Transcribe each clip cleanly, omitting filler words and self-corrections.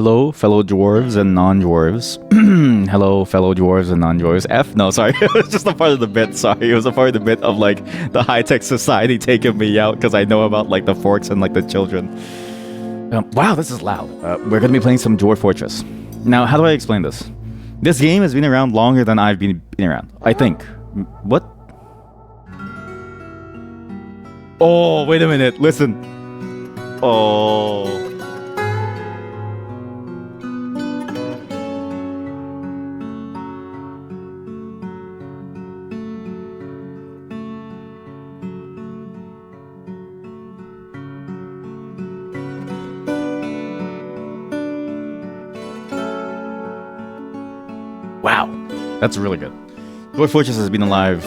Hello, fellow dwarves and non-dwarves. Hello, fellow dwarves and non-dwarves. F? No, sorry. It was just a part of the bit. Sorry. It was a part of the bit of, like, the high-tech society taking me out because I know about, like, the forks and, like, the children. Wow, this is loud. We're going to be playing some Dwarf Fortress. Now, how do I explain this? This game has been around longer than I've been around. I think. What? Oh, wait a minute. Listen. Oh... Wow, that's really good. Dwarf Fortress has been alive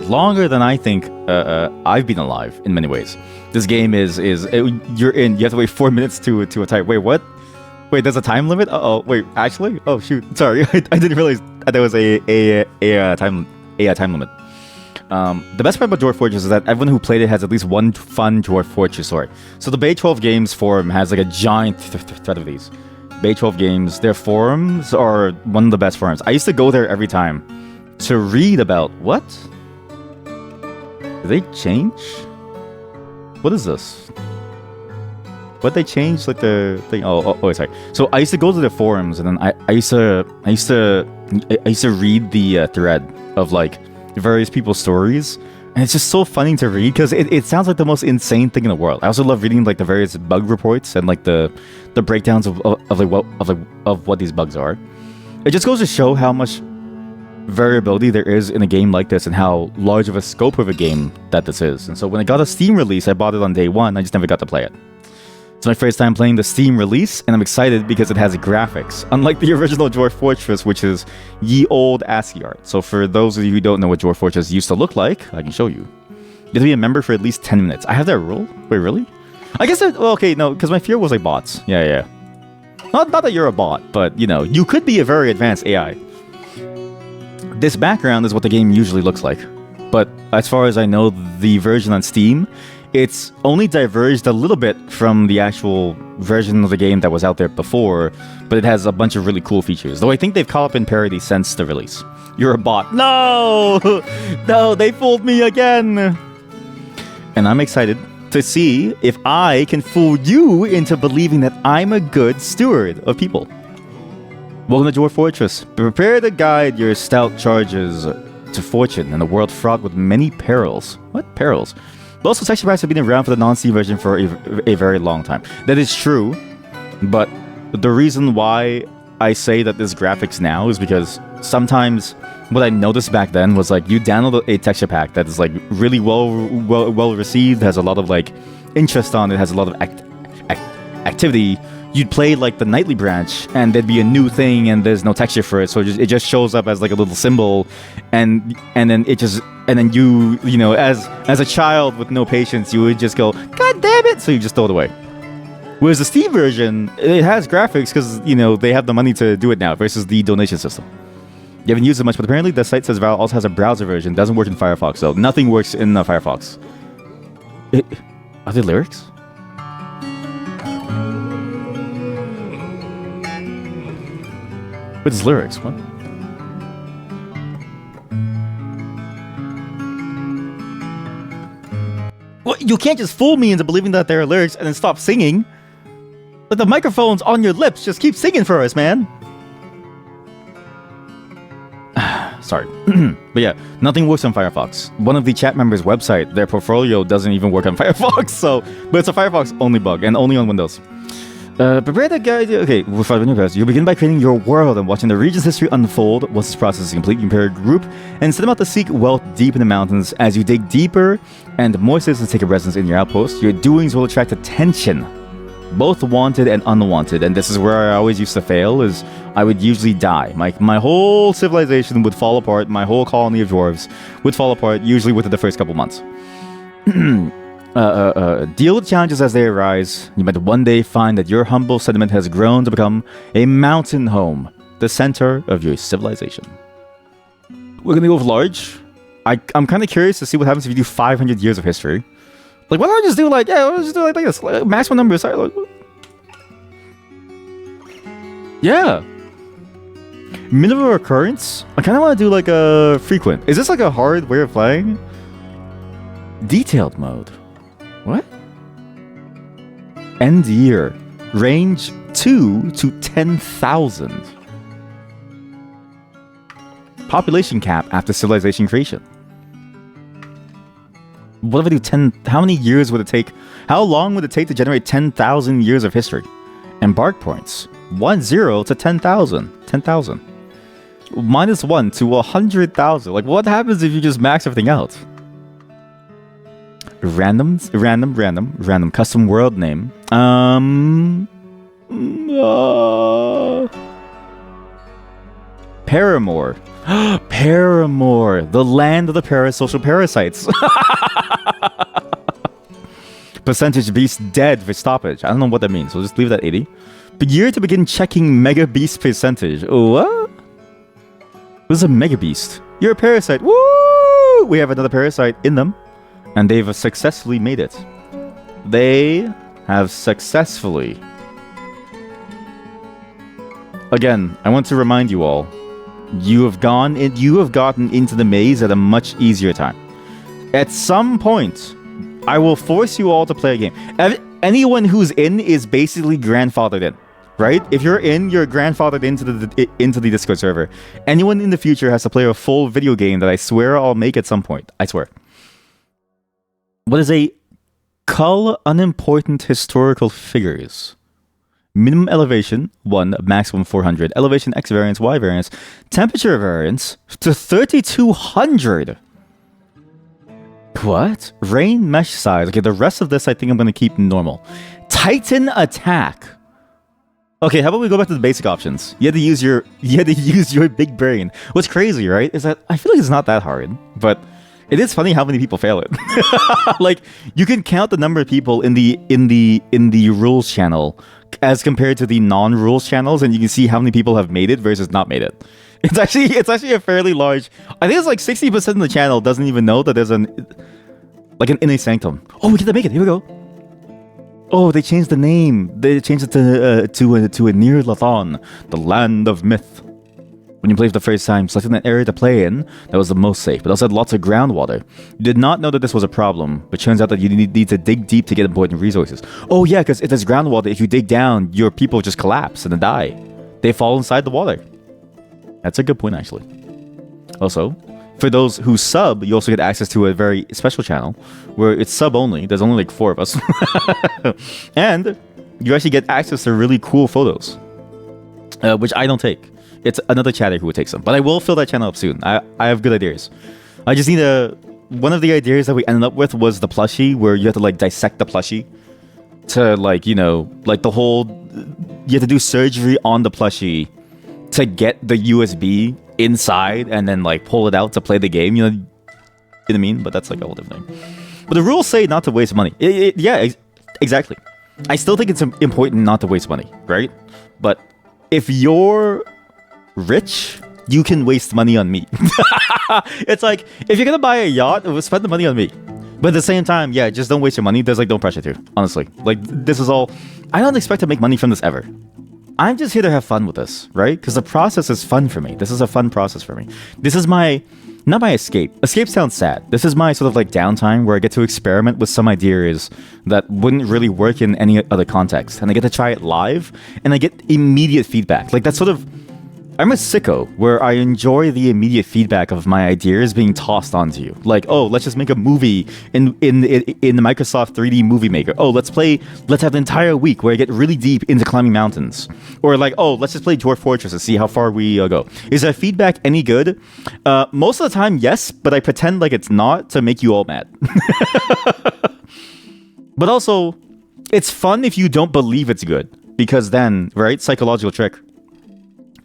longer than I think I've been alive in many ways. This game you have to wait 4 minutes to a time. Wait, what? Wait, there's a time limit? Uh-oh, wait, actually? Oh shoot, sorry, I didn't realize there was a time limit. The best part about Dwarf Fortress is that everyone who played it has at least one fun Dwarf Fortress story. So the Bay 12 Games forum has like a giant thread of these. Bay 12 Games, their forums are one of the best forums. I used to go there every time to read about... What? Did they change? What is this? What they changed? Like the thing? Oh, sorry. So I used to go to the forums, and then I used to read the thread of like various people's stories, and it's just so funny to read because it sounds like the most insane thing in the world. I also love reading like the various bug reports and like the breakdowns of what these bugs are. It just goes to show how much variability there is in a game like this and how large of a scope of a game that this is. And so when it got a Steam release, I bought it on day one. I just never got to play it. It's my first time playing the Steam release, and I'm excited because it has graphics, unlike the original Dwarf Fortress, which is ye old ASCII art. So for those of you who don't know what Dwarf Fortress used to look like, I can show you. You have to be a member for at least 10 minutes. I have that rule? Wait, really? I guess okay, no, because my fear was like bots. Yeah. Not that you're a bot, but, you know, you could be a very advanced AI. This background is what the game usually looks like. But as far as I know, the version on Steam, it's only diverged a little bit from the actual version of the game that was out there before, but it has a bunch of really cool features. Though I think they've caught up in parity since the release. You're a bot. No! No, they fooled me again! And I'm excited to see if I can fool you into believing that I'm a good steward of people. Welcome to Dwarf Fortress. Prepare to guide your stout charges to fortune in a world fraught with many perils. What perils? Also, texture packs have been around for the non-Steam version for a very long time. That is true, but the reason why I say that this graphics now is because sometimes what I noticed back then was like you download a texture pack that is like really well received, has a lot of like interest on it, has a lot of activity. You'd play like the nightly branch, and there'd be a new thing, and there's no texture for it, so it just shows up as like a little symbol, and then you know, as a child with no patience, you would just go, God damn it! So you just throw it away. Whereas the Steam version, it has graphics because, you know, they have the money to do it now versus the donation system. You haven't used it much, but apparently the site says Valve also has a browser version. It doesn't work in Firefox, so nothing works in Firefox. Are there lyrics? What's lyrics? What? Well, you can't just fool me into believing that there are lyrics and then stop singing. But the microphone's on your lips. Just keep singing for us, man. Sorry. But yeah, nothing works on Firefox. One of the chat members' website, their portfolio doesn't even work on Firefox, but it's a Firefox only bug and only on Windows. Prepare the guide. Okay, without any press, you begin by creating your world and watching the region's history unfold. Once this process is complete, you prepare a group and set them out to seek wealth deep in the mountains. As you dig deeper and more citizens take a residence in your outpost, your doings will attract attention, both wanted and unwanted. And this is where I always used to fail, is I would usually die. My whole civilization would fall apart. My whole colony of dwarves would fall apart, usually within the first couple months. Deal with challenges as they arise. You might one day find that your humble settlement has grown to become a mountain home, the center of your civilization. We're gonna go with large. I'm kind of curious to see what happens if you do 500 years of history. Like, why don't I just do like, yeah, let's just do like this, like, maximum number. Sorry, like, Yeah. Minimum occurrence? I kind of want to do like a frequent. Is this like a hard way of playing? Detailed mode. What? End year. Range 2 to 10,000. Population cap after civilization creation. What if I do 10? How many years would it take? How long would it take to generate 10,000 years of history? Embark points. 10 to 10,000. 10,000. -1 to 100,000. Like, what happens if you just max everything out? Random custom world name. Paramore. Paramore, the land of the parasocial parasites. Percentage beast dead for stoppage. I don't know what that means. We'll just leave that 80. But year to begin checking mega beast percentage. What? What's a mega beast? You're a parasite. Woo! We have another parasite in them. And they've successfully made it. They have successfully. Again, I want to remind you all. You have gotten into the maze at a much easier time. At some point, I will force you all to play a game. Anyone who's in is basically grandfathered in, right? If you're in, you're grandfathered into the Discord server. Anyone in the future has to play a full video game that I swear I'll make at some point. I swear. What is a cull unimportant historical figures? Minimum elevation 1, maximum 400. Elevation X variance, Y variance. Temperature variance to 3200. What? Rain mesh size. Okay, the rest of this I think I'm going to keep normal. Titan attack. Okay, how about we go back to the basic options? You had to use your big brain. What's crazy, right? Is that I feel like it's not that hard, but it is funny how many people fail it. Like, you can count the number of people in the rules channel as compared to the non-rules channels, and you can see how many people have made it versus not made it. It's actually a fairly large. I think it's like 60% of the channel doesn't even know that there's an inner sanctum. Oh, we get to make it. Here we go. Oh, they changed the name. They changed it to a near Lathon, the land of myth. When you play for the first time, selecting an area to play in that was the most safe, but also had lots of groundwater. You did not know that this was a problem, but turns out that you need to dig deep to get important resources. Oh yeah, because if there's groundwater, if you dig down, your people just collapse and then die. They fall inside the water. That's a good point, actually. Also, for those who sub, you also get access to a very special channel where it's sub only. There's only like 4 of us. And you actually get access to really cool photos, which I don't take. It's another chatter who would take some. But I will fill that channel up soon. I have good ideas. I just need one of the ideas that we ended up with was the plushie, where you have to like dissect the plushie to like, you know, like the whole, you have to do surgery on the plushie to get the USB inside and then like pull it out to play the game. You know what I mean? But that's like a whole different thing. But the rules say not to waste money. Yeah, exactly. I still think it's important not to waste money, right? But if you're rich, you can waste money on me. It's like, if you're gonna buy a yacht, spend the money on me. But at the same time, yeah, just don't waste your money. There's like no pressure to, honestly. Like, this is all, I don't expect to make money from this ever. I'm just here to have fun with this, right? Because the process is fun for me. This is a fun process for me. This is my, not my escape. Escape sounds sad. This is my sort of like downtime where I get to experiment with some ideas that wouldn't really work in any other context. And I get to try it live and I get immediate feedback. Like, that's sort of, I'm a sicko where I enjoy the immediate feedback of my ideas being tossed onto you. Like, oh, let's just make a movie in the Microsoft 3D Movie Maker. Oh, let's have an entire week where I get really deep into climbing mountains. Or like, oh, let's just play Dwarf Fortress and see how far we go. Is that feedback any good? Most of the time, yes, but I pretend like it's not to make you all mad. But also, it's fun if you don't believe it's good. Because then, right, psychological trick.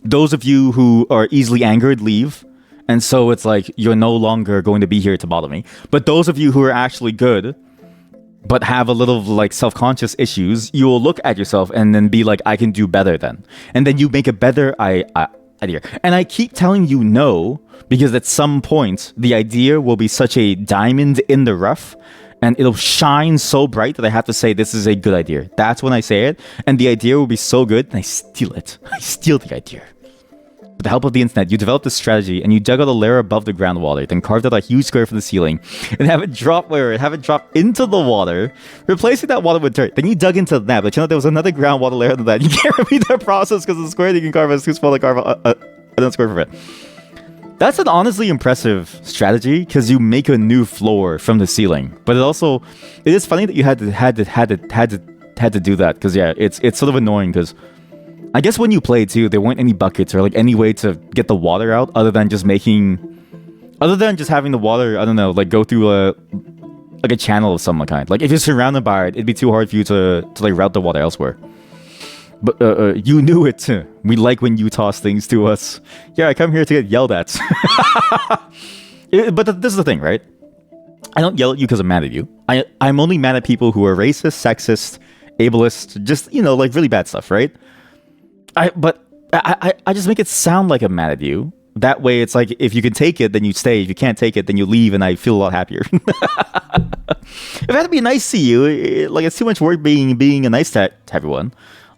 Those of you who are easily angered leave, and so it's like you're no longer going to be here to bother me. But those of you who are actually good, but have a little like self-conscious issues, you will look at yourself and then be like, I can do better then. And then you make a better idea. And I keep telling you no, because at some point, the idea will be such a diamond in the rough, and it'll shine so bright that I have to say this is a good idea. That's when I say it, and the idea will be so good, and I steal it. I steal the idea. With the help of the internet, you developed this strategy, and you dug out a layer above the groundwater, then carved out a huge square from the ceiling, and have it drop into the water, replacing that water with dirt. Then you dug into that, but you know there was another groundwater layer than that. You can't repeat that process because the square you can carve is too small to carve another square from it. That's an honestly impressive strategy because you make a new floor from the ceiling. But it is funny that you had to do that because yeah, it's sort of annoying because I guess when you play too, there weren't any buckets or like any way to get the water out other than just having the water, I don't know, like go through a channel of some kind. Like if you're surrounded by it, it'd be too hard for you to like route the water elsewhere. But you knew it. We like when you toss things to us. Yeah, I come here to get yelled at. But this is the thing, right? I don't yell at you because I'm mad at you. I'm only mad at people who are racist, sexist, ableist, just, you know, like really bad stuff, right? I just make it sound like I'm mad at you. That way it's like, if you can take it, then you stay. If you can't take it, then you leave, and I feel a lot happier. If I had to be nice to you, it's too much work being a nice to everyone.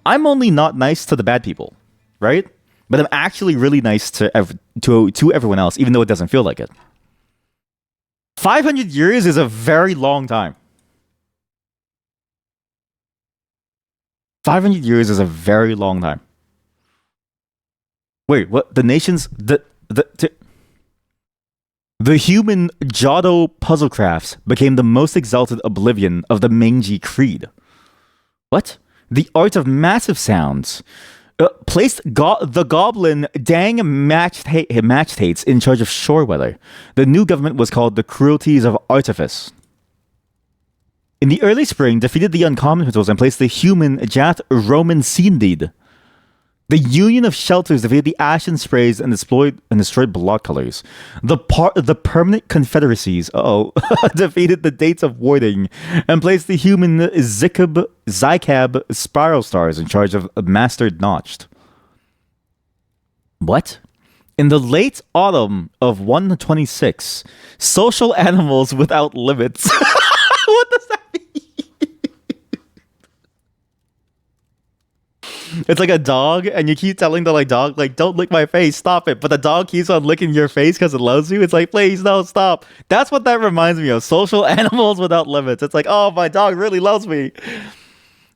I'm only not nice to the bad people, right? But I'm actually really nice to everyone else, even though it doesn't feel like it. 500 years is a very long time. 500 years is a very long time. Wait, what? The human Giotto puzzle crafts became the most exalted oblivion of the Meiji Creed. What? The art of massive sounds placed the goblin Dang Matchtates in charge of shore weather. The new government was called the Cruelties of Artifice. In the early spring, defeated the uncommon rituals and placed the human Jath Roman Sindid. The Union of Shelters defeated the Ashen Sprays and destroyed blood colors. The Permanent Confederacies defeated the Dates of Warding and placed the human Zykab Spiral Stars in charge of Master Notched. What? In the late autumn of 126, social animals without limits. What does that mean? It's like a dog, and you keep telling the dog, don't lick my face, stop it. But the dog keeps on licking your face because it loves you. It's like, please, no, stop. That's what that reminds me of. Social animals without limits. It's like, oh, my dog really loves me.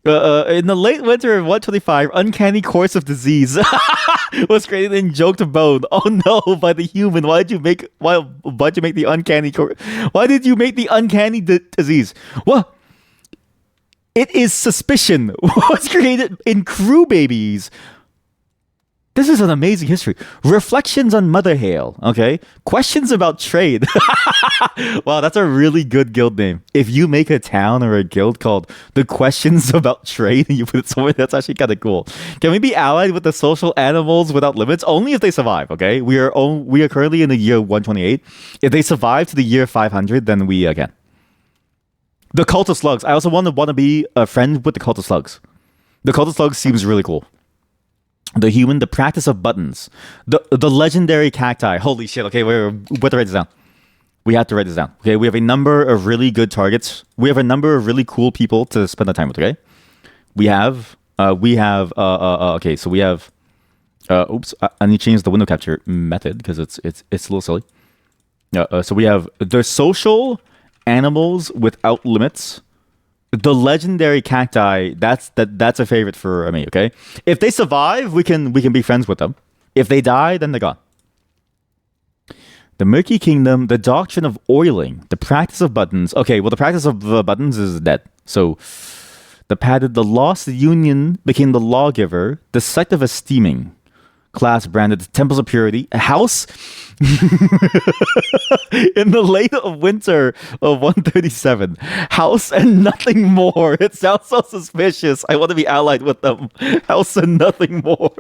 In the late winter of 125, uncanny course of disease was created in Joked Bone. Oh no, by the human. Why'd you make the uncanny Why did you make the uncanny disease? What? It is suspicion was created in crew babies. This is an amazing history. Reflections on Mother Hail. Okay. Questions about trade. Wow, that's a really good guild name. If you make a town or a guild called the Questions About Trade and you put it somewhere, that's actually kind of cool. Can we be allied with the social animals without limits? Only if they survive. Okay. We are currently in the year 128. If they survive to the year 500, then we can. The Cult of Slugs. I also want to be a friend with the Cult of Slugs. The Cult of Slugs seems really cool. The human, the practice of buttons. The legendary cacti. Holy shit. Okay, we have to write this down. We have to write this down. Okay, we have a number of really good targets. We have a number of really cool people to spend the time with, okay? Okay, so we have, oops, I need to change the window capture method because it's a little silly. So we have the social animals without limits. The legendary cacti, that's a favorite for me, okay? If they survive, we can be friends with them. If they die, then they're gone. The Murky Kingdom, the doctrine of oiling, the practice of buttons. Okay, well, the practice of buttons is dead. So, the lost union became the lawgiver, the sect of esteeming. Class branded Temples of Purity, a house in the late of winter of 137. House and nothing more. It sounds so suspicious. I want to be allied with them. House and nothing more.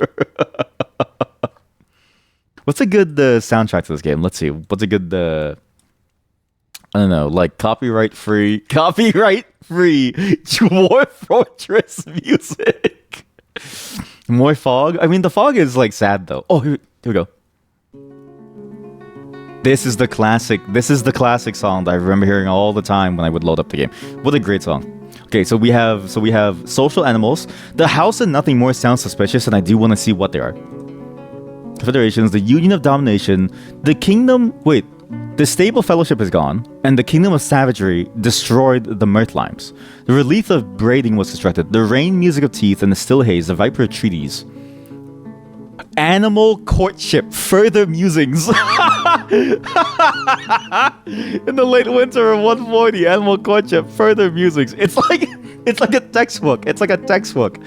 What's a good soundtrack to this game? Let's see. What's a good, I don't know, copyright free Dwarf Fortress music. More fog? I mean, the fog is sad though. Oh, here we go. This is the classic. This is the classic song that I remember hearing all the time when I would load up the game. What a great song. Okay, so we have social animals. The house and nothing more sounds suspicious, and I do want to see what they are. Confederations, the Union of Domination, the Kingdom. Wait, the Stable Fellowship is gone, and the Kingdom of Savagery destroyed the Mirthlimes. The Relief of Braiding was constructed. The Rain Music of Teeth and the Still Haze, the Viper Treaties. Animal Courtship, Further Musings. In the late winter of 140, Animal Courtship, Further Musings. It's like a textbook. It's like a textbook.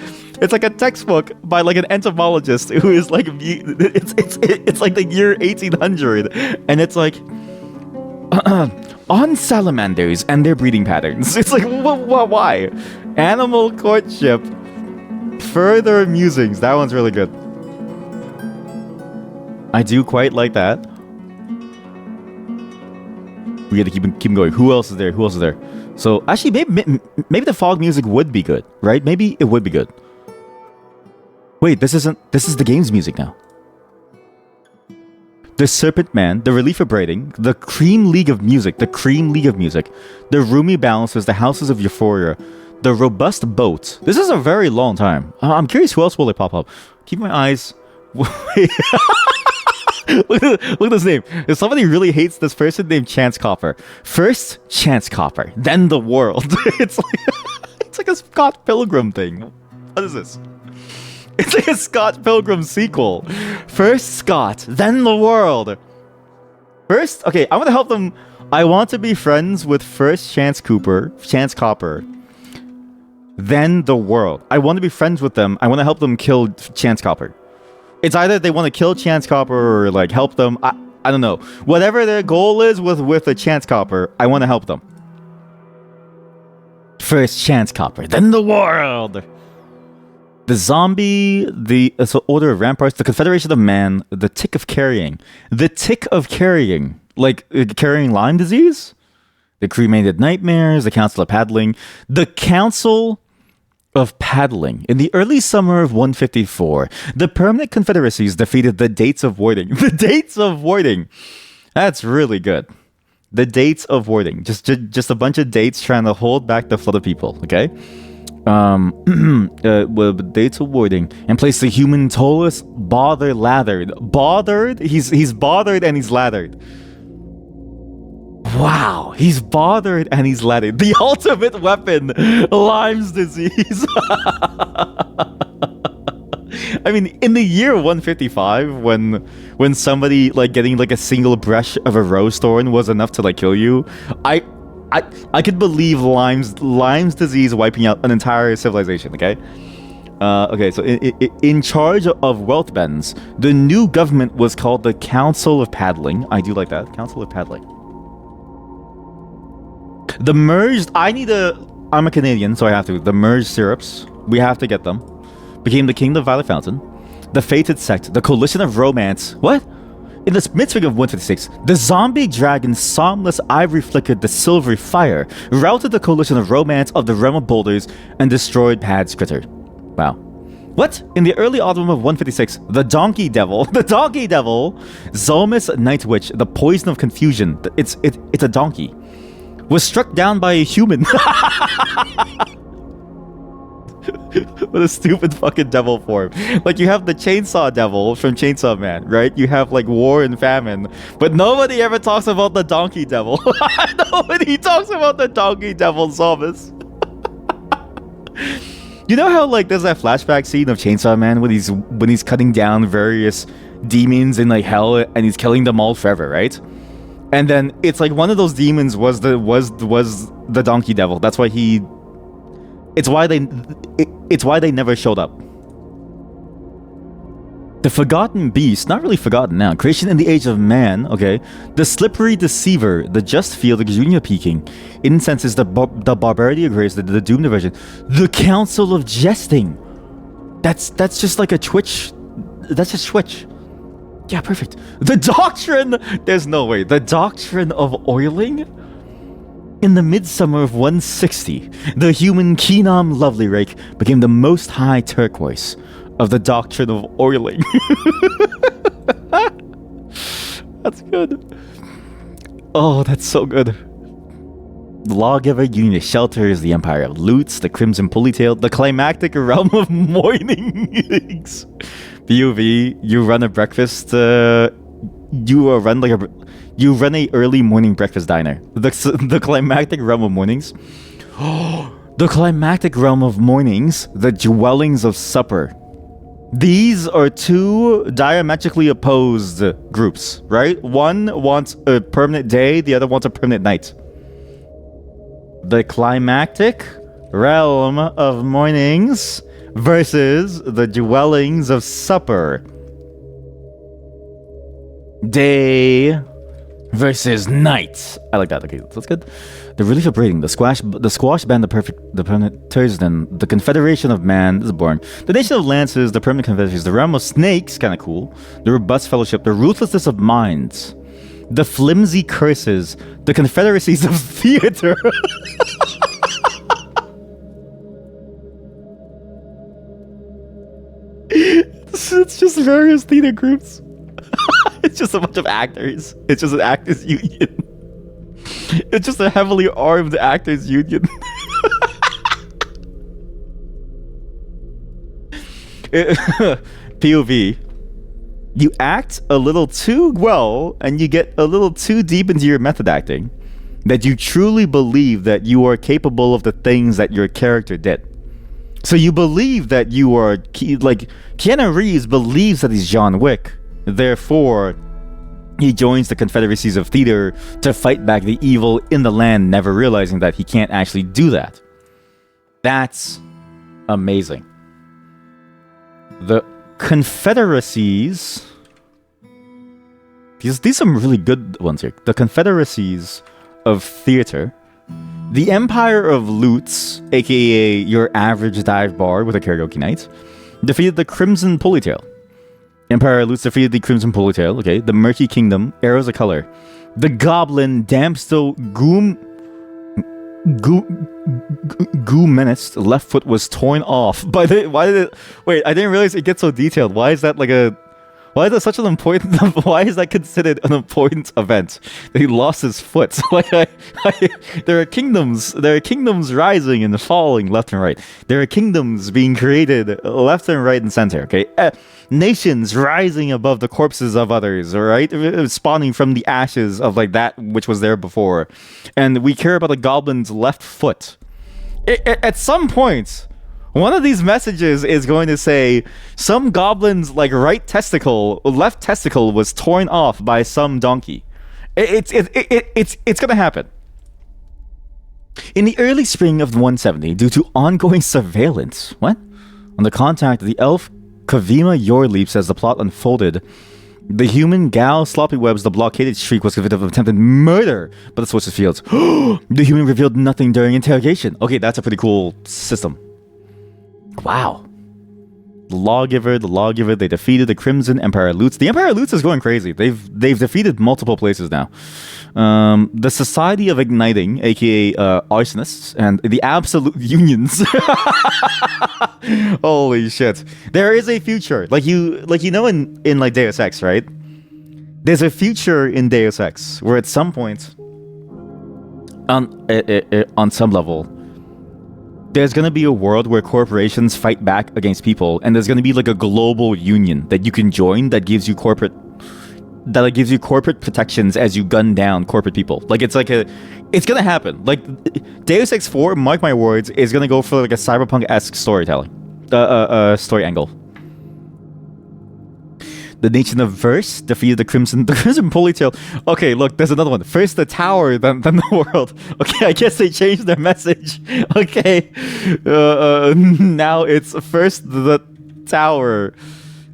It's like a textbook by like an entomologist who is like it's like the year 1800, and it's like on salamanders and their breeding patterns. It's like why? Animal Courtship, Further Musings. That one's really good. I do quite like that. We gotta keep going. Who else is there? Who else is there? So actually, maybe the fog music would be good, right? Maybe it would be good. Wait, this is the game's music now. The Serpent Man, the Relief of Braiding, the Cream League of Music, the Roomy Balancers, the Houses of Euphoria, the Robust Boat. This is a very long time. I'm curious who else will pop up. Keep my eyes. Look at this name. If somebody really hates this person named Chance Copper. First, Chance Copper, then the world. It's like a Scott Pilgrim thing. What is this? It's like a Scott Pilgrim sequel. First Scott, then the world. First, okay, I want to help them. I want to be friends with first Chance Copper, then the world. I want to be friends with them. I want to help them kill Chance Copper. It's either they want to kill Chance Copper or like help them. I don't know. Whatever their goal is with a Chance Copper, I want to help them. First Chance Copper, then the world. The Zombie, the Order of Ramparts, the Confederation of Man, the Tick of Carrying. The Tick of Carrying. Like carrying Lyme disease? The Cremated Nightmares, the Council of Paddling. The Council of Paddling. In the early summer of 154, the permanent confederacies defeated the Dates of Warding. The Dates of Warding. That's really good. The Dates of Warding. Just a bunch of dates trying to hold back the flood of people, okay? Dates of Warding. And place the human Tolus lathered. Bothered? He's bothered and he's lathered. Wow, he's bothered and he's lathered. The ultimate weapon, Lyme's disease. I mean, in the year 155, when somebody like getting like a single brush of a rose thorn was enough to like kill you, I could believe Lyme's disease wiping out an entire civilization. Okay. Okay, so in charge of wealth bends, the new government was called the Council of Paddling. I do like that, Council of Paddling. The merged, I'm a Canadian, so I have to. The merged syrups, we have to get them. Became the Kingdom of Violet Fountain. The Fated Sect, the Coalition of Romance. What? In the midspring of 156, the zombie dragon Somnoless Ivory Flickered the Silvery Fire routed the Coalition of Romance of the Realm of Boulders and destroyed Pad's Critter. Wow. What? In the early autumn of 156, the Donkey Devil, Zolmus Night Witch, the Poison of Confusion, it's a donkey, was struck down by a human. What a stupid fucking devil form. Like, you have the Chainsaw Devil from Chainsaw Man, right? You have, like, War and Famine. But nobody ever talks about the Donkey Devil. Nobody talks about the Donkey Devil, Zolmus. You know how, like, there's that flashback scene of Chainsaw Man when he's cutting down various demons in, like, hell, and he's killing them all forever, right? And then it's like one of those demons was the Donkey Devil. That's why it's why they never showed up. The Forgotten Beast, not really forgotten now. Creation in the Age of Man, okay. The Slippery Deceiver, the Just Field, the Junior Peaking. Incenses, the Barbarity of Grace, the Doom Diversion. The Council of Jesting. That's just like a Twitch. That's just Twitch. Yeah, perfect. The Doctrine! There's no way. The Doctrine of Oiling? In the midsummer of 160, the human Keenom Lovely Rake became the most high turquoise of the Doctrine of Oiling. That's good. Oh, that's so good. The Lawgiver, Union of Shelters, the Empire of Loots, the Crimson Pulleytail, the Climactic Realm of Mornings. POV, you run a breakfast, you run a early morning breakfast diner. The Climactic Realm of Mornings. The Climactic Realm of Mornings, the Dwellings of Supper. These are two diametrically opposed groups, right? One wants a permanent day, the other wants a permanent night. The Climactic Realm of Mornings versus the Dwellings of Supper. Day versus night. I like that. Okay, that's good. The Relief of Breeding, the Squash Band, the Permanent Thursden, the Confederation of Man is born. The Nation of Lances, the Permanent Confederacies, the Realm of Snakes, kind of cool. The Robust Fellowship, the Ruthlessness of Minds, the Flimsy Curses, the Confederacies of Theater. It's just various theater groups. It's just a bunch of actors. It's just an actors union. It's just a heavily armed actors union. POV. You act a little too well and you get a little too deep into your method acting that you truly believe that you are capable of the things that your character did. So you believe that you are, like, Keanu Reeves believes that he's John Wick. Therefore, he joins the Confederacies of Theater to fight back the evil in the land, never realizing that he can't actually do that. That's amazing. The Confederacies... These are some really good ones here. The Confederacies of Theater. The Empire of Loots, aka your average dive bar with a karaoke night, defeated the Crimson Pulleytail. Empire of Loots defeated the Crimson Pulleytail, okay. The Murky Kingdom, Arrows of Color. The Goblin, Damsel, Goo menaced. Left foot was torn off by the... Wait, I didn't realize it gets so detailed. Why is that like a... Why is that such an important... Why is that considered an important event? That he lost his foot. There are kingdoms rising and falling left and right. There are kingdoms being created left and right and center, okay? Nations rising above the corpses of others, all right? Spawning from the ashes of like that which was there before. And we care about the goblin's left foot. At some point... One of these messages is going to say some goblin's like left testicle was torn off by some donkey. It's gonna happen. In the early spring of 170, due to ongoing surveillance, on the contact of the elf Kavima Yorleaps as the plot unfolded, the human Gal Sloppy Webs, the blockaded Shriek, was convicted of attempted murder by the Sources Fields. The human revealed nothing during interrogation. Okay, that's a pretty cool system. Wow. The Lawgiver, they defeated the Crimson Empire Loots. The Empire Loots is going crazy. They've defeated multiple places now. The Society of Igniting, aka Arsonists, and the Absolute Unions. Holy shit. There is a future. Like you know in like Deus Ex, right? There's a future in Deus Ex where at some point on some level there's going to be a world where corporations fight back against people, and there's going to be like a global union that you can join that gives you corporate protections as you gun down corporate people. Like it's going to happen. Like Deus Ex 4, mark my words, is going to go for like a cyberpunk-esque storytelling story angle. The Nation of Verse defeated the Crimson Pulleytail. Okay, look, there's another one. First the tower, then the world. Okay, I guess they changed their message. Okay, now it's first the tower,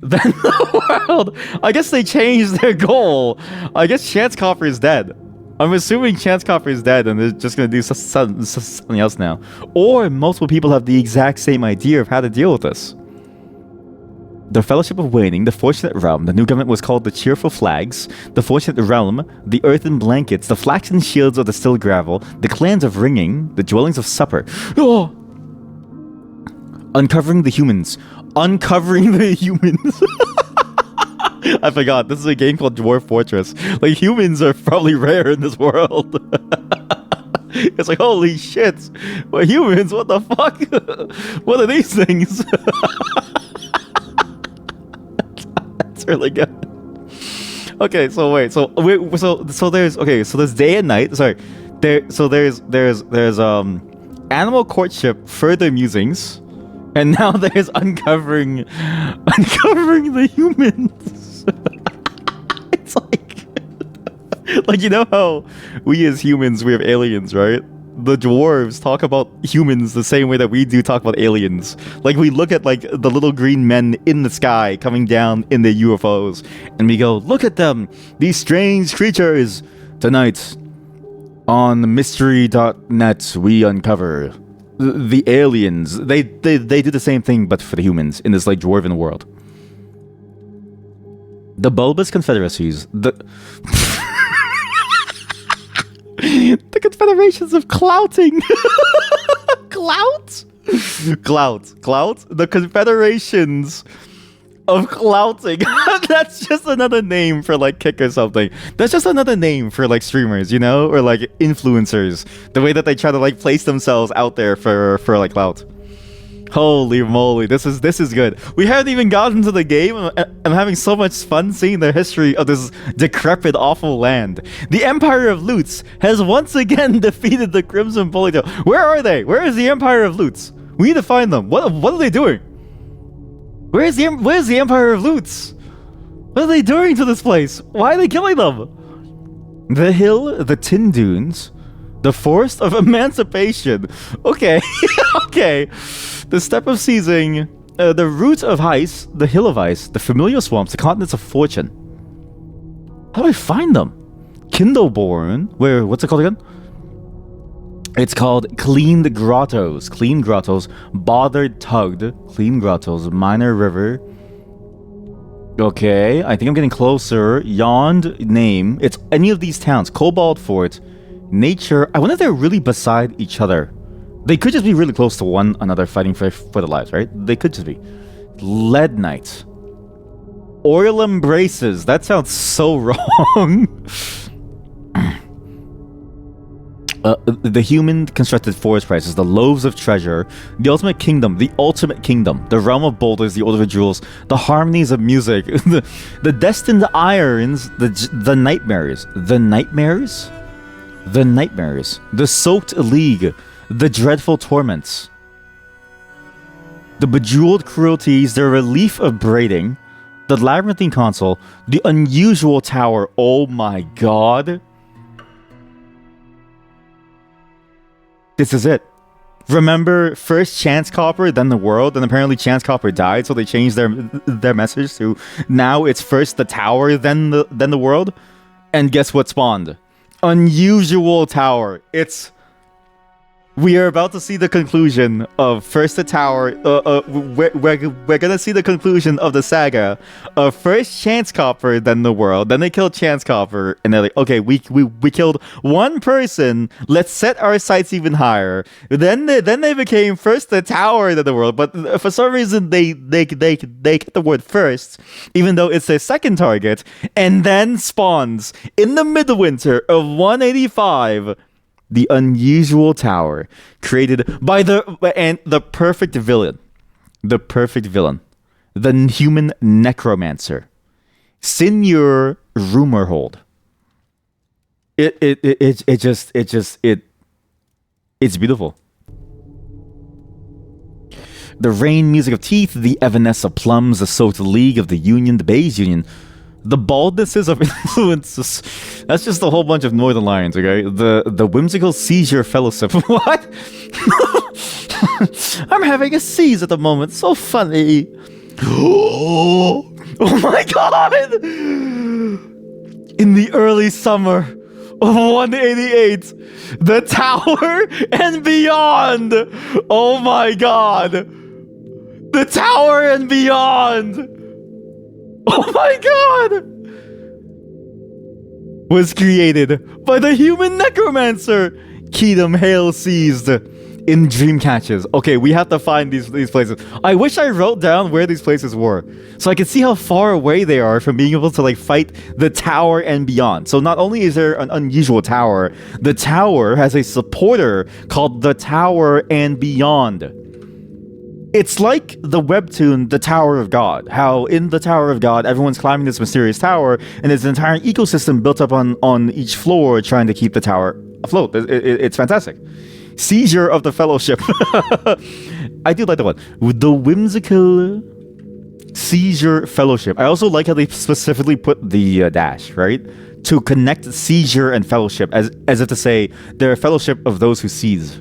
then the world. I guess they changed their goal. I guess Chance Copper is dead. I'm assuming Chance Copper is dead and they're just going to do something else now. Or multiple people have the exact same idea of how to deal with this. The Fellowship of Waning, the Fortunate Realm, the new government was called the Cheerful Flags, the Fortunate Realm, the Earthen Blankets, the Flaxen Shields of the Still Gravel, the Clans of Ringing, the Dwellings of Supper. Oh! Uncovering the Humans. Uncovering the Humans. I forgot. This is a game called Dwarf Fortress. Like, humans are probably rare in this world. It's like, holy shit. We're humans. What the fuck? What are these things? That's really good. Okay, so wait. So there's day and night. Sorry. There's animal courtship, further musings. And now there's uncovering the humans. It's like you know how we as humans, we have aliens, right? The dwarves talk about humans the same way that we do talk about aliens. Like, we look at like the little green men in the sky coming down in the UFOs, and we go, look at them, these strange creatures. Tonight on mystery.net we uncover the aliens. They do the same thing, but for the humans in this like dwarven world. The bulbous confederacies, the confederations of clouting. Clout. The confederations of clouting. That's just another name for like kick or something. That's just another name for like streamers, you know, or like influencers. The way that they try to like place themselves out there for like clout. Holy moly, this is good. We haven't even gotten to the game. I'm having so much fun seeing the history of this decrepit, awful land. The Empire of Lutz has once again defeated the Crimson Polito. Where are they? Where is the Empire of Lutz? We need to find them. What are they doing? Where's the Empire of Lutz? What are they doing to this place? Why are they killing them? The hill, the tin dunes, the forest of emancipation. Okay, okay. The steppe of seizing, the root of ice, the hill of ice, the familiar swamps, the continents of fortune. How do I find them? Kindleborn. What's it called again? It's called Cleaned Grottos. Clean Grottos. Bothered Tugged. Clean Grottos. Minor River. Okay, I think I'm getting closer. Yond name. It's any of these towns. Cobalt Fort. Nature. I wonder if they're really beside each other. They could just be really close to one another fighting for their lives, right? They could just be. Lead Knight. Oil Embraces. That sounds so wrong. The human constructed forest prices, the loaves of treasure, the ultimate kingdom, the realm of boulders, the order of jewels, the harmonies of music, the destined irons, the nightmares, the soaked league, the dreadful torments, the bejeweled cruelties, the relief of braiding, the labyrinthine console, the unusual tower. Oh my god. This is it. Remember, first Chance Copper, then the world, and apparently Chance Copper died, so they changed their message to now it's first the tower, then the world. And guess what spawned? Unusual tower. We are about to see the conclusion of first the tower. We're gonna see the conclusion of the saga of first Chance Copper, then the world. Then they killed Chance Copper, and they're like, okay, we killed one person. Let's set our sights even higher. Then they became first the tower, then the world. But for some reason they get the word first, even though it's their second target, and then spawns in the midwinter of 185. The unusual tower, created by the perfect villain, the human necromancer, Senior Rumorhold. It's beautiful. The rain music of teeth, the Evanescence of plums, the soaked league of the Union, the Bayes Union. The baldnesses of influences. That's just a whole bunch of Northern Lions, okay? The whimsical seizure fellowship. What? I'm having a seize at the moment. So funny. Oh my god! In the early summer of 188, the tower and beyond. Oh my god. The tower and beyond. Oh my god! Was created by the human necromancer Kedum Hale seized. in dream catches. Okay, we have to find these places. I wish I wrote down where these places were, so I could see how far away they are from being able to like fight the tower and beyond. So not only is there an unusual tower, the tower has a supporter called the Tower and Beyond. It's like the webtoon The Tower of God, how in the Tower of God everyone's climbing this mysterious tower and there's an entire ecosystem built up on each floor trying to keep the tower afloat. It's fantastic. Seizure of the Fellowship. I do like that one. With the whimsical Seizure Fellowship. I also like how they specifically put the dash, right? To connect seizure and fellowship, as if to say, they're a fellowship of those who seize.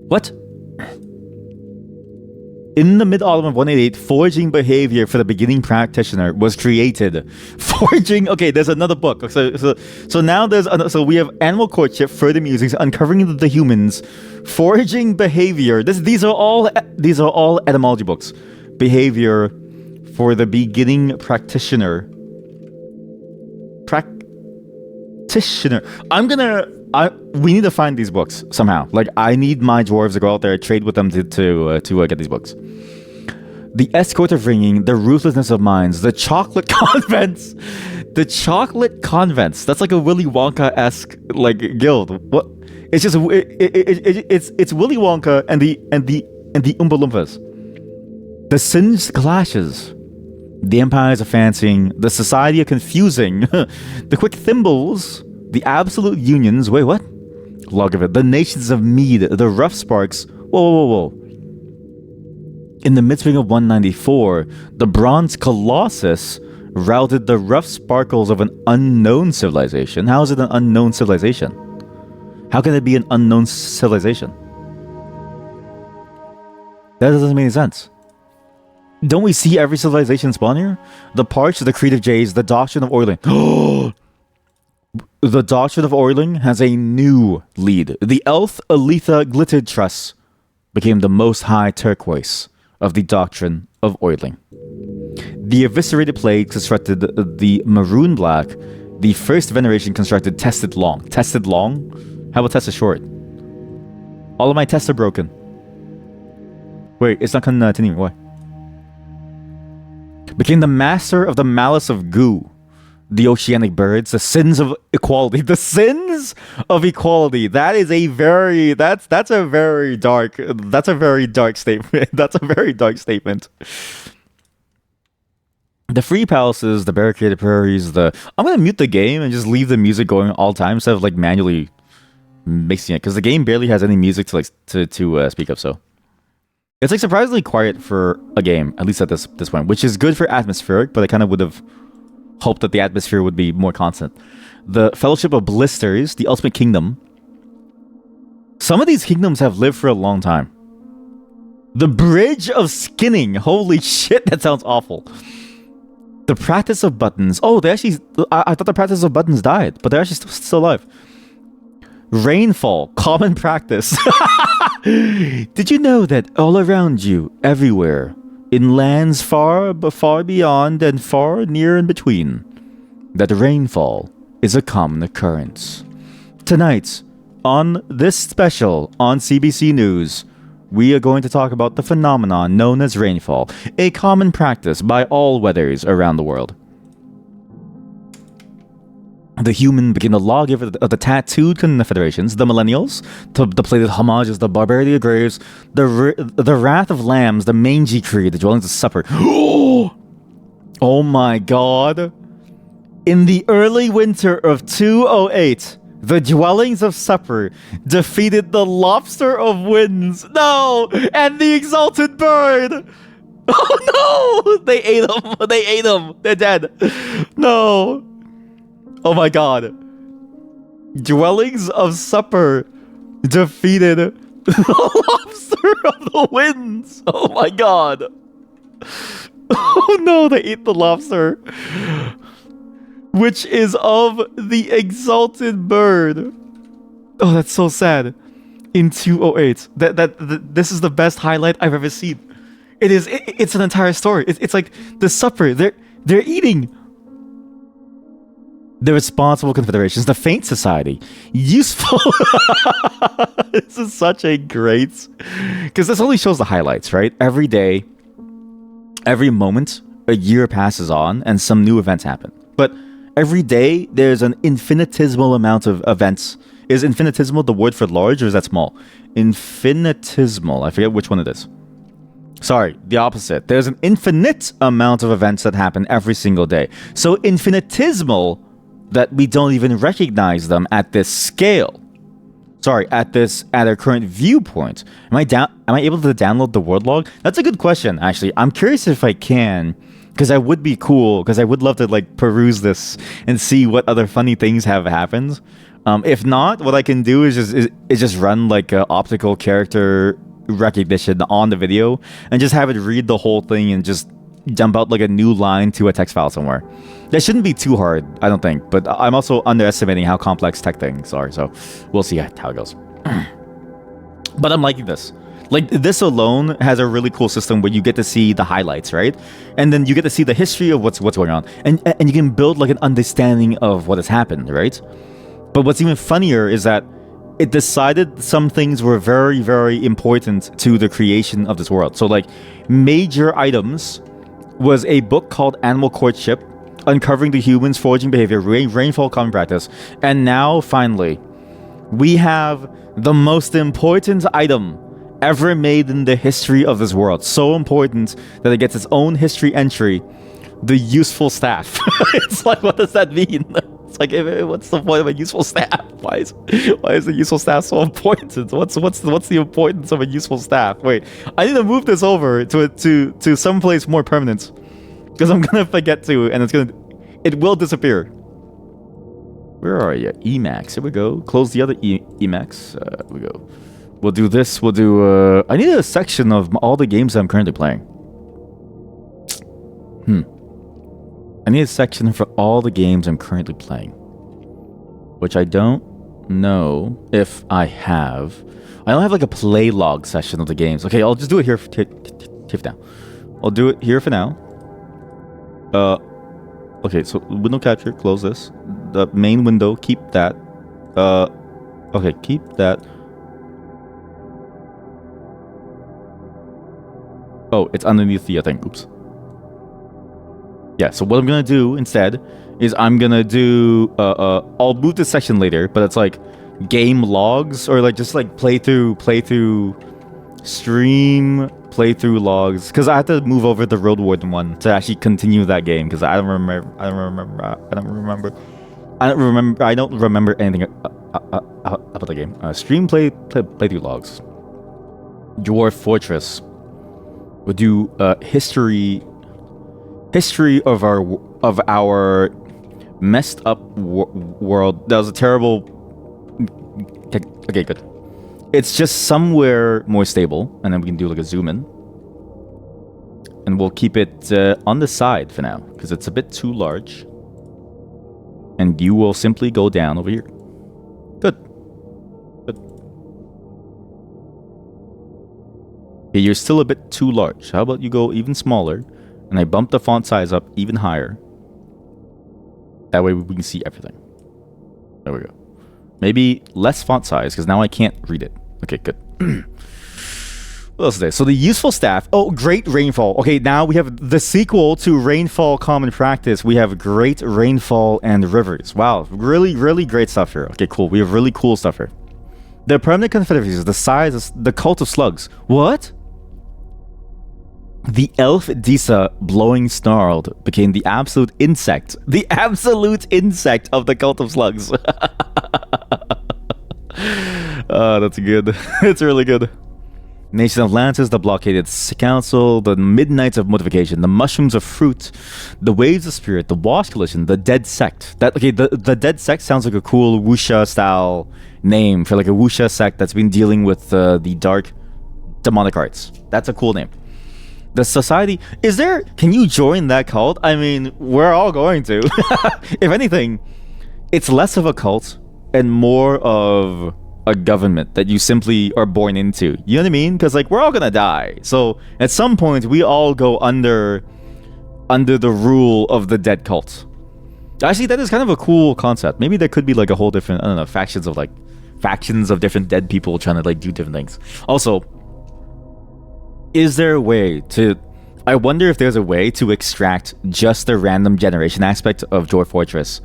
What? In the mid-autumn of 188, foraging behavior for the beginning practitioner was created. Foraging, okay, there's another book. So now so we have animal courtship, further musings, uncovering the humans, foraging behavior. These are all etymology books. Behavior for the beginning practitioner. We need to find these books somehow. Like, I need my dwarves to go out there, trade with them to get these books. The escort of ringing, the ruthlessness of minds, the chocolate convents. The chocolate convents. That's like a Willy Wonka-esque like guild. What? It's just it's Willy Wonka and the Oompa Loompas. The singed clashes. The empires of fancying, the society of confusing, the quick thimbles, the absolute unions. Wait, what? Log of it. The nations of mead, the rough sparks. Whoa. In the mid-spring of 194, the bronze colossus routed the rough sparkles of an unknown civilization. How is it an unknown civilization? How can it be an unknown civilization? That doesn't make any sense. Don't we see every civilization spawn here? The parch, the creed of jays, the doctrine of oiling. The doctrine of oiling has a new lead. The elf Aletha Glittered Truss became the most high turquoise of the doctrine of oiling. The eviscerated plague constructed the maroon black. The first veneration constructed tested long. Tested long? How about tested short? All of my tests are broken. Wait, it's not continuing. Why? Became the master of the malice of goo, the oceanic birds, the sins of equality. The sins of equality. That is a very that's a very dark statement. That's a very dark statement. The free palaces, the barricaded prairies, I'm gonna mute the game and just leave the music going all the time instead of like manually mixing it, because the game barely has any music to speak of. So it's like surprisingly quiet for a game, at least at this point, which is good for atmospheric, but I kind of would have hoped that the atmosphere would be more constant. The Fellowship of Blisters, the Ultimate Kingdom. Some of these kingdoms have lived for a long time. The Bridge of Skinning. Holy shit, that sounds awful. The Practice of Buttons. Oh, they actually... I thought the Practice of Buttons died, but they're actually still alive. Rainfall. Common practice. Did you know that all around you, everywhere, in lands far beyond and far near in between, that rainfall is a common occurrence? Tonight, on this special on CBC News, we are going to talk about the phenomenon known as rainfall, a common practice by all weathers around the world. The human became the lawgiver of the tattooed confederations, the millennials, the plated homages, the barbarity of graves, the wrath of lambs, the mangy creed, the dwellings of supper. Oh my god. In the early winter of 208, the dwellings of supper defeated the lobster of winds. No! And the exalted bird! Oh no! They ate them! They ate them! They're dead! No! Oh my god. Dwellings of supper defeated the lobster of the winds. Oh my god. Oh no, they ate the lobster. Which is of the exalted bird. Oh, that's so sad. In 208. This is the best highlight I've ever seen. It's an entire story. It's like the supper. They're eating. The Responsible Confederations, the Faint Society. Useful. This is such a great... Because this only shows the highlights, right? Every day, every moment, a year passes on and some new events happen. But every day, there's an infinitesimal amount of events. Is infinitesimal the word for large, or is that small? Infinitesimal. I forget which one it is. Sorry, the opposite. There's an infinite amount of events that happen every single day. So infinitesimal that we don't even recognize them at this scale. Sorry, at our current viewpoint. Am I able to download the word log? That's a good question, actually. I'm curious if I can, because that would be cool, because I would love to like peruse this and see what other funny things have happened. If not, what I can do is just run like optical character recognition on the video and just have it read the whole thing and just dump out like a new line to a text file somewhere. That shouldn't be too hard, I don't think, but I'm also underestimating how complex tech things are, so we'll see how it goes. But I'm liking this. Like, this alone has a really cool system where you get to see the highlights, right? And then you get to see the history of what's going on, and you can build like an understanding of what has happened, right? But what's even funnier is that it decided some things were very, very important to the creation of this world. So like, major items was a book called Animal Courtship, uncovering the humans' foraging behavior, rainfall common practice. And now, finally, we have the most important item ever made in the history of this world. So important that it gets its own history entry, the useful staff. It's like, what does that mean? It's like, what's the point of a useful staff? Why is the useful staff so important? What's the importance of a useful staff? Wait, I need to move this over to someplace more permanent, because I'm gonna forget to, and it will disappear. Where are you? Emacs. Here we go. Close the other Emacs. Here we go. We'll do this. We'll do. I need a section of all the games I'm currently playing. I need a section for all the games I'm currently playing, which I don't know if I have. I don't have like a play log session of the games. Okay, I'll just do it here for now. I'll do it here for now. Okay, so window capture, close this. The main window, keep that. Okay, keep that. Oh, it's underneath the thing. Oops. Yeah, so what I'm gonna do instead is I'm gonna do I'll move this section later, but it's like game logs, or like just like playthrough stream playthrough logs, because I have to move over the Road Warden one to actually continue that game, because I don't remember anything about the game. Stream playthrough logs. Dwarf Fortress. We'll do history of our messed up world. That was a terrible. Okay, good. It's just somewhere more stable, and then we can do like a zoom in, and we'll keep it on the side for now because it's a bit too large. And you will simply go down over here. Good. Good. Okay, you're still a bit too large. How about you go even smaller? And I bump the font size up even higher. That way we can see everything. There we go. Maybe less font size, because now I can't read it. Okay, good. What else is there? So the useful staff. Oh, Great Rainfall. Okay, now we have the sequel to Rainfall Common Practice. We have Great Rainfall and Rivers. Wow, really, really great stuff here. Okay, cool. We have really cool stuff here. The Permanent Confederacies, the size of the Cult of Slugs. What? The elf Disa, blowing snarled, became the absolute insect. The absolute insect of the Cult of Slugs. Oh, that's good. It's really good. Nation of Atlantis, the blockaded council, the midnights of modification, the mushrooms of fruit, the waves of spirit, the wash collision, the dead sect. The dead sect sounds like a cool wuxia style name for like a wuxia sect that's been dealing with the dark demonic arts. That's a cool name. The society, can you join that cult? I mean, we're all going to. If anything, it's less of a cult and more of a government that you simply are born into. You know what I mean? Because like, we're all gonna die. So at some point, we all go under the rule of the dead cult. Actually, that is kind of a cool concept. Maybe there could be like a whole different, I don't know, factions of different dead people trying to like do different things. Also, is there a way to... I wonder if there's a way to extract just the random generation aspect of Dwarf Fortress.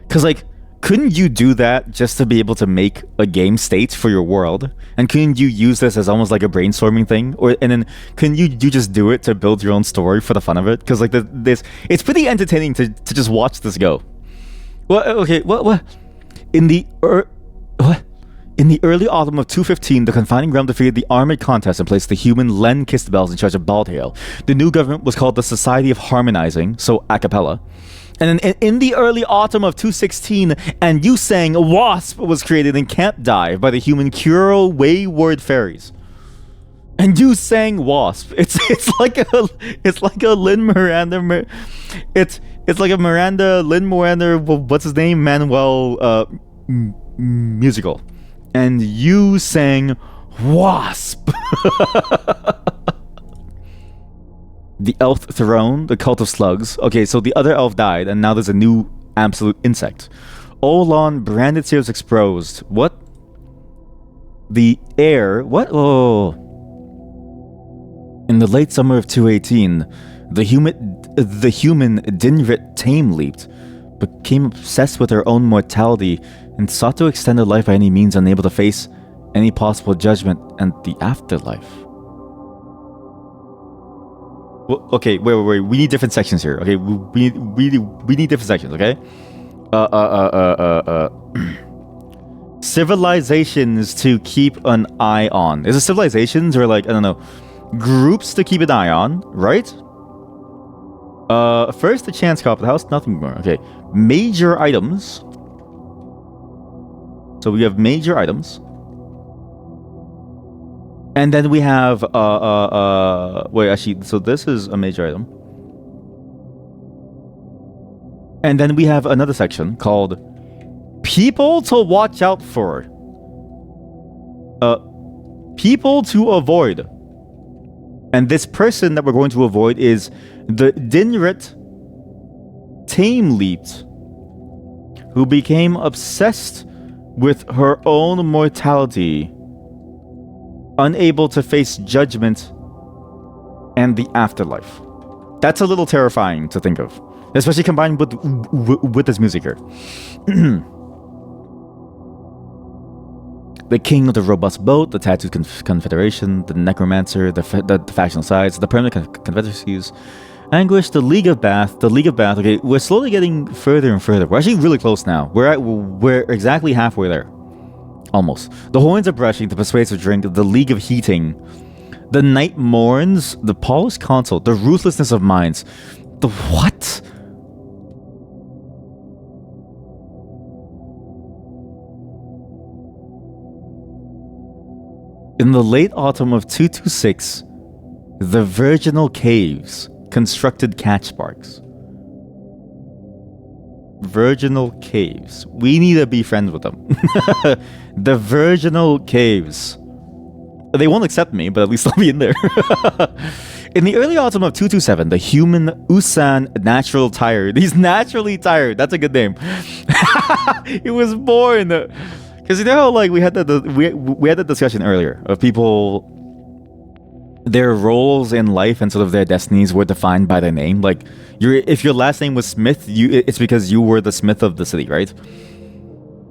Because, like, couldn't you do that just to be able to make a game state for your world? And couldn't you use this as almost like a brainstorming thing? And then couldn't you just do it to build your own story for the fun of it? Because, like, it's pretty entertaining to just watch this go. Well, okay, what? In the early autumn of 215, the confining realm defeated the armored contest and placed the human Len Kistbells in charge of Baldhail. The new government was called the Society of Harmonizing, so a cappella. And then in the early autumn of 216, and you sang Wasp was created in Camp Dive by the human Curo Wayward Fairies. And you sang Wasp. It's like a Lin Miranda. It's like a Lin Miranda. What's his name? Manuel musical. And you sang Wasp. The Elf Throne, the Cult of Slugs. Okay, so the other elf died, and now there's a new absolute insect. Olon, branded seals exposed. What? The air. What? Oh. In the late summer of 218, the human Dinrit Tame leaped, became obsessed with her own mortality, and sought to extend her life by any means, unable to face any possible judgment and the afterlife. Well, okay, wait. We need different sections here. Okay, we need different sections. Okay. Civilizations to keep an eye on. Is it civilizations or like, I don't know, groups to keep an eye on, right? First the chance cop the house, nothing more. Okay, major items. So we have major items. And then we have, wait, actually, so this is a major item. And then we have another section called People to Watch Out For. People to Avoid. And this person that we're going to avoid is the Dinrit Tame Leaped, who became obsessed with her own mortality, unable to face judgment and the afterlife. That's a little terrifying to think of, especially combined with this music here. The King of the Robust Boat, the Tattooed Confederation, the Necromancer, the Factional Sides, the Permanent Confederacies, Anguish, the League of Bath. Okay, we're slowly getting further and further. We're actually really close now. We're exactly halfway there. Almost. The Horns of Brushing, the Persuasive Drink, the League of Heating, the Night Mourns, the Polished Console, the Ruthlessness of Minds. The what? In the late autumn of 226, the Virginal Caves constructed catch sparks. Virginal Caves. We need to be friends with them. The Virginal Caves. They won't accept me, but at least I'll be in there. In the early autumn of 227, the human Usan Natural Tired. He's naturally tired. That's a good name. He was born. Because you know how like we had the discussion earlier of people, their roles in life and sort of their destinies were defined by their name. Like if your last name was Smith, it's because you were the Smith of the city, right?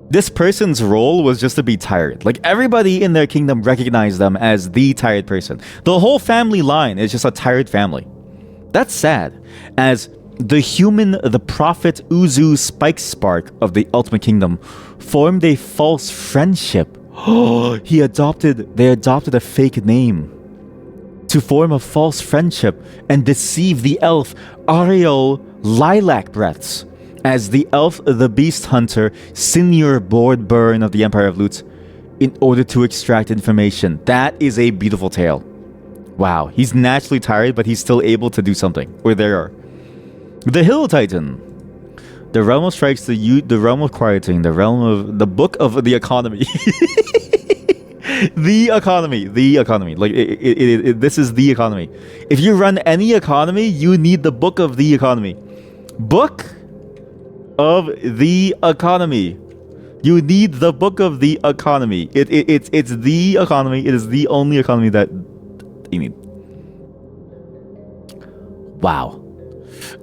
This person's role was just to be tired. Like everybody in their kingdom recognized them as the tired person. The whole family line is just a tired family. That's sad. As the prophet Uzu Spike Spark of the Ultimate Kingdom formed a false friendship. They adopted a fake name to form a false friendship and deceive the elf Ariel Lilac Breaths as the elf the beast hunter Senior Board Burn of the Empire of Loot in order to extract information. That is a beautiful tale. Wow, he's naturally tired, but he's still able to do something. Or there are. The Hill Titan. The realm of strikes, the realm of quieting, the realm of the book of the economy. The economy. Like this is the economy. If you run any economy, you need the book of the economy. Book of the economy. You need the book of the economy. It's the economy. It is the only economy that you need. Wow.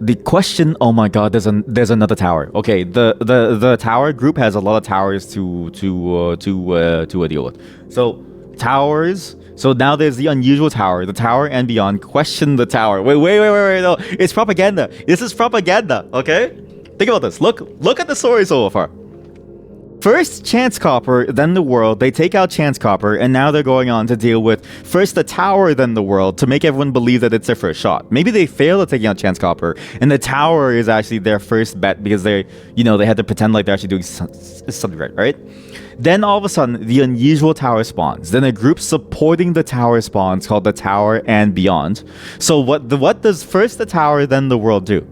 The question. Oh my God. There's another tower. Okay. The tower group has a lot of towers to deal with. So towers. So now there's the unusual tower, the tower and beyond. Question the tower. Wait. No, it's propaganda. This is propaganda. Okay. Think about this. Look at the story so far. First Chance Copper, then the world. They take out Chance Copper, and now they're going on to deal with first the tower, then the world, to make everyone believe that it's their first shot. Maybe they fail at taking out Chance Copper, and the tower is actually their first bet because they had to pretend like they're actually doing something right? Then all of a sudden, the unusual tower spawns. Then a group supporting the tower spawns called the Tower and Beyond. So what does first the tower, then the world do?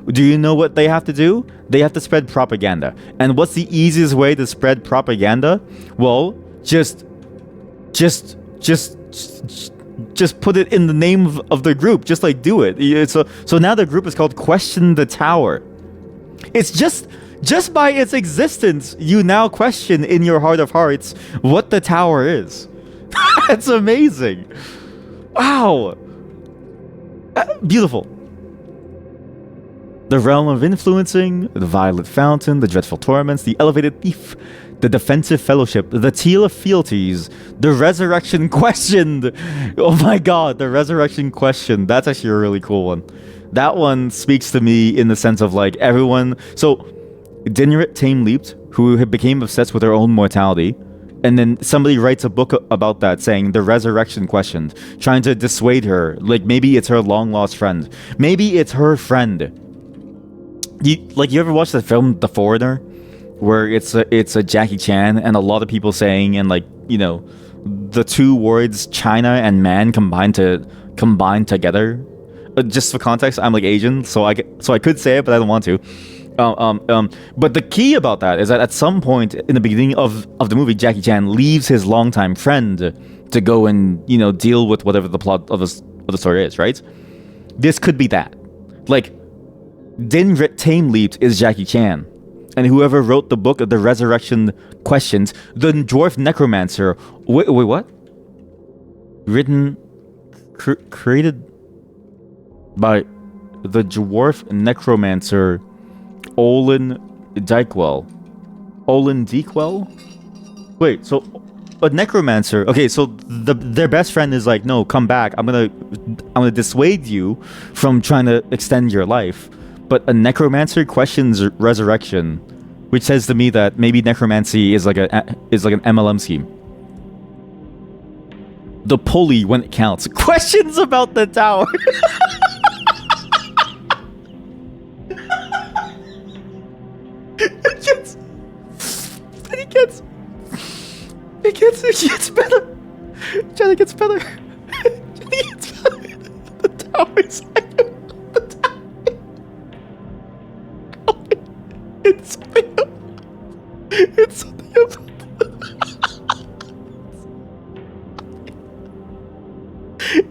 Do you know what they have to do? They have to spread propaganda. And what's the easiest way to spread propaganda? Well, just put it in the name of the group. Just like do it. So now the group is called Question the Tower. It's just by its existence, you now question in your heart of hearts what the tower is. That's amazing. Wow. Beautiful. The realm of influencing, the violet fountain, the dreadful torments, the elevated thief, the defensive fellowship, the teal of fealties, the resurrection questioned. Oh my God, the resurrection question. That's actually a really cool one. That one speaks to me in the sense of like everyone. So Dinrit Tame Leaped, who became obsessed with her own mortality, and then somebody writes a book about that saying the resurrection questioned, trying to dissuade her. Like maybe it's her long lost friend. Maybe it's her friend. You ever watch the film The Foreigner, where it's a Jackie Chan and a lot of people saying and the two words China and man combined together. Just for context, I'm like Asian, so I could say it, but I don't want to. But the key about that is that at some point in the beginning of the movie, Jackie Chan leaves his longtime friend to go and deal with whatever the plot of the story is. Right? This could be that. Like, Dinrit Tame Leaped is Jackie Chan, and whoever wrote the book of the resurrection questions, the dwarf necromancer. Wait, what? Created by the dwarf necromancer Olin Dykewell. Wait, so a necromancer. Okay, so their best friend is like, no, come back. I'm gonna dissuade you from trying to extend your life. But a necromancer questions resurrection, which says to me that maybe necromancy is like an MLM scheme. The pulley, when it counts. Questions about the tower. It gets better. Jenny gets better. The tower is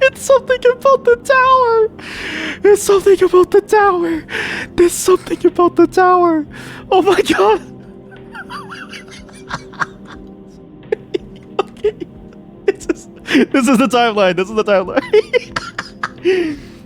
It's something about the tower. There's something about the tower. There's something about the tower. Oh my God. Okay. This is the timeline.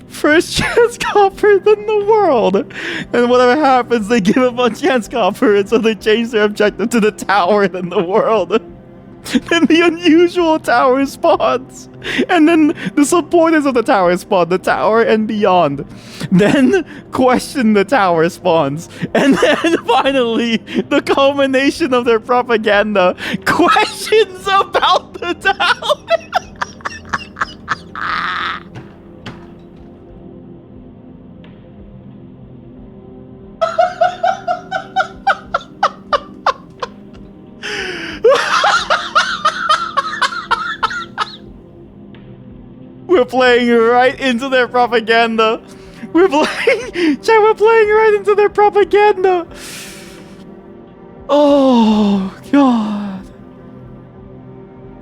First Chance Copper, then the world. And whatever happens, they give up on Chance Copper, and so they change their objective to the tower, then the world. Then the unusual tower spawns. And then the supporters of the tower spawn, the tower and beyond. Then question the tower spawns. And then finally, the culmination of their propaganda, questions about the tower. We're playing right into their propaganda. We're playing right into their propaganda. Oh God.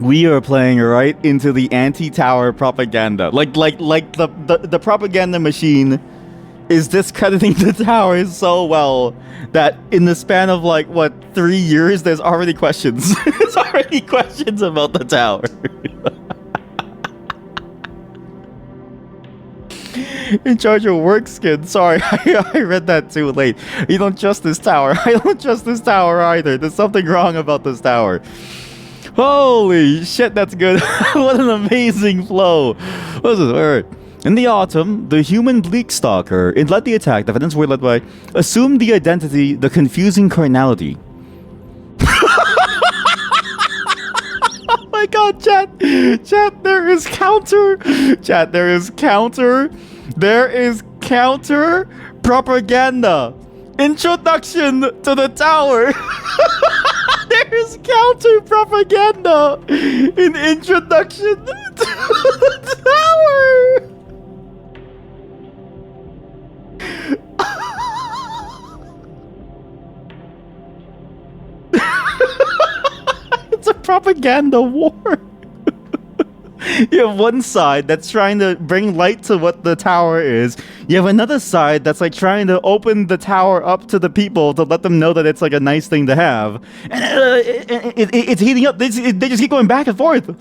We are playing right into the anti-tower propaganda. Like the propaganda machine is discrediting the tower so well that in the span of like what 3 years, there's already questions. There's already questions about the tower. In charge of work skin. Sorry, I read that too late. You don't trust this tower. I don't trust this tower either. There's something wrong about this tower. Holy shit, that's good. What an amazing flow. What is this? Alright. In the autumn, the human bleak stalker, it led the attack. The defendants were led by assumed the identity, the confusing carnality. Oh my god, chat, there is counter. Chat, there is counter. There is counter propaganda. Introduction to the tower. There is counter propaganda in introduction to the tower. It's a propaganda war. You have one side that's trying to bring light to what the tower is. You have another side that's like trying to open the tower up to the people to let them know that it's like a nice thing to have. And it's heating up. They just keep going back and forth.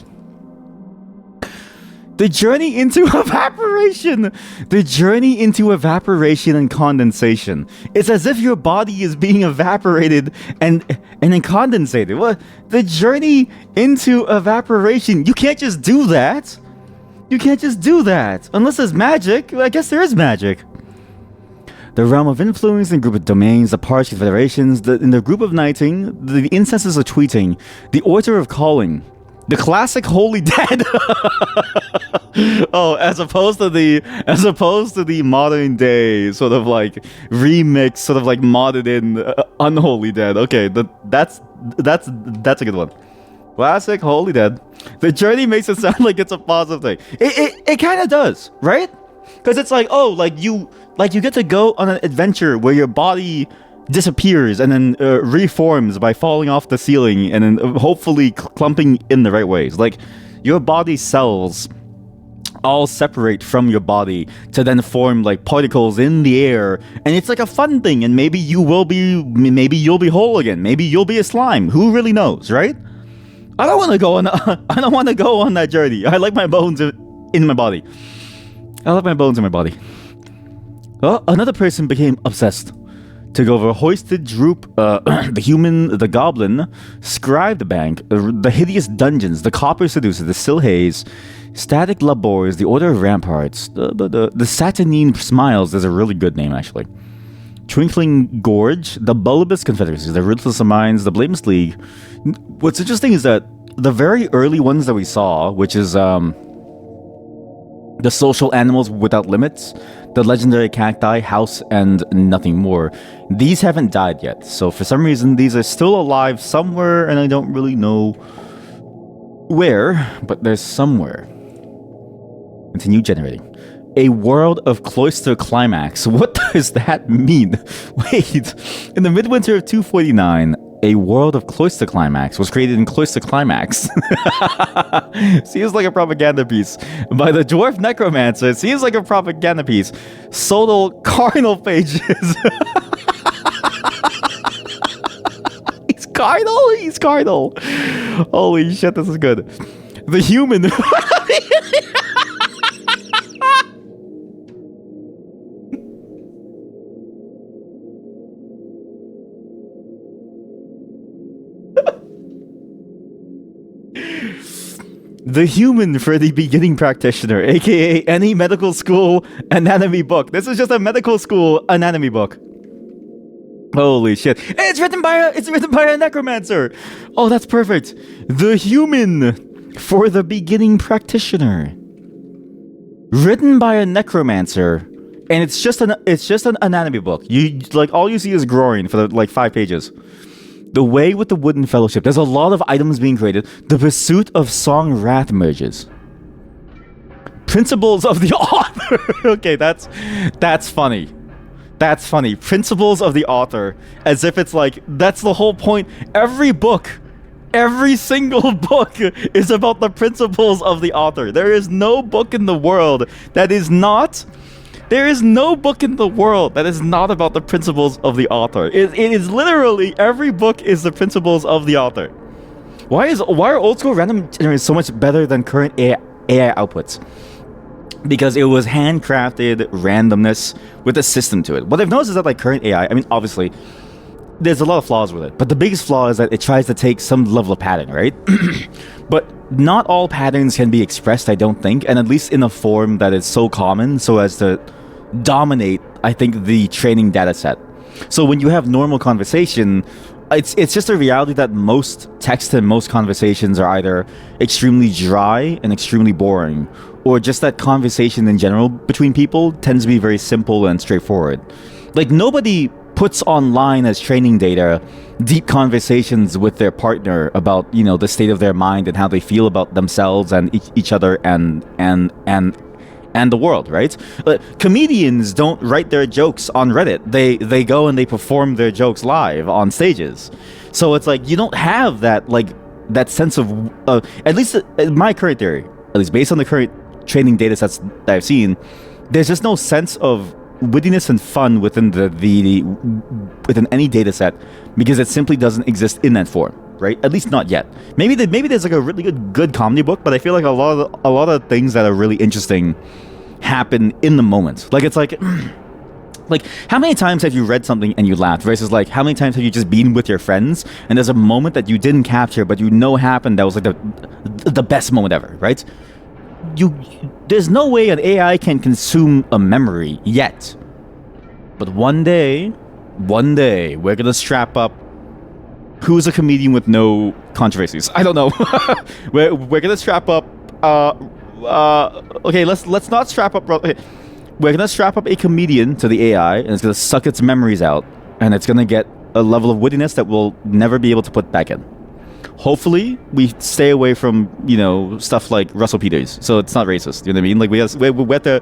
The journey into evaporation. The journey into evaporation and condensation. It's as if your body is being evaporated and then condensated. What? The journey into evaporation. You can't just do that. You can't just do that. Unless there's magic. I guess there is magic. The realm of influence and group of domains, the parts, confederations, in the group of knighting, the incenses of tweeting, the order of calling. The classic Holy Dead. Oh, as opposed to the modern day sort of like remix, sort of like modded in Unholy Dead. Okay, that's a good one. Classic Holy Dead. The journey makes it sound like it's a positive thing. It kind of does, right? Because it's like, oh, like you get to go on an adventure where your body disappears and then reforms by falling off the ceiling and then hopefully clumping in the right ways. Like your body cells all separate from your body to then form like particles in the air, and it's like a fun thing. And maybe you'll be whole again. Maybe you'll be a slime. Who really knows, right? I don't want to go on that journey. I like my bones in my body. I like my bones in my body. Well, another person became obsessed. Took over hoisted droop, the human, the goblin, scribe the bank, the hideous dungeons, the copper seducer, the still haze, static labors, the order of ramparts, the saturnine smiles. There's a really good name actually. Twinkling gorge, the bulbous confederacy, the ruthless minds, the blameless league. What's interesting is that the very early ones that we saw, which is the social animals without limits, the legendary cacti, house, and nothing more. These haven't died yet, so for some reason these are still alive somewhere, and I don't really know where, but there's somewhere. Continue generating. A world of cloister climax. What does that mean? Wait, in the midwinter of 249, a world of cloister climax was created in cloister climax. Seems like a propaganda piece by the dwarf necromancer. It seems like a propaganda piece. Sodal cardinal pages. He's cardinal. Holy shit, this is good. The human. The human for the beginning practitioner, aka any medical school anatomy book. This is just a medical school anatomy book. Holy shit. It's written by a necromancer. Oh, that's perfect. The human for the beginning practitioner. Written by a necromancer, and it's just an anatomy book. You like all you see is groin for like 5 pages. The way with the wooden fellowship. There's a lot of items being created. The pursuit of song wrath merges. Principles of the author. Okay, that's funny. That's funny. Principles of the author. As if it's like, that's the whole point. Every single book is about the principles of the author. There is no book in the world that is not There is no book in the world that is not about the principles of the author. It is literally every book is the principles of the author. Why are old school random generators so much better than current AI outputs? Because it was handcrafted randomness with a system to it. What I've noticed is that like current AI, I mean, obviously, there's a lot of flaws with it, but the biggest flaw is that it tries to take some level of pattern, right? But not all patterns can be expressed, I don't think, and at least in a form that is so common so as to dominate, I think, the training data set. So when you have normal conversation, it's just a reality that most text and most conversations are either extremely dry and extremely boring, or just that conversation in general between people tends to be very simple and straightforward. Like, nobody puts online as training data deep conversations with their partner about, you know, the state of their mind and how they feel about themselves and each other and the world, right? Comedians don't write their jokes on Reddit. They go and they perform their jokes live on stages. So it's like you don't have that, like, that sense of at least my current theory, at least based on the current training data sets that I've seen, there's just no sense of wittiness and fun within within any data set because it simply doesn't exist in that form, right? At least not yet. Maybe there's like a really good comedy book, but I feel like a lot of things that are really interesting happen in the moment. Like, it's like like, how many times have you read something and you laughed versus like how many times have you just been with your friends and there's a moment that you didn't capture but you know happened that was like the best moment ever, right? There's no way an AI can consume a memory yet. But one day we're gonna strap up who's a comedian with no controversies. I don't know. we're gonna strap up okay, let's not strap up. Okay. We're gonna strap up a comedian to the AI, and it's gonna suck its memories out, and it's gonna get a level of wittiness that we'll never be able to put back in. Hopefully, we stay away from, you know, stuff like Russell Peters, so it's not racist. You know what I mean? Like, we have to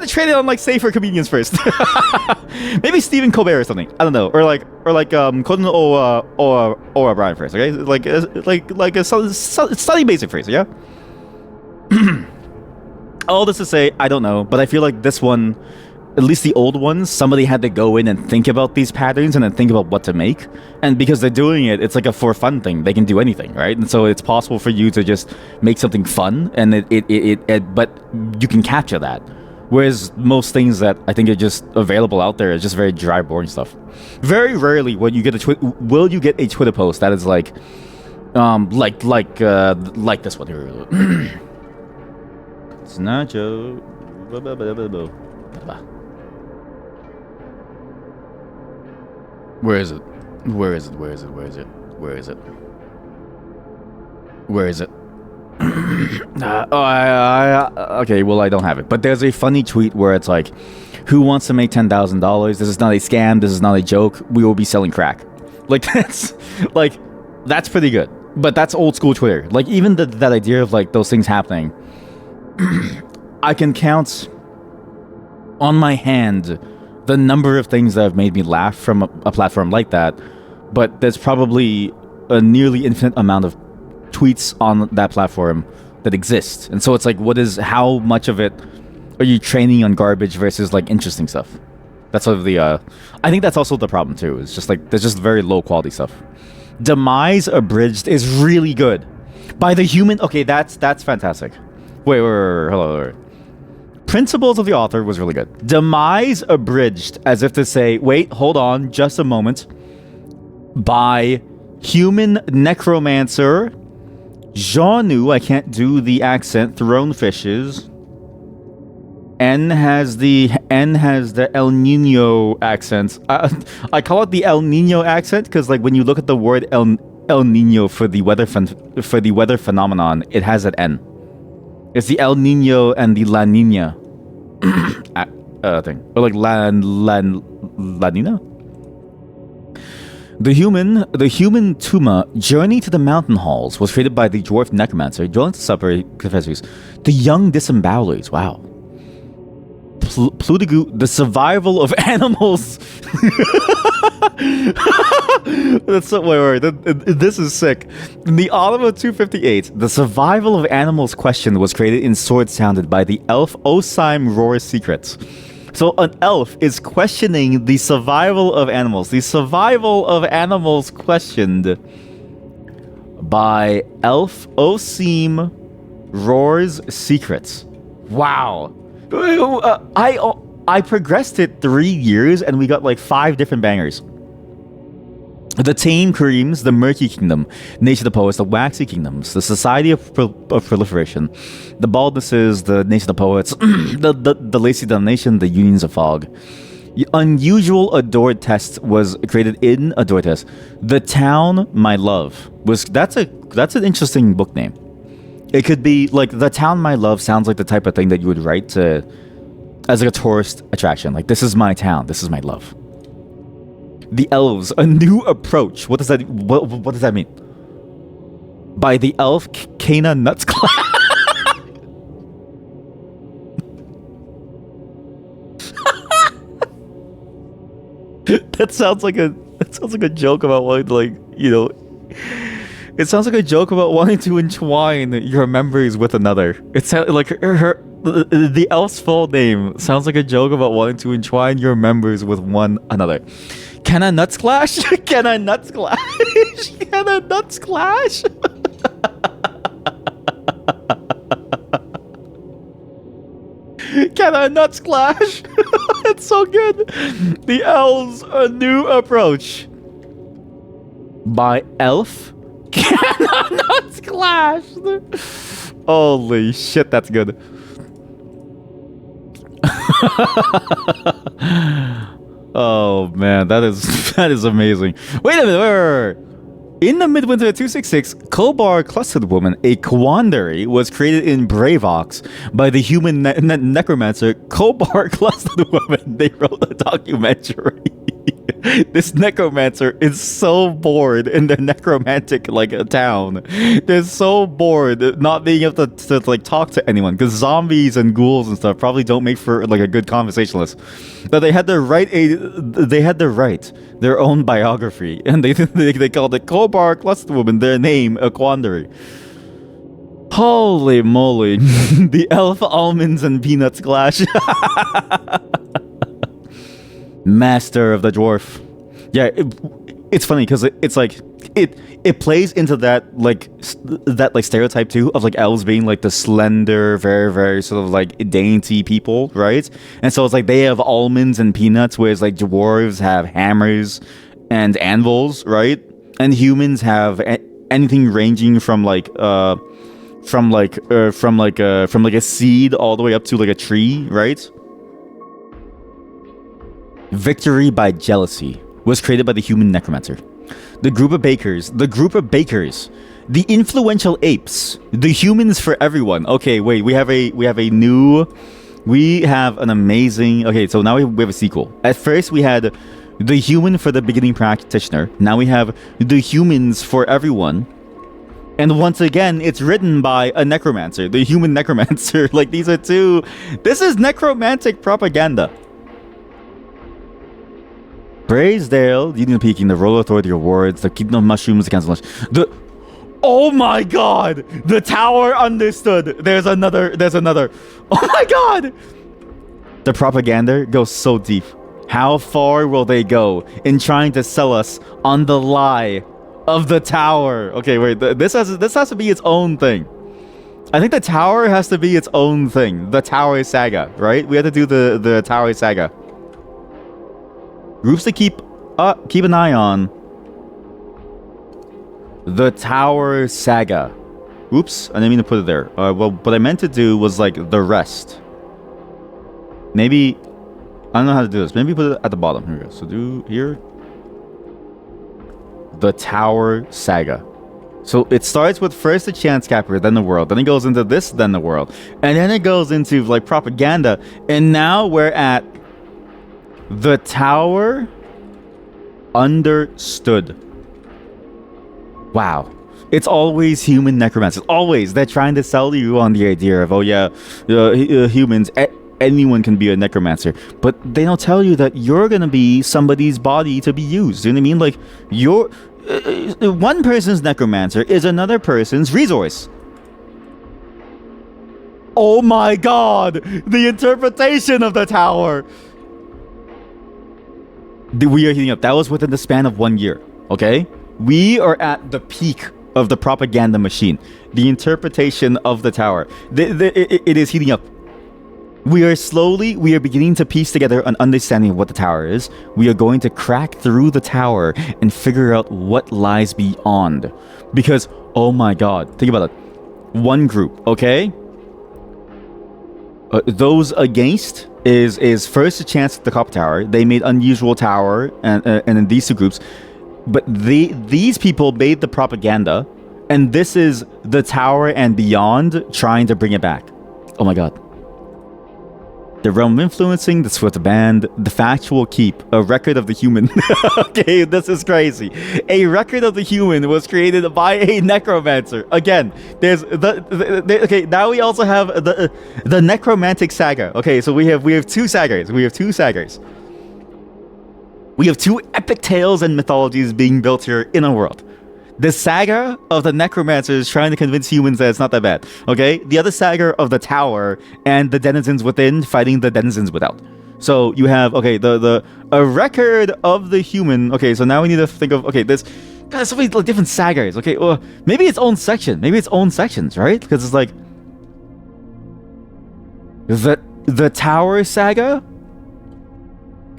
train it on like safer comedians first. Maybe Stephen Colbert or something. I don't know, or like Conan or O'Brien first. Okay, like a study basic first. Yeah. All this to say, I don't know, but I feel like this one, at least the old ones, somebody had to go in and think about these patterns and then think about what to make. And because they're doing it, it's like a for fun thing. They can do anything, right? And so it's possible for you to just make something fun, and but you can capture that. Whereas most things that I think are just available out there is just very dry, boring stuff. Very rarely will you get a Twitter post that is like this one here. It's not Joe. Where is it? Okay, well, I don't have it. But there's a funny tweet where it's like, who wants to make $10,000? This is not a scam. This is not a joke. We will be selling crack. Like, that's pretty good. But that's old school Twitter. Like, even that idea of like those things happening, I can count on my hand the number of things that have made me laugh from a platform like that, but there's probably a nearly infinite amount of tweets on that platform that exist. And so it's like, how much of it are you training on garbage versus like interesting stuff? That's sort of I think that's also the problem too. It's just like, there's just very low quality stuff. Demise Abridged is really good. By the human, okay, that's fantastic. Wait, hello. Principles of the author was really good. Demise Abridged, as if to say, wait, hold on, just a moment. By human necromancer, Jeanu, I can't do the accent, Throne Fishes. N has the El Nino accent. I call it the El Nino accent because, like, when you look at the word El Nino for the weather phenomenon, it has an N. It's the El Nino and the La Nina thing. Or like La Nina? The human Tuma Journey to the Mountain Halls was created by the Dwarf Necromancer, dwelling to separate professors. The Young Disembowelers, wow. Plutigu, the survival of animals. That's so, wait. This is sick. In the autumn of 258, the survival of animals question was created in Sword Sounded by the elf Osime Roar's Secrets. So an elf is questioning the survival of animals. The survival of animals questioned by elf Osime Roar's Secrets. Wow. I progressed it 3 years and we got like 5 different bangers. The Tame Creams, the Murky Kingdom, Nation of the Poets, the Waxy Kingdoms, the Society of Proliferation, the Baldnesses, the Nation of the Poets, the Lacy Domination, the Unions of Fog. Unusual Adored Test was created in Adored Test. The Town My Love was that's an interesting book name. It could be like The Town My Love sounds like the type of thing that you would write to as like a tourist attraction. Like, this is my town, this is my love. The Elves, a new approach. What does that mean? By the elf Kana Nuts Class. That sounds like a joke about wanting to, like, you know, it sounds like a joke about wanting to entwine your memories with another. It sounds like the elf's full name sounds like a joke about wanting to entwine your memories with one another. Can I nuts clash? Can I nuts clash? Can I nuts clash? Can I nuts clash? It's so good. The Elves, a new approach. By Elf? Can I nuts clash? Holy shit, that's good. Oh man, that is amazing. Wait a minute, wait. In the midwinter of 266, Kobar Clustered Woman, a quandary, was created in Bravox by the human necromancer Kobar Clustered Woman. They wrote a documentary. This necromancer is so bored in the necromantic town. They're so bored not being able to like talk to anyone because zombies and ghouls and stuff probably don't make for like a good conversationalist. But they had to write their own biography, and they called it Kobar Cluster Woman, their name a quandary. Holy moly. The elf almonds and peanuts clash. Master of the dwarf. Yeah, it's funny because it's like it plays into that stereotype too of like elves being like the slender, very very sort of like dainty people, right? And so it's like they have almonds and peanuts, whereas like dwarves have hammers and anvils, right? And humans have anything ranging from a seed all the way up to like a tree, right? Victory by Jealousy was created by the human necromancer. The group of bakers, the influential apes, the humans for everyone. Okay, wait, we have an amazing. Okay, so now we have a sequel. At first we had the human for the beginning practitioner. Now we have the humans for everyone. And once again, it's written by a necromancer, the human necromancer. Like, these are two. This is necromantic propaganda. Braisdale, Union Peaking, the Royal Authority Awards, the Kingdom of Mushrooms, the Council of Lunch. Oh my god! The tower understood! There's another. Oh my god! The propaganda goes so deep. How far will they go in trying to sell us on the lie of the tower? Okay, wait, this has to be its own thing. I think the tower has to be its own thing. The Tower Saga, right? We have to do the Tower Saga. Groups to keep an eye on. The Tower Saga. Oops, I didn't mean to put it there. Well, what I meant to do was like the rest. Maybe, I don't know how to do this. Maybe put it at the bottom. Here we go. So do here. The Tower Saga. So it starts with first the Chance Capper, then the world. Then it goes into this, then the world. And then it goes into like propaganda. And now we're at the Tower Understood. Wow. It's always human necromancers. Always. They're trying to sell you on the idea of, oh yeah, humans. anyone can be a necromancer, but they don't tell you that you're gonna be somebody's body to be used. You know what I mean? Like, you're one person's necromancer is another person's resource. Oh my god! The interpretation of the tower! We are heating up. That was within the span of 1 year, okay? We are at the peak of the propaganda machine. The interpretation of the tower. It is heating up. We are beginning to piece together an understanding of what the tower is. We are going to crack through the tower and figure out what lies beyond. Because, oh my god, think about it. One group, okay? Those against is first a chance at the copper tower. They made unusual tower, and in these two groups. But these people made the propaganda, and this is the tower and beyond trying to bring it back. Oh my god. The realm influencing, the swift band, the factual keep, a record of the human. Okay, this is crazy. A record of the human was created by a necromancer. Again, there's okay, now we also have the necromantic saga. Okay, so we have two sagas. We have two sagas. We have two epic tales and mythologies being built here in a world. The saga of the necromancers trying to convince humans that it's not that bad. Okay? The other saga of the tower and the denizens within fighting the denizens without. So you have, okay, a record of the human. Okay, so now we need to think of, okay, there's so many different sagas. Okay, well, maybe its own section. Maybe its own sections, right? Because it's like the tower saga.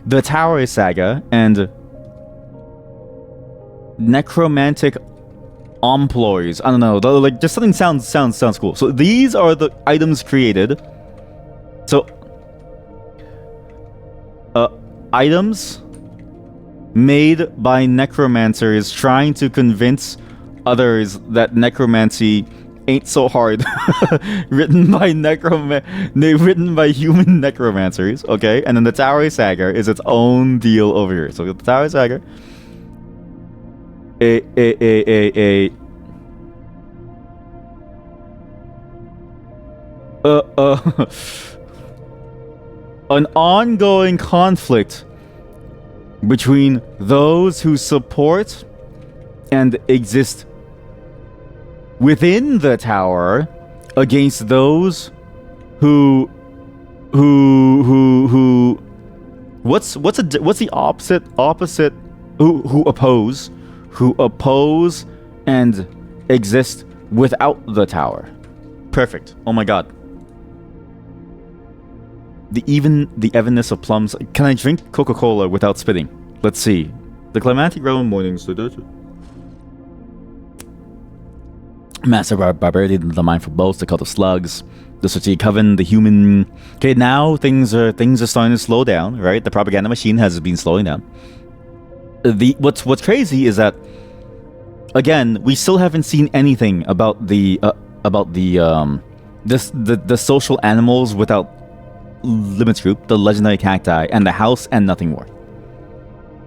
The tower saga and necromantic employees. I don't know. Like, just something sounds cool. So these are the items created. So items made by necromancers trying to convince others that necromancy ain't so hard. written by human necromancers, okay? And then the Tower Saga is its own deal over here. So the Tower Saga, an ongoing conflict between those who support and exist within the tower against those who what's the opposite who oppose and exist without the tower. Perfect. Oh my god. The evenness of plums. Can I drink Coca-Cola without spitting? Let's see. The climatic realm mornings. Massive barbarity, the mindful boast, the cult of slugs, the strategic coven, the human. Okay, now things are starting to slow down, right? The propaganda machine has been slowing down. What's crazy is that, again, we still haven't seen anything about the social animals without limits group, the legendary cacti, and the house and nothing more.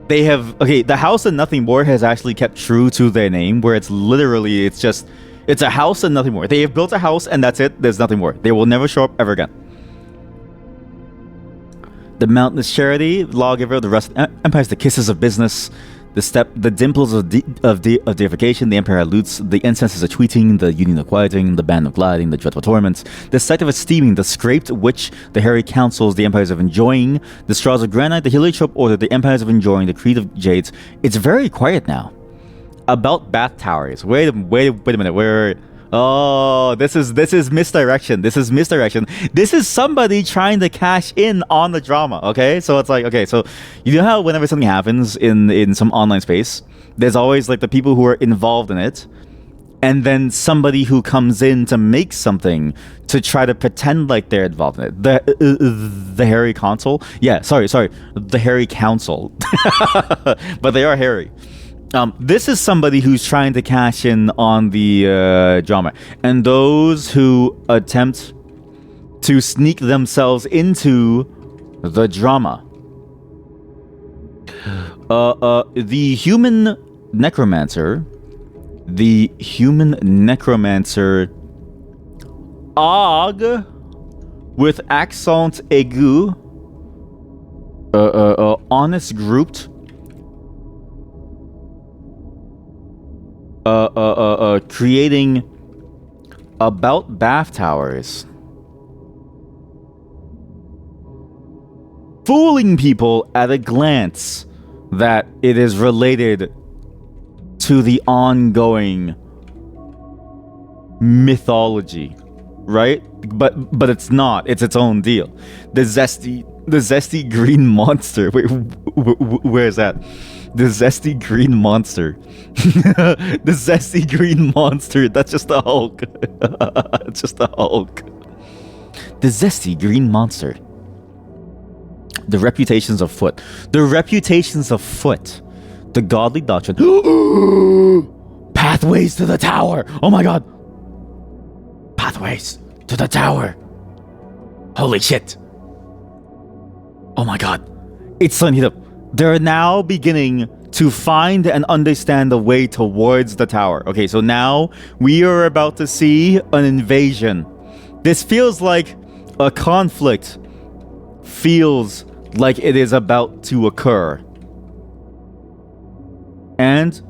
They have, okay, the house and nothing more has actually kept true to their name, where it's a house and nothing more. They have built a house and that's it. There's nothing more. They will never show up ever again. The mountainous charity, lawgiver, the rust empires, the kisses of business, the dimples of deification, the empire loots, the incenses of tweeting, the union of quieting, the band of gliding, the dreadful torments, the sect of esteeming, the scraped witch, the hairy councils, the empires of enjoying, the straws of granite, the heliotrope order, the empires of enjoying, the creed of jades. It's very quiet now. About bath towers. Wait a minute. Oh, this is misdirection. This is somebody trying to cash in on the drama. Okay, so it's like, okay, so you know how whenever something happens in some online space, there's always like the people who are involved in it, and then somebody who comes in to make something to try to pretend like they're involved in it. The hairy council. Yeah, sorry, the hairy council. But they are hairy. This is somebody who's trying to cash in on the drama, and those who attempt to sneak themselves into the drama. The human necromancer, Og, with accent aigu, honest grouped, creating about bath towers, fooling people at a glance that it is related to the ongoing mythology, right? But it's not. It's its own deal. The zesty green monster. Wait, where is that? The zesty green monster. The zesty green monster. That's just the Hulk. It's just the Hulk. The zesty green monster. The reputations of foot. The reputations of foot. The godly doctrine. Pathways to the tower. Oh my god. Pathways to the tower. Holy shit. Oh my god. It's starting to heat up. They're now beginning to find and understand the way towards the tower. Okay, so now we are about to see an invasion. This feels like a conflict. Feels like it is about to occur. And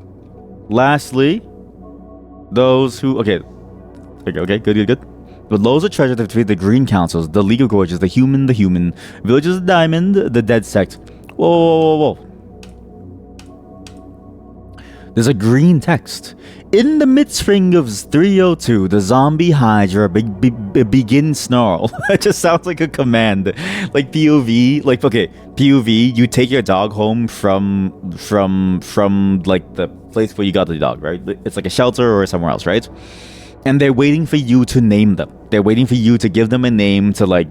lastly, those who... Okay, good. But loads of treasure between the Green Councils, the League of Gorges, the Human, Villages of Diamond, the Dead Sect. Whoa. There's a green text. In the mid-spring of 302, the zombie Hydra begin snarl. It just sounds like a command. Like POV, like, okay, POV, you take your dog home from like the place where you got the dog, right? It's like a shelter or somewhere else, right? And they're waiting for you to name them. They're waiting for you to give them a name, to like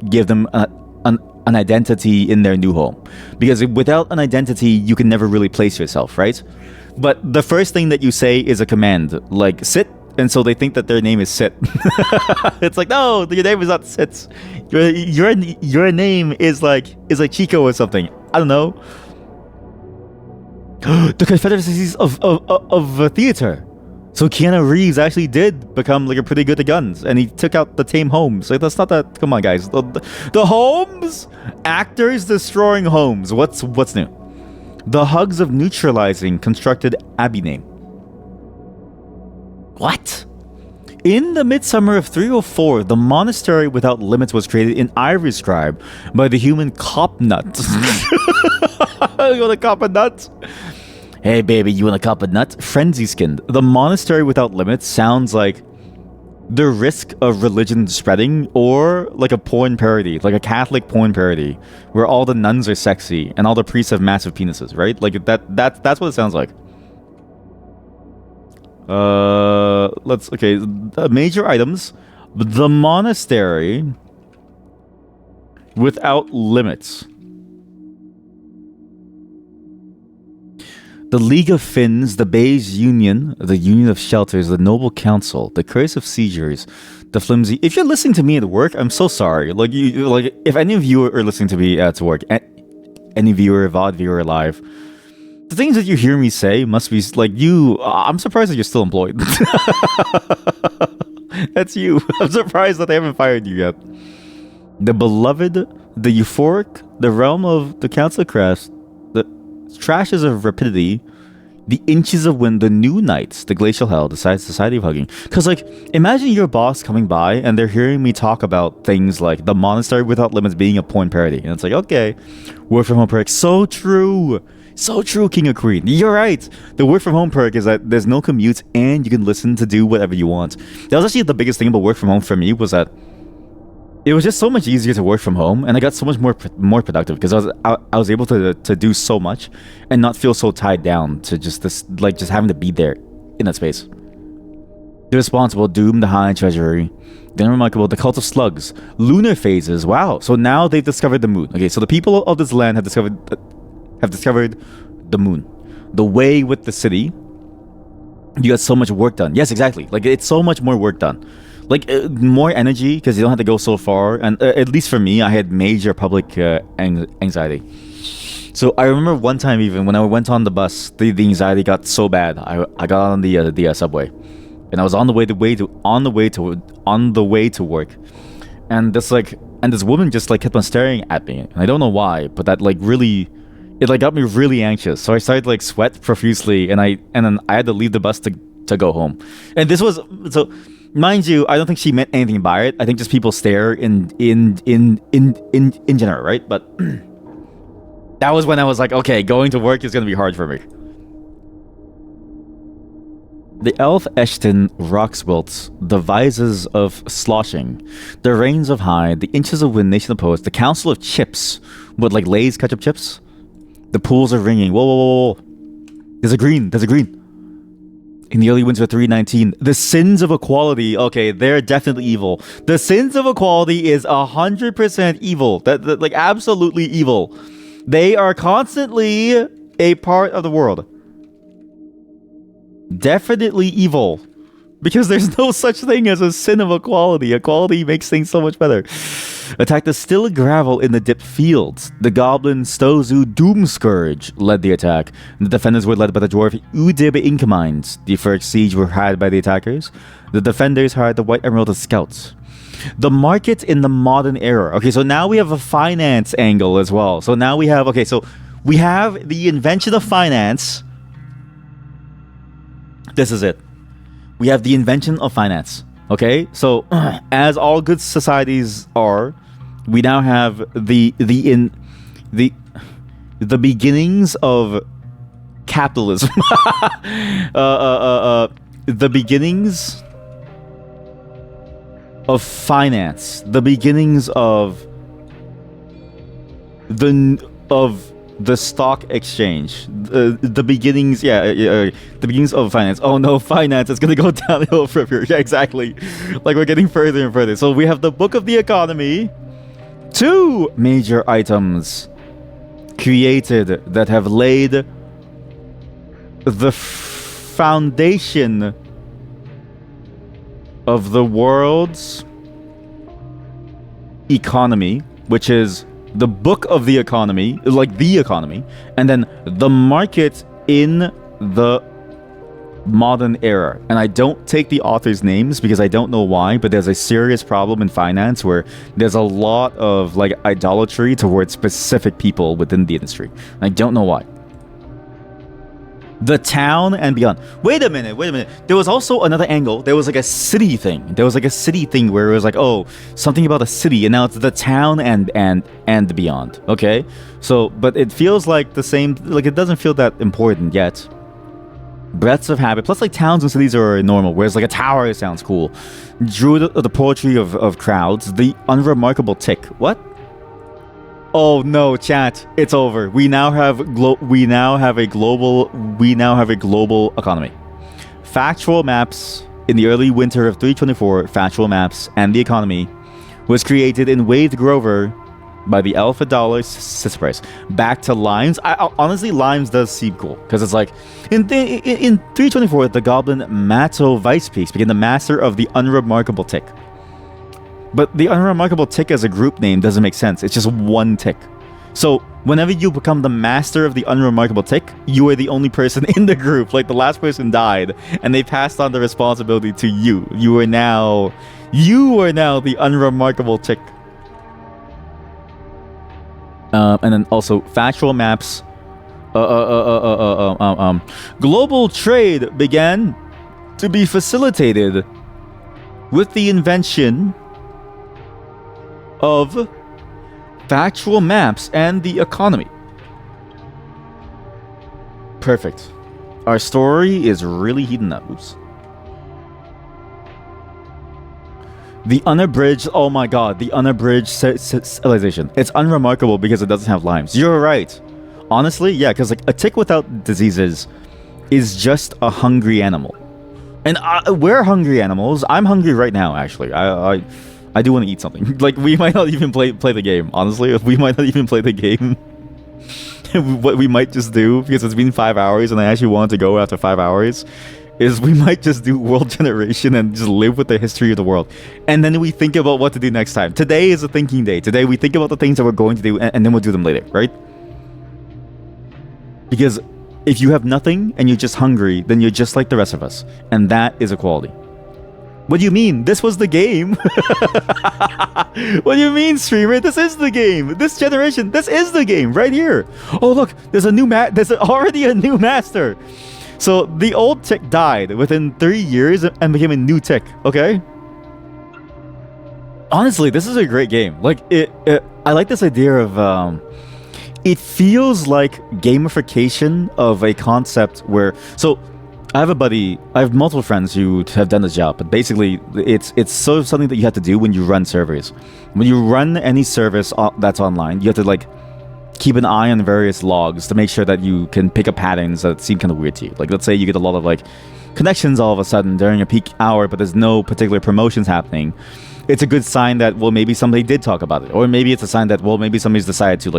give them an identity in their new home. Because without an identity, you can never really place yourself, right? But the first thing that you say is a command, like sit, and so they think that their name is Sit. It's like, no, your name is not Sit. Your name is like Chico or something. I don't know. The Confederacies of theater. So Keanu Reeves actually did become like a pretty good at guns, and he took out the tame homes. Like, that's not that. Come on, guys. The homes, actors destroying homes. What's new? The hugs of neutralizing constructed Abbey name. What? In the midsummer of 304, the monastery without limits was created in Ivory Scribe by the human Copnut. You want a cop a nut? Hey baby, you want a cup of nut? Frenzy skinned. The monastery without limits sounds like the risk of religion spreading, or like a porn parody, like a Catholic porn parody, where all the nuns are sexy and all the priests have massive penises, right? Like that's what it sounds like. Okay, the major items. The monastery without limits. The League of Finns, the Bayes Union, the Union of Shelters, the Noble Council, the Curse of Seizures, the Flimsy... If you're listening to me at work, I'm so sorry. Like, if any of you are listening to me at work, any viewer, VOD viewer, live, the things that you hear me say must be, like, you... I'm surprised that you're still employed. That's you. I'm surprised that they haven't fired you yet. The Beloved, the Euphoric, the Realm of the Council Crest, the Trashes of Rapidity, the Inches of Wind, the New Knights, the Glacial Hell, the Society of Hugging. Because, like, imagine your boss coming by and they're hearing me talk about things like the Monastery Without Limits being a porn parody. And it's like, okay, work from home perk. So true. So true, King of Queen. You're right. The work from home perk is that there's no commute and you can listen to do whatever you want. That was actually the biggest thing about work from home for me, was that it was just so much easier to work from home, and I got so much more productive because I was able to do so much and not feel so tied down to just this, like, just having to be there in that space. The Responsible, Doom, the High Treasury, the Unremarkable, the Cult of Slugs, Lunar Phases. Wow! So now they've discovered the moon. Okay, so the people of this land have discovered the moon. The way with the city. You got so much work done. Yes, exactly. Like, it's so much more work done. Like, more energy, because you don't have to go so far. And at least for me, I had major public anxiety. So I remember one time, even when I went on the bus, the anxiety got so bad. I got on the subway, and I was on the way to work, and this woman just like kept on staring at me, and I don't know why, but that like really, it like got me really anxious. So I started like sweat profusely, and then I had to leave the bus to go home. And this was so, mind you, I don't think she meant anything by it. I think just people stare in general, right? But that was when I was like, okay, going to work is gonna be hard for me. The elf Eshton Roxwilt, the vises of sloshing, the reins of hide, the inches of wind, nation of poets, the council of chips, with like Lay's ketchup chips. The pools are ringing. Whoa, whoa, whoa, whoa. There's a green. In the early winter of 319, the sins of equality. Okay, they're definitely evil. The sins of equality is 100% evil. That like absolutely evil. They are constantly a part of the world. Definitely evil, because there's no such thing as a sin of equality. Equality makes things so much better. Attacked the still gravel in the dipped fields. The goblin Stozu Doomscourge led the attack. The defenders were led by the dwarf Udib Inkmines. The first siege were had by the attackers. The defenders hired the White Emerald as scouts. The market in the modern era. Okay, so now we have a finance angle as well. So now we have, okay, so we have the invention of finance. This is it. We have the invention of finance. Okay, so as all good societies are, we now have the beginnings of capitalism. The beginnings of finance. The beginnings of the stock exchange, the beginnings, the beginnings of finance. Oh no, finance is gonna go downhill from here. Yeah, exactly. Like we're getting further and further. So we have the book of the economy, 2 major items created that have laid the foundation of the world's economy, which is the book of the economy, like the economy, and then the market in the modern era. And I don't take the authors' names because I don't know why, but there's a serious problem in finance where there's a lot of like idolatry towards specific people within the industry. I don't know why. The town and beyond. Wait a minute. There was also another angle. There was like a city thing. Where it was like, oh, something about a city, and now it's the town and beyond. Okay, so but it feels like the same. Like it doesn't feel that important yet. Breadths of habit. Plus, like towns and cities are normal, whereas like a tower sounds cool. Druid of the poetry of crowds. The unremarkable tick. What? Oh no, chat! It's over. We now have a global economy. Factual maps in the early winter of 324. Factual maps and the economy was created in Wade Grover by the Alpha Dollars Sisyphus. Back to Limes. Honestly, Limes does seem cool because it's like in 324, the goblin Matto Vicepiece became the master of the unremarkable tick. But the unremarkable tick as a group name doesn't make sense. It's just one tick. So whenever you become the master of the unremarkable tick, you are the only person in the group. Like the last person died, and they passed on the responsibility to you. You are now the unremarkable tick. And then also factual maps. Global trade began to be facilitated with the invention of factual maps and the economy. Perfect. Our story is really heating up. Oops. The unabridged, oh my god, the unabridged civilization. It's unremarkable because it doesn't have limes. You're right. Honestly, yeah, because like a tick without diseases is just a hungry animal. And we're hungry animals. I'm hungry right now, actually. I do want to eat something. Like, we might not even play the game. Honestly, we might not even play the game. What we might just do, because it's been 5 hours and I actually wanted to go after 5 hours, is we might just do world generation and just live with the history of the world. And then we think about what to do next time. Today is a thinking day. Today we think about the things that we're going to do, and then we'll do them later, right? Because if you have nothing and you're just hungry, then you're just like the rest of us. And that is equality. What do you mean? This was the game. What do you mean, streamer? This is the game. This generation, this is the game right here. Oh look, there's already a new master. So the old tick died within 3 years and became a new tick. Okay. Honestly, this is a great game. Like I like this idea of it feels like gamification of a concept where I have multiple friends who have done this job, but basically it's sort of something that you have to do when you run servers. When you run any service that's online, you have to like keep an eye on various logs to make sure that you can pick up patterns that seem kind of weird to you. Like let's say you get a lot of like connections all of a sudden during a peak hour, but there's no particular promotions happening. It's a good sign that, well, maybe somebody did talk about it, or maybe it's a sign that, well, maybe somebody's decided to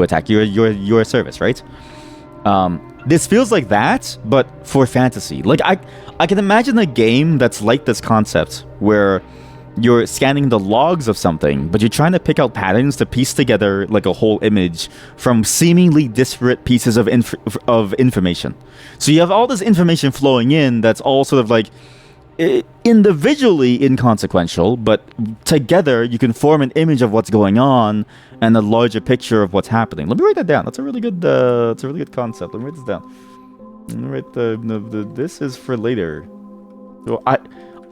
attack your service, right? This feels like that, but for fantasy. Like I can imagine a game that's like this concept where you're scanning the logs of something, but you're trying to pick out patterns to piece together like a whole image from seemingly disparate pieces of information. So you have all this information flowing in that's all sort of like individually inconsequential, but together you can form an image of what's going on and a larger picture of what's happening. Let me write that down. That's a really good concept. Let me write this down. Let me write this is for later. So I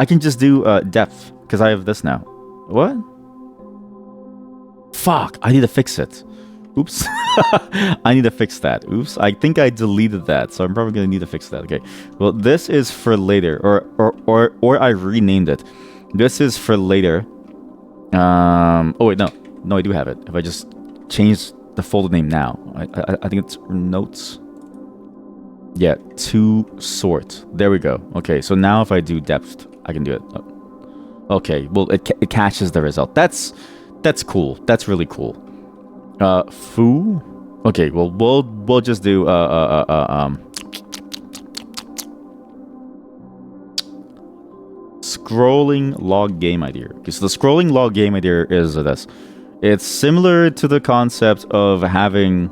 can just do depth because I have this now. What? Fuck! I need to fix it. Oops. I need to fix that. Oops. I think I deleted that, so I'm probably gonna need to fix that. Okay. Well, this is for later, or I renamed it. This is for later. Oh wait, no, I do have it. If I just change the folder name now, I think it's notes. Yeah, to sort. There we go. Okay, so now if I do depth, I can do it. Okay. Well, it caches the result. That's cool. That's really cool. Foo. Okay, well we'll just do scrolling log game idea. Okay, so the scrolling log game idea is this. It's similar to the concept of having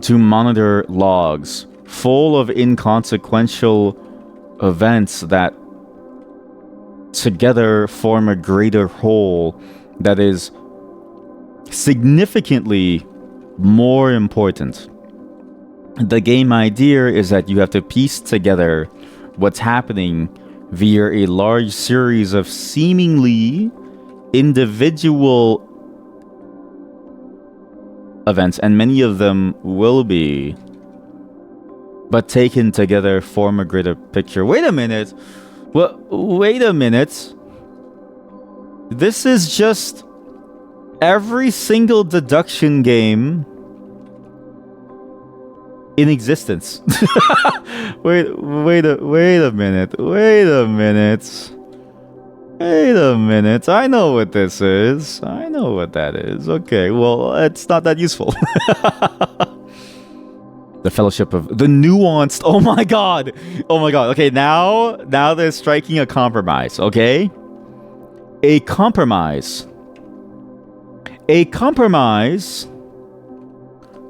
to monitor logs full of inconsequential events that together form a greater whole that is significantly more important. The game idea is that you have to piece together what's happening via a large series of seemingly individual events, and many of them will be, but taken together form a greater picture. Wait a minute. Well, wait a minute. This is just every single deduction game in existence. wait a minute. I know what this is. I know what that is. Okay, well, it's not that useful. The Fellowship of the Nuanced. Oh my god. Okay, now they're striking a compromise, okay? A compromise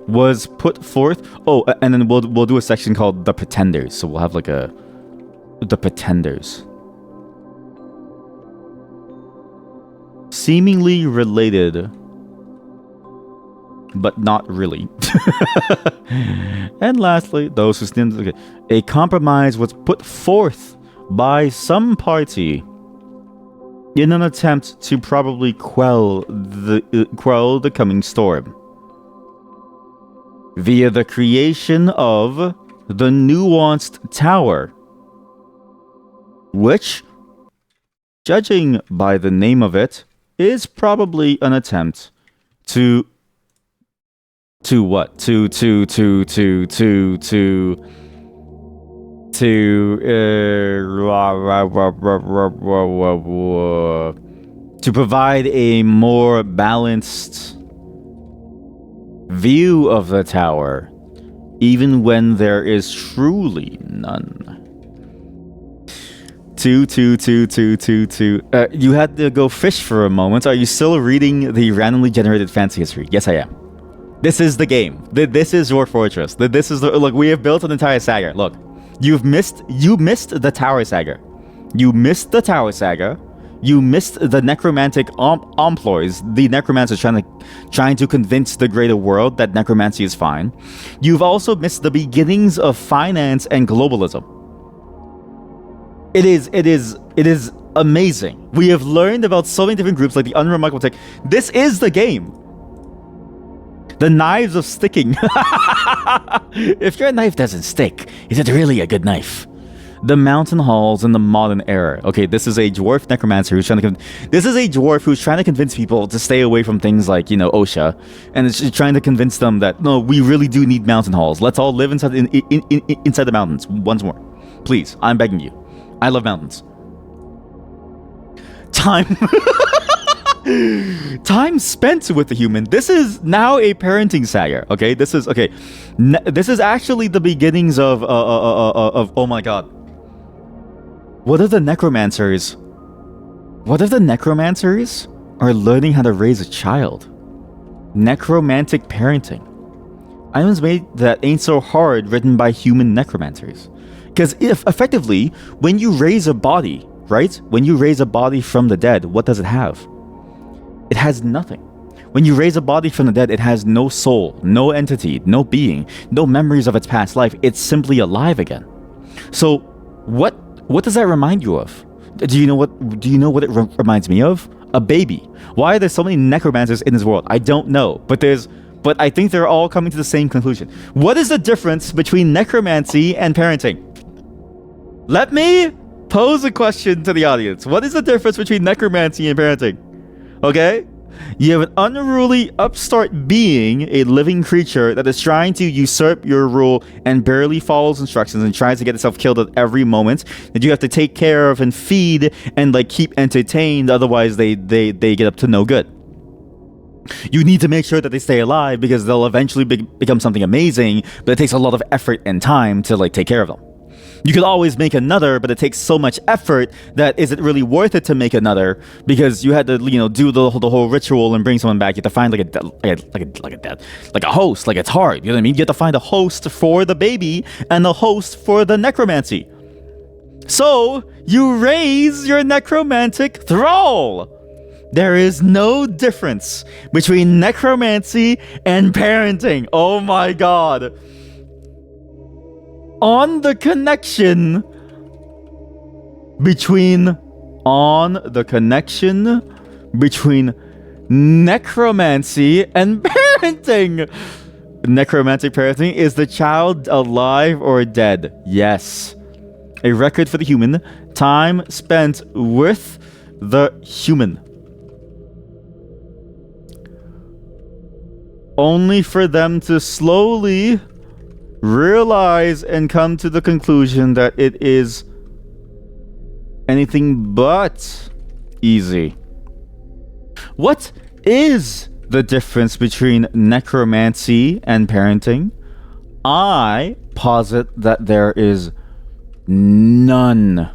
was put forth. Oh, and then we'll do a section called The Pretenders. So we'll have like The Pretenders. Seemingly related, but not really. And lastly, those who stand. Okay, a compromise was put forth by some party in an attempt to probably quell the coming storm via the creation of the Nuanced Tower, which, judging by the name of it, is probably an attempt to what? To provide a more balanced view of the tower, even when there is truly none. You had to go fish for a moment. Are you still reading the randomly generated fantasy history? Yes, I am. This is the game. This is Dwarf Fortress. This is look. We have built an entire saga. Look, You missed the Tower Saga. You missed the Tower Saga. You missed the necromantic employs, the necromancers trying to convince the greater world that necromancy is fine. You've also missed the beginnings of finance and globalism. It is amazing. We have learned about so many different groups like the Unremarkable Tech. This is the game. The knives of sticking. If your knife doesn't stick, is it really a good knife? The mountain halls in the modern era. Okay, this is a dwarf necromancer who's trying to convince people to stay away from things like, you know, OSHA, and it's just trying to convince them that no, we really do need mountain halls. Let's all live inside inside the mountains once more, please. I'm begging you. I love mountains. Time spent with the human. This is now a parenting saga. Okay, this is okay. This is actually the beginnings of oh my god. What if the necromancers are learning how to raise a child? Necromantic parenting. Items made that ain't so hard, written by human necromancers. Because if effectively, when you raise a body, right? When you raise a body from the dead, what does it have? It has nothing. When you raise a body from the dead, it has no soul, no entity, no being, no memories of its past life. It's simply alive again. So, what does that remind you of? Do you know what it reminds me of? A baby. Why are there so many necromancers in this world? I don't know, but I think they're all coming to the same conclusion. What is the difference between necromancy and parenting? Let me pose a question to the audience. What is the difference between necromancy and parenting? Okay? You have an unruly upstart being, a living creature that is trying to usurp your rule and barely follows instructions and tries to get itself killed at every moment that you have to take care of and feed and like keep entertained, otherwise they get up to no good. You need to make sure that they stay alive because they'll eventually become something amazing, but it takes a lot of effort and time to like take care of them. You could always make another, but it takes so much effort that is it really worth it to make another? Because you had to, you know, do the whole ritual and bring someone back. You have to find like a host. Like, it's hard. You know what I mean? You have to find a host for the baby and a host for the necromancy. So you raise your necromantic thrall. There is no difference between necromancy and parenting. Oh my god. On the connection between necromancy and parenting. Necromantic parenting. Is the child alive or dead? Yes. A record for the human. Time spent with the human. Only for them to slowly realize and come to the conclusion that it is anything but easy. What is the difference between necromancy and parenting? I posit that there is none.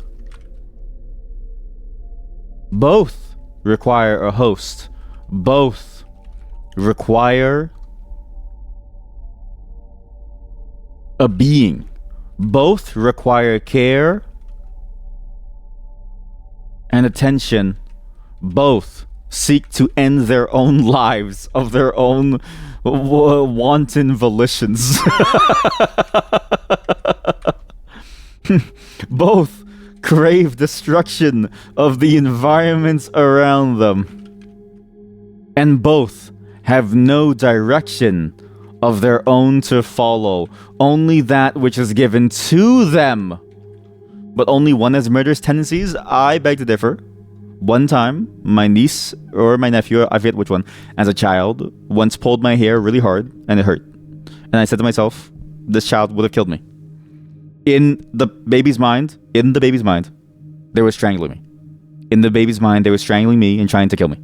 Both require a host. Both require a being. Both require care and attention. Both seek to end their own lives of their own wanton volitions. Both crave destruction of the environments around them. And both have no direction of their own to follow, only that which is given to them. But only one has murderous tendencies? I beg to differ. One time, my niece or my nephew, I forget which one, as a child, once pulled my hair really hard and it hurt. And I said to myself, this child would have killed me. In the baby's mind, they were strangling me. In the baby's mind, they were strangling me and trying to kill me.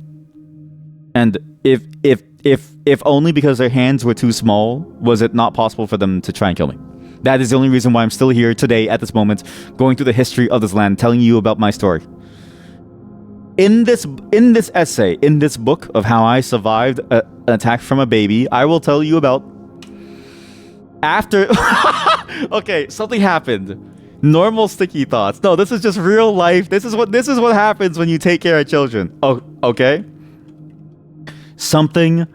And if only because their hands were too small, was it not possible for them to try and kill me. That is the only reason why I'm still here today at this moment, going through the history of this land, telling you about my story. In this essay, in this book of how I survived an attack from a baby, I will tell you about after Okay, something happened. Normal sticky thoughts. No, this is just real life. This is what happens when you take care of children. Oh, okay. Something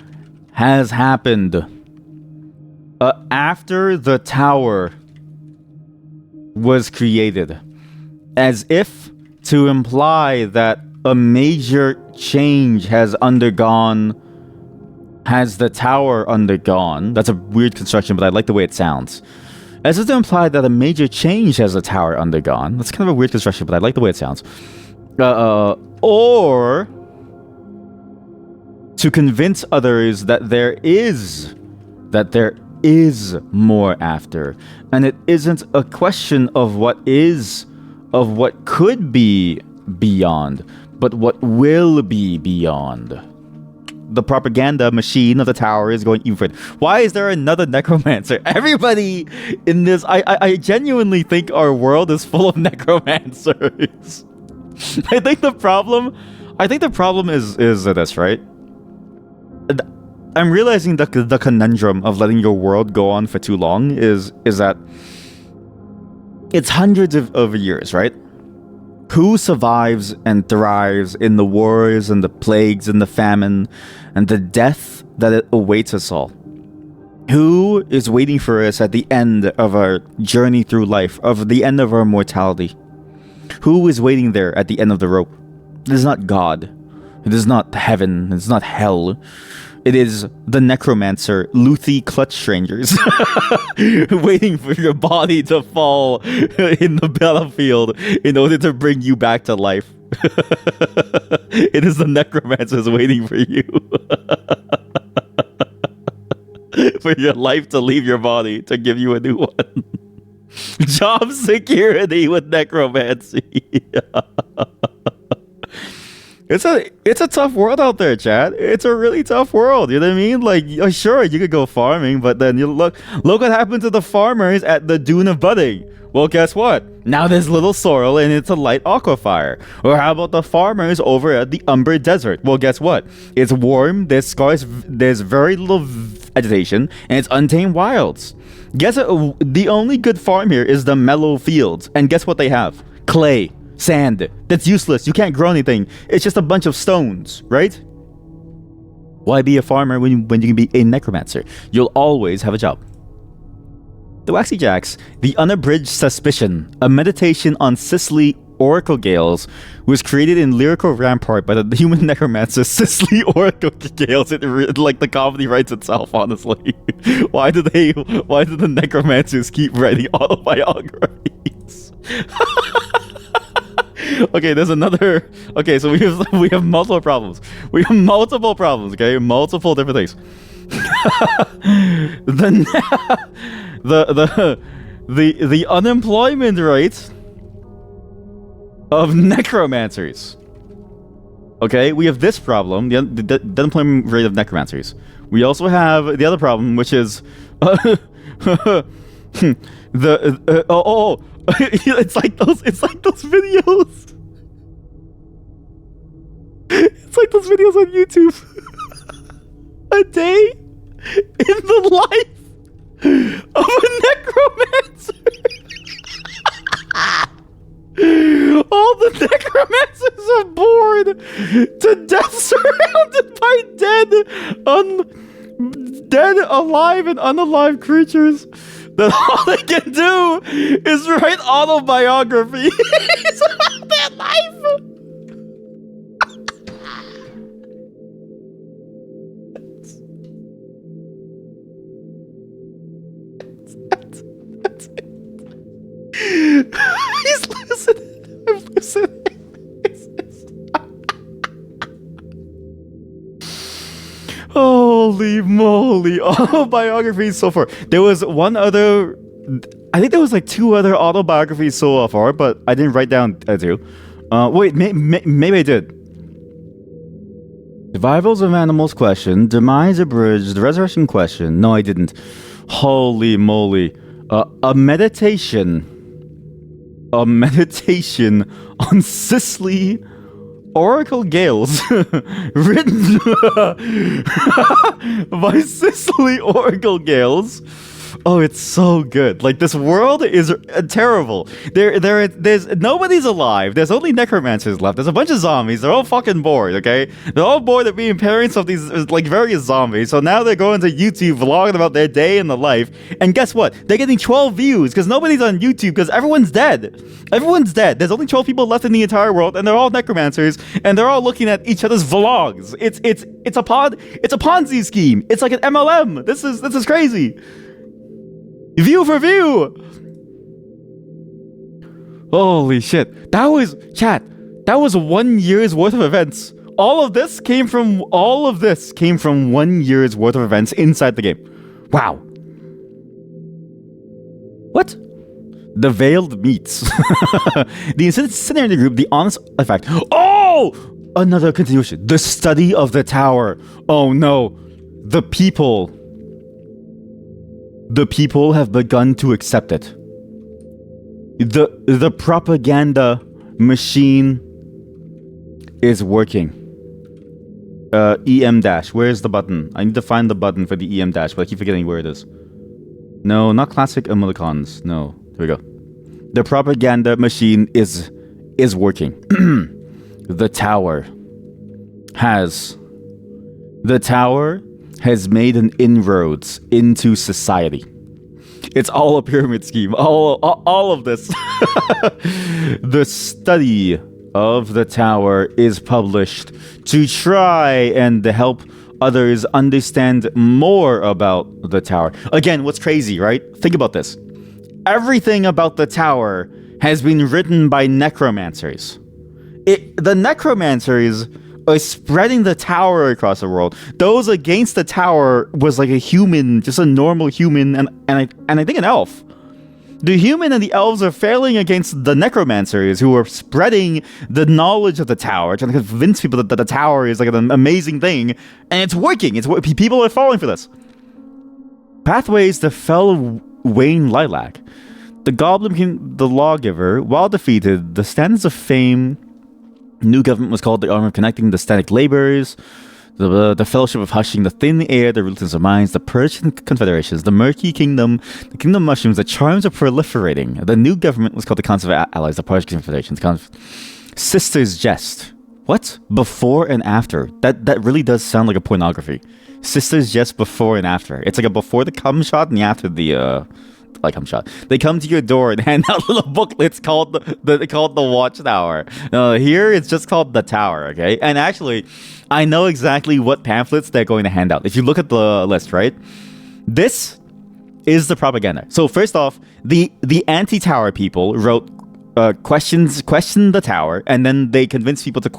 has happened. After the tower was created, as if to imply that a major change has the tower undergone. That's a weird construction, but I like the way it sounds. As if to imply that a major change has the tower undergone. That's kind of a weird construction, but I like the way it sounds. Or to convince others that there is more after, and it isn't a question of what could be beyond, but what will be beyond. The propaganda machine of the tower is going even further. Why is there another necromancer? Everybody in this, I genuinely think our world is full of necromancers. I think the problem is this, right? I'm realizing the conundrum of letting your world go on for too long is that it's hundreds of years, right? Who survives and thrives in the wars and the plagues and the famine and the death that it awaits us all? Who is waiting for us at the end of our journey through life, of the end of our mortality? Who is waiting there at the end of the rope? It is not God. It is not heaven. It is not hell. It is the necromancer, Luthi Clutch Strangers, waiting for your body to fall in the battlefield in order to bring you back to life. It is the necromancers waiting for you. For your life to leave your body to give you a new one. Job security with necromancy. It's a tough world out there, Chad. It's a really tough world. You know what I mean? Like, sure, you could go farming, but then you look what happened to the farmers at the Dune of Budding. Well, guess what? Now there's little sorrel and it's a light aquifire. Or how about the farmers over at the Umber Desert? Well, guess what? It's warm, there's scars, there's very little vegetation, and it's untamed wilds. Guess what? The only good farm here is the mellow fields. And guess what they have? Clay. Sand. That's useless. You can't grow anything. It's just a bunch of stones, right? Why be a farmer when you can be a necromancer? You'll always have a job. The Waxy Jacks, The Unabridged Suspicion, a meditation on Sicily Oracle Gales, was created in lyrical rampart by the human necromancer Sicily Oracle Gales. Like the comedy writes itself, honestly. Why do the necromancers keep writing autobiographies? Okay, there's another. Okay, so we have multiple problems. Okay, multiple different things. the unemployment rate of necromancers. Okay, we have this problem, the unemployment rate of necromancers. We also have the other problem, which is it's like those videos. It's like those videos on YouTube. A day in the life of a necromancer. All the necromancers are bored to death, surrounded by dead, alive, and unalive creatures. That all they can do is write autobiographies about their life. That's it. He's losing it. I'm losing it. Holy moly, autobiographies so far. There was one other, I think there was like two other autobiographies so far, but I didn't write down two. Wait, maybe I did. Survivals of Animals question, Demise Abridged, Resurrection question. No, I didn't. Holy moly. A meditation on Sicily Oracle Gales, written by Sicily Oracle Gales, Oh, it's so good. Like, this world is terrible. There's nobody's alive. There's only necromancers left. There's a bunch of zombies. They're all fucking bored, okay? They're all bored of being parents of these, like, various zombies. So now they're going to YouTube vlogging about their day in the life. And guess what? They're getting 12 views because nobody's on YouTube because everyone's dead. Everyone's dead. There's only 12 people left in the entire world, and they're all necromancers, and they're all looking at each other's vlogs. It's a Ponzi scheme. It's like an MLM. This is crazy. View for view. Holy shit. That was 1 year's worth of events. All of this came from 1 year's worth of events inside the game. Wow. What? The Veiled Meats. The incendiary group, the honest effect. Oh! Another continuation. The study of the tower. Oh no. The people have begun to accept it. The propaganda machine is working. EM dash. Where's the button? I need to find the button for the EM dash, but I keep forgetting where it is. No, not classic emoticons. No. Here we go. The propaganda machine is working. The tower has made an inroads into society. It's all a pyramid scheme. All of this. The study of the tower is published to try and help others understand more about the tower. Again, what's crazy, right? Think about this. Everything about the tower has been written by necromancers. The necromancers are spreading the tower across the world. Those against the tower was like a human, just a normal human, and I think an elf. The human and the elves are failing against the necromancers who are spreading the knowledge of the tower, trying to convince people that the tower is like an amazing thing, and it's working. People are falling for this. Pathways to Fell Wayne Lilac. The Goblin King, the Lawgiver, while defeated, the Standards of Fame. New government was called the Arm of Connecting, the Static Laborers, the Fellowship of Hushing, the Thin Air, the Ruthless of Minds, the Persian Confederations, the Murky Kingdom, the Kingdom of Mushrooms, the Charms of Proliferating. The new government was called the Council of Allies, the Persian Confederation, Sister's Jest. What? Before and after. That really does sound like a pornography. Sister's Jest before and after. It's like a before the cum shot and the after the cum shot. They come to your door and hand out little booklets called the Watchtower. Here it's just called the Tower, okay? And actually, I know exactly what pamphlets they're going to hand out. If you look at the list, right? This is the propaganda. So first off, the anti-tower people wrote question the tower, and then they convinced people to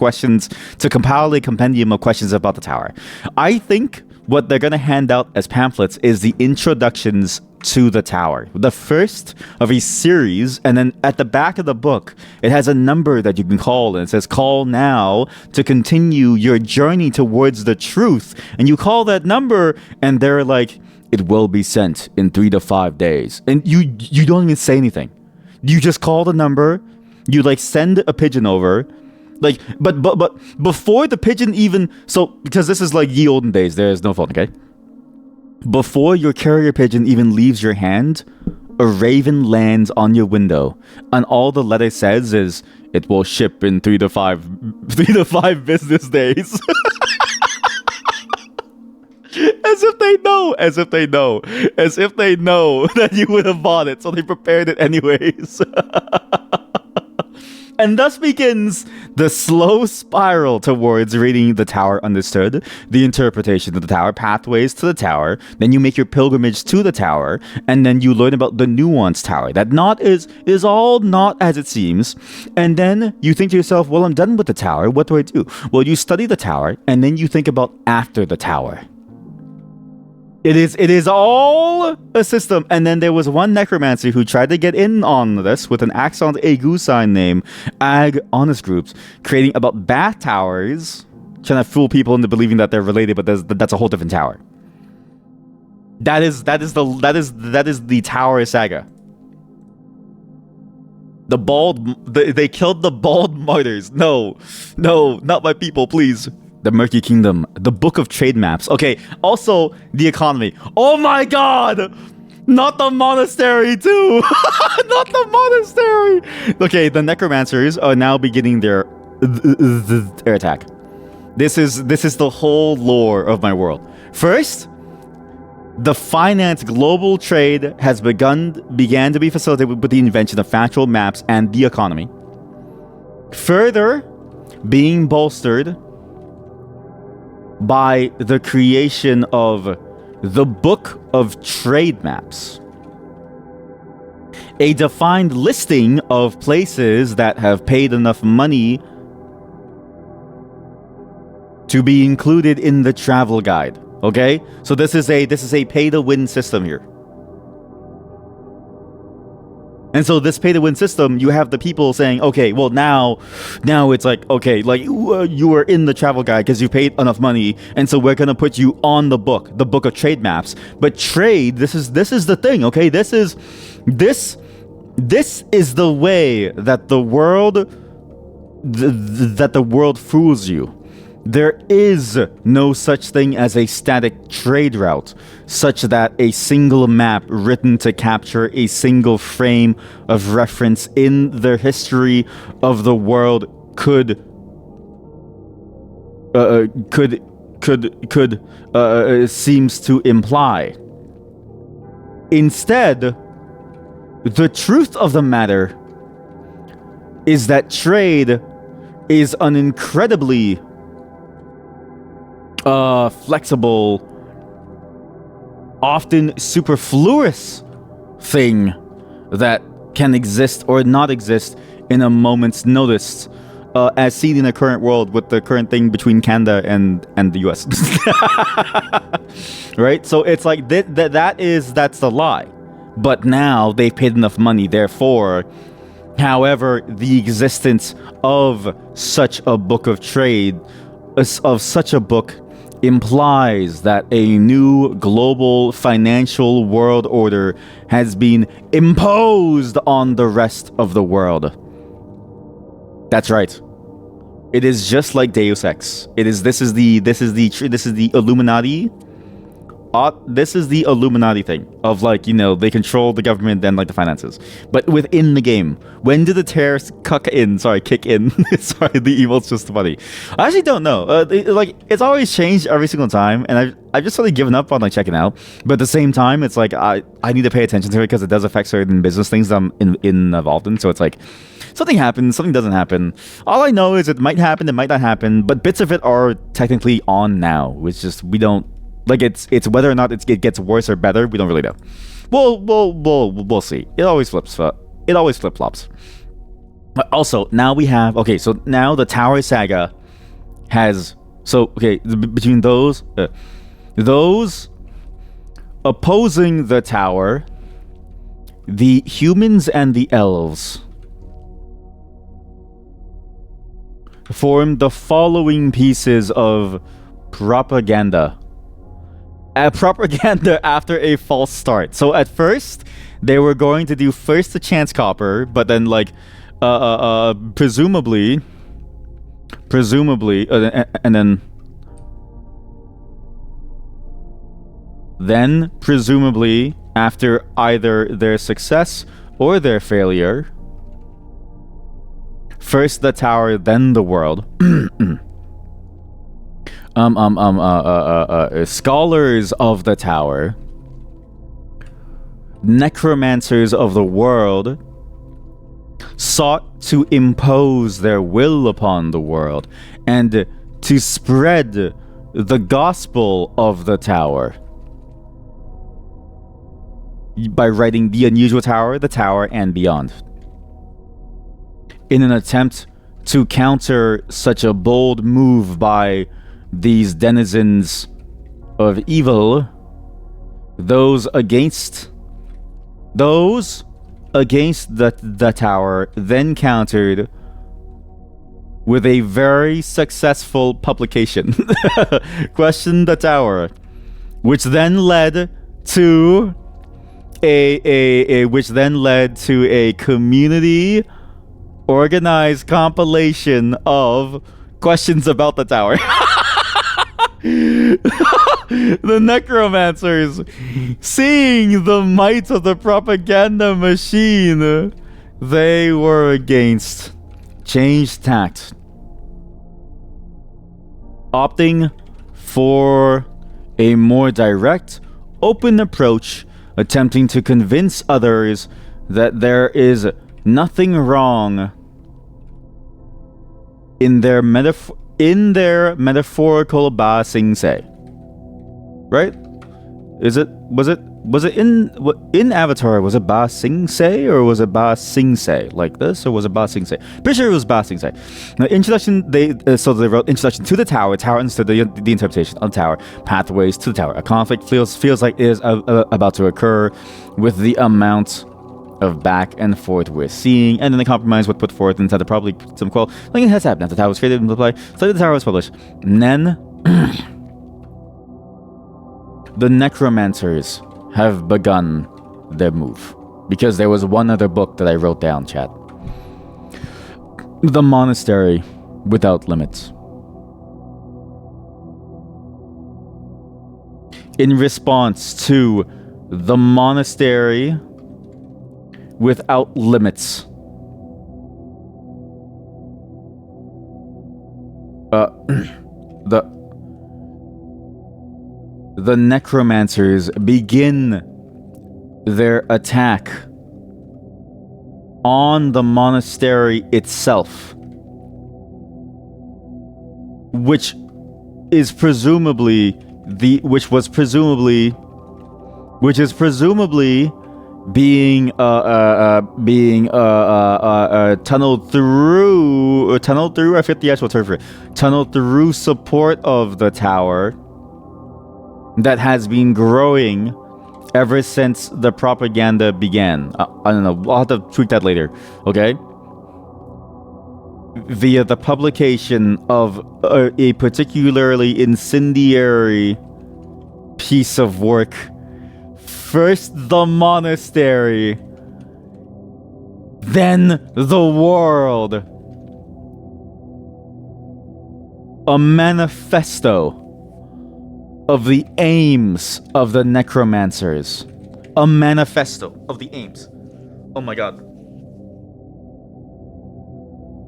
compile a compendium of questions about the tower. I think what they're going to hand out as pamphlets is the introductions to the tower, the first of a series, and then at the back of the book it has a number that you can call, and it says call now to continue your journey towards the truth, and you call that number and they're like, it will be sent in 3 to 5 days, and you don't even say anything. You just call the number, you like send a pigeon over, like, but before the pigeon even, so because this is like ye olden days, there's no phone, okay? Before your carrier pigeon even leaves your hand, a raven lands on your window, and all the letter says is, it will ship in 3 to 5 business days. As if they know that you would have bought it, so they prepared it anyways. And thus begins the slow spiral towards reading the tower understood, the interpretation of the tower, pathways to the tower, then you make your pilgrimage to the tower, and then you learn about the nuanced tower, that not is all not as it seems, and then you think to yourself, well, I'm done with the tower, what do I do? Well, you study the tower, and then you think about after the tower. It is all a system. And then there was one necromancer who tried to get in on this with an accent aigu sign name, Ag Honest Groups, creating about bath towers, trying to fool people into believing that they're related, but that's a whole different tower. That is the Tower Saga. They killed the bald martyrs. No, not my people, please. The Murky Kingdom, the Book of Trade Maps. Okay, also the economy. Oh my god! Not the monastery too. Not the monastery. Okay, the necromancers are now beginning their attack. This is the whole lore of my world. First, the finance global trade has began to be facilitated with the invention of factual maps and the economy. Further, being bolstered by the creation of the Book of Trade Maps, a defined listing of places that have paid enough money to be included in the travel guide. Okay, so this is a pay-to-win system here. And so this pay-to-win system, you have the people saying, okay, well now it's like, okay, like you are in the travel guide because you paid enough money, and so we're gonna put you on the book of trade maps. But trade, this is the thing, okay? This is the way that the world fools you. There is no such thing as a static trade route, such that a single map written to capture a single frame of reference in the history of the world seems to imply. Instead, the truth of the matter is that trade is an incredibly flexible, often superfluous thing that can exist or not exist in a moment's notice, as seen in the current world with the current thing between Canada and the US. Right? So it's like that's the lie. But now they've paid enough money, therefore, however, the existence of such a book of trade, of such a book, implies that a new global financial world order has been imposed on the rest of the world. That's right. It is just like Deus Ex. This is the Illuminati. This is the Illuminati thing of, like, you know, they control the government and like the finances, but within the game. When did the terrorists kick in? Sorry, the evil's just funny. I actually don't know. It's always changed every single time, and I've just sort of given up on like checking out. But at the same time, it's like I need to pay attention to it because it does affect certain business things that I'm involved in. So it's like something happens, something doesn't happen. All I know is it might happen, it might not happen, but bits of it are technically on now. It's just we don't. Like, it's whether or not it gets worse or better, we don't really know. We'll see. It always flip-flops. But also, now we have... Okay, so now the Tower Saga has... So, okay, between those opposing the Tower, the humans and the elves form the following pieces of propaganda. Propaganda after a false start. So at first, they were going to do first the Chance Copper, but then like, presumably, and then presumably after either their success or their failure, first the tower, then the world. Scholars of the tower, necromancers of the world, sought to impose their will upon the world and to spread the gospel of the tower by writing The Unusual Tower, The Tower, and Beyond. In an attempt to counter such a bold move by these denizens of evil, those against the tower then countered with a very successful publication, Question the Tower, which then led to a community organized compilation of questions about the tower. The necromancers, seeing the might of the propaganda machine, they were against changed tact, opting for a more direct, open approach, attempting to convince others that there is nothing wrong in their metaphorical Ba Sing Se. Right? Was it in Avatar, was it Ba Sing Se or was it Ba Sing Se like this, or was it Ba Sing Se? Pretty sure it was Ba Sing Se. Now, introduction, they wrote introduction to the tower. Tower understood the interpretation of the tower. Pathways to the tower. A conflict feels like it is about to occur with the amount of back and forth we're seeing, and then the compromise was put forth inside the probably some quote. Like it has happened. After the tower was created and applied, so the tower was published. And then the necromancers have begun their move, because there was one other book that I wrote down, chat. The Monastery Without Limits. In response to the Monastery Without Limits, the necromancers begin their attack on the monastery itself, which is presumably being tunneled through. I forget the actual term for it. Tunneled through support of the tower that has been growing ever since the propaganda began. I don't know. I'll have to tweak that later. Okay. Via the publication of a particularly incendiary piece of work. First the monastery, then the world. A manifesto of the aims of the necromancers. A manifesto of the aims. Oh my god.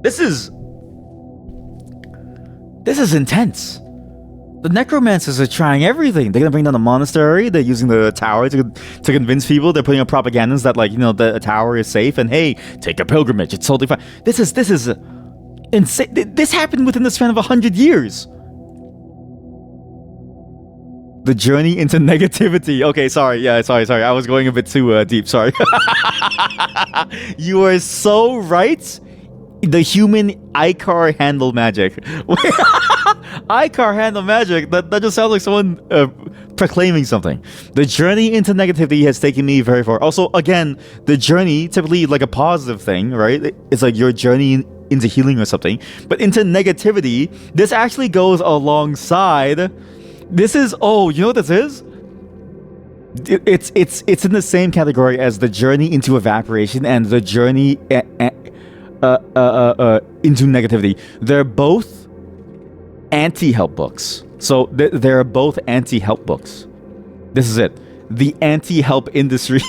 This is intense. The necromancers are trying everything. They're gonna bring down the monastery. They're using the tower to convince people. They're putting up propagandas that, like, you know, the tower is safe and hey, take a pilgrimage. It's totally fine. This is insane. This happened within the span of 100 years. The journey into negativity. Okay, sorry. I was going a bit too deep. Sorry. You are so right. The human Icar handle magic. Icar handle magic? That just sounds like someone proclaiming something. The journey into negativity has taken me very far. Also, again, the journey, typically like a positive thing, right? It's like your journey into healing or something. But into negativity, this actually goes alongside. This is, oh, you know what this is? It's in the same category as the journey into evaporation and the journey into negativity. They're both anti-help books. So they're both anti-help books. This is it. The anti-help industry.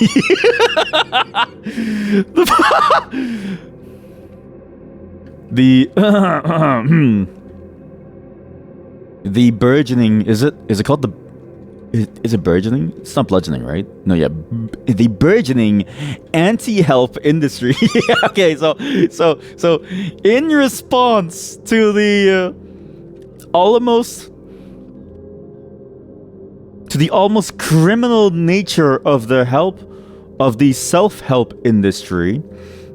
The burgeoning, is it called the, is it burgeoning? It's not bludgeoning, right? No, yeah. The burgeoning anti-help industry. Okay, so in response to the almost criminal nature of the self-help industry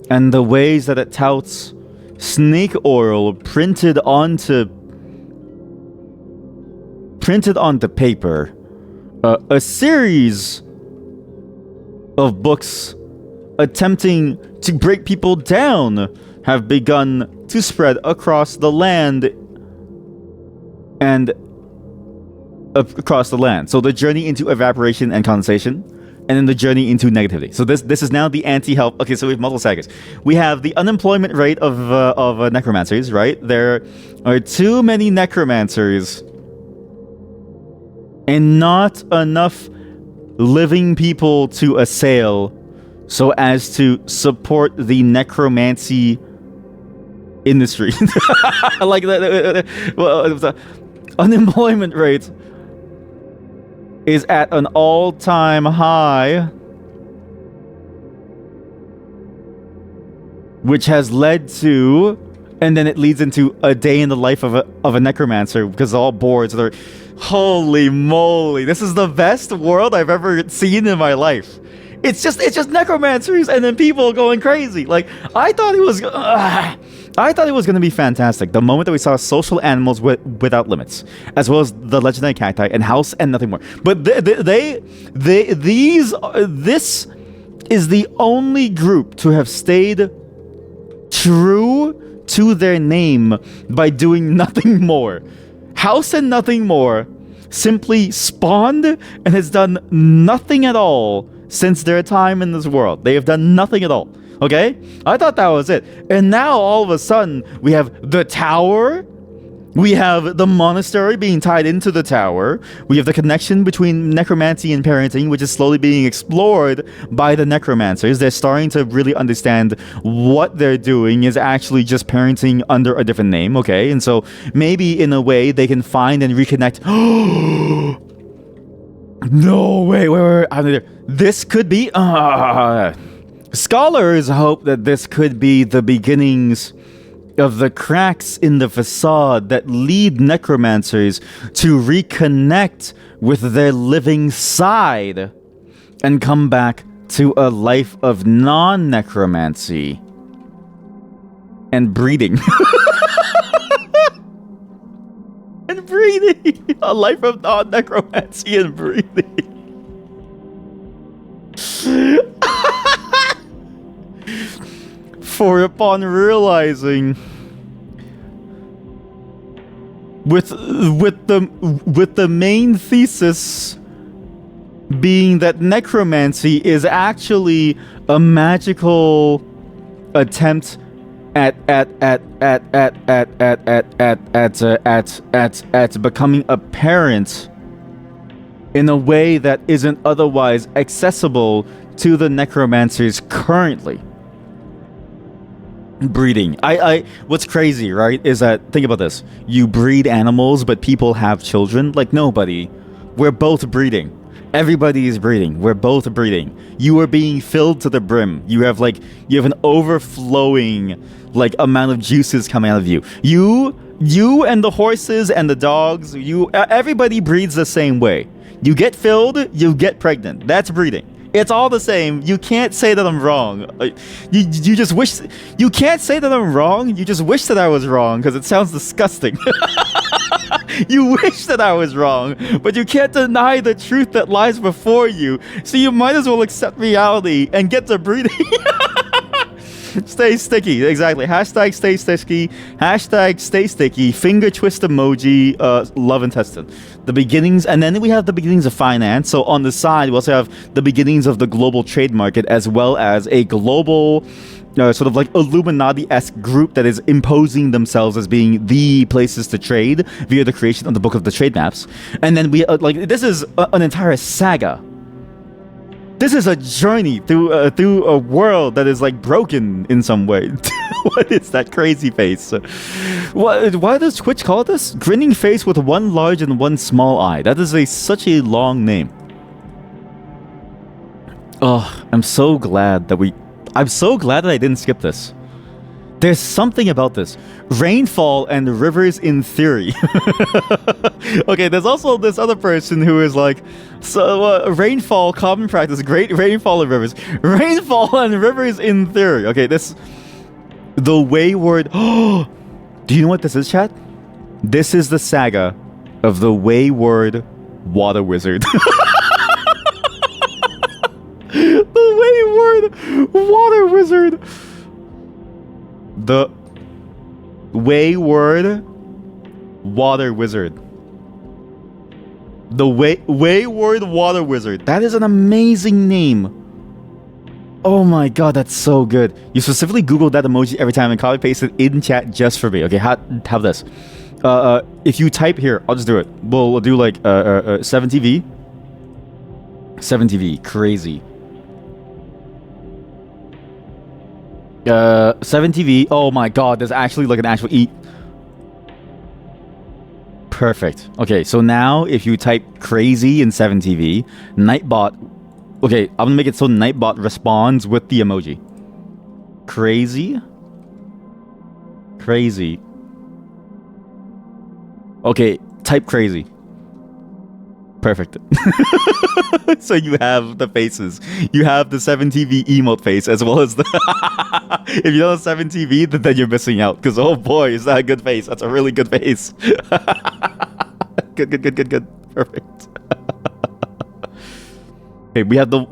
and the ways that it touts snake oil printed onto paper, a series of books attempting to break people down have begun to spread across the land and across the land. So the journey into evaporation and condensation, and then the journey into negativity. So this is now the anti-help. Okay, so we have multiple sagas. We have the unemployment rate of necromancers, right? There are too many necromancers and not enough living people to assail so as to support the necromancy industry. Like the unemployment rate is at an all-time high, which has led to, and then it leads into a day in the life of a necromancer, because all boards are, holy moly, this is the best world I've ever seen in my life. It's just necromancers and then people going crazy. Like, I thought it was going to be fantastic the moment that we saw social animals without limits, as well as the legendary cacti and house and nothing more. But this is the only group to have stayed true to their name by doing nothing more. House and nothing more simply spawned and has done nothing at all since their time in this world. They have done nothing at all. Okay? I thought that was it. And now all of a sudden we have the tower. We have the monastery being tied into the tower. We have the connection between necromancy and parenting, which is slowly being explored by the necromancers. They're starting to really understand what they're doing is actually just parenting under a different name, okay? And so maybe in a way they can find and reconnect. No, wait. This could be... Scholars hope that this could be the beginnings of the cracks in the facade that lead necromancers to reconnect with their living side and come back to a life of non-necromancy and breeding. And breeding! A life of non-necromancy and breeding. For upon realizing with the main thesis being that necromancy is actually a magical attempt at becoming a parent in a way that isn't otherwise accessible to the necromancers currently. Breeding. What's crazy, right, is that, think about this. You breed animals, but people have children? Like, nobody. We're both breeding. Everybody is breeding. We're both breeding. You are being filled to the brim. You have an overflowing, like, amount of juices coming out of you. You and the horses and the dogs, everybody breeds the same way. You get filled, you get pregnant. That's breeding. It's all the same. You can't say that I'm wrong. You just wish... You can't say that I'm wrong. You just wish that I was wrong, because it sounds disgusting. You wish that I was wrong, but you can't deny the truth that lies before you. So you might as well accept reality and get to breeding. Stay sticky. Exactly. Hashtag stay sticky. Hashtag stay sticky. Finger twist emoji. Love and testing. The beginnings, and then we have the beginnings of finance. So on the side, we also have the beginnings of the global trade market, as well as a global sort of like Illuminati-esque group that is imposing themselves as being the places to trade via the creation of the Book of the Trade Maps. And then we this is an entire saga. This is a journey through a world that is like broken in some way. What is that crazy face? Why does Twitch call it this? Grinning face with one large and one small eye. That is such a long name. Oh, I'm so glad that I didn't skip this. There's something about this. Rainfall and rivers in theory. Okay, there's also this other person who is like, so rainfall, common practice, great rainfall and rivers. Rainfall and rivers in theory. Okay, the wayward... Do you know what this is, chat? This is the saga of the wayward water wizard. The wayward water wizard. The wayward water wizard. The wayward water wizard. That is an amazing name. Oh my god, that's so good. You specifically Googled that emoji every time and copy pasted in chat just for me. Okay, have this. If you type here, I'll just do it. We'll do like 70V. 70V, crazy. 70V. Oh my god, there's actually like an actual E. Perfect. Okay, so now if you type crazy in 70V, Nightbot. Okay, I'm gonna make it so Nightbot responds with the emoji. Crazy. Crazy. Okay, type crazy. Perfect. So you have the faces. You have the 7TV emote face as well as the... If you don't have 7TV, then you're missing out. Because, oh boy, is that a good face. That's a really good face. Good. Perfect. Okay, we have the...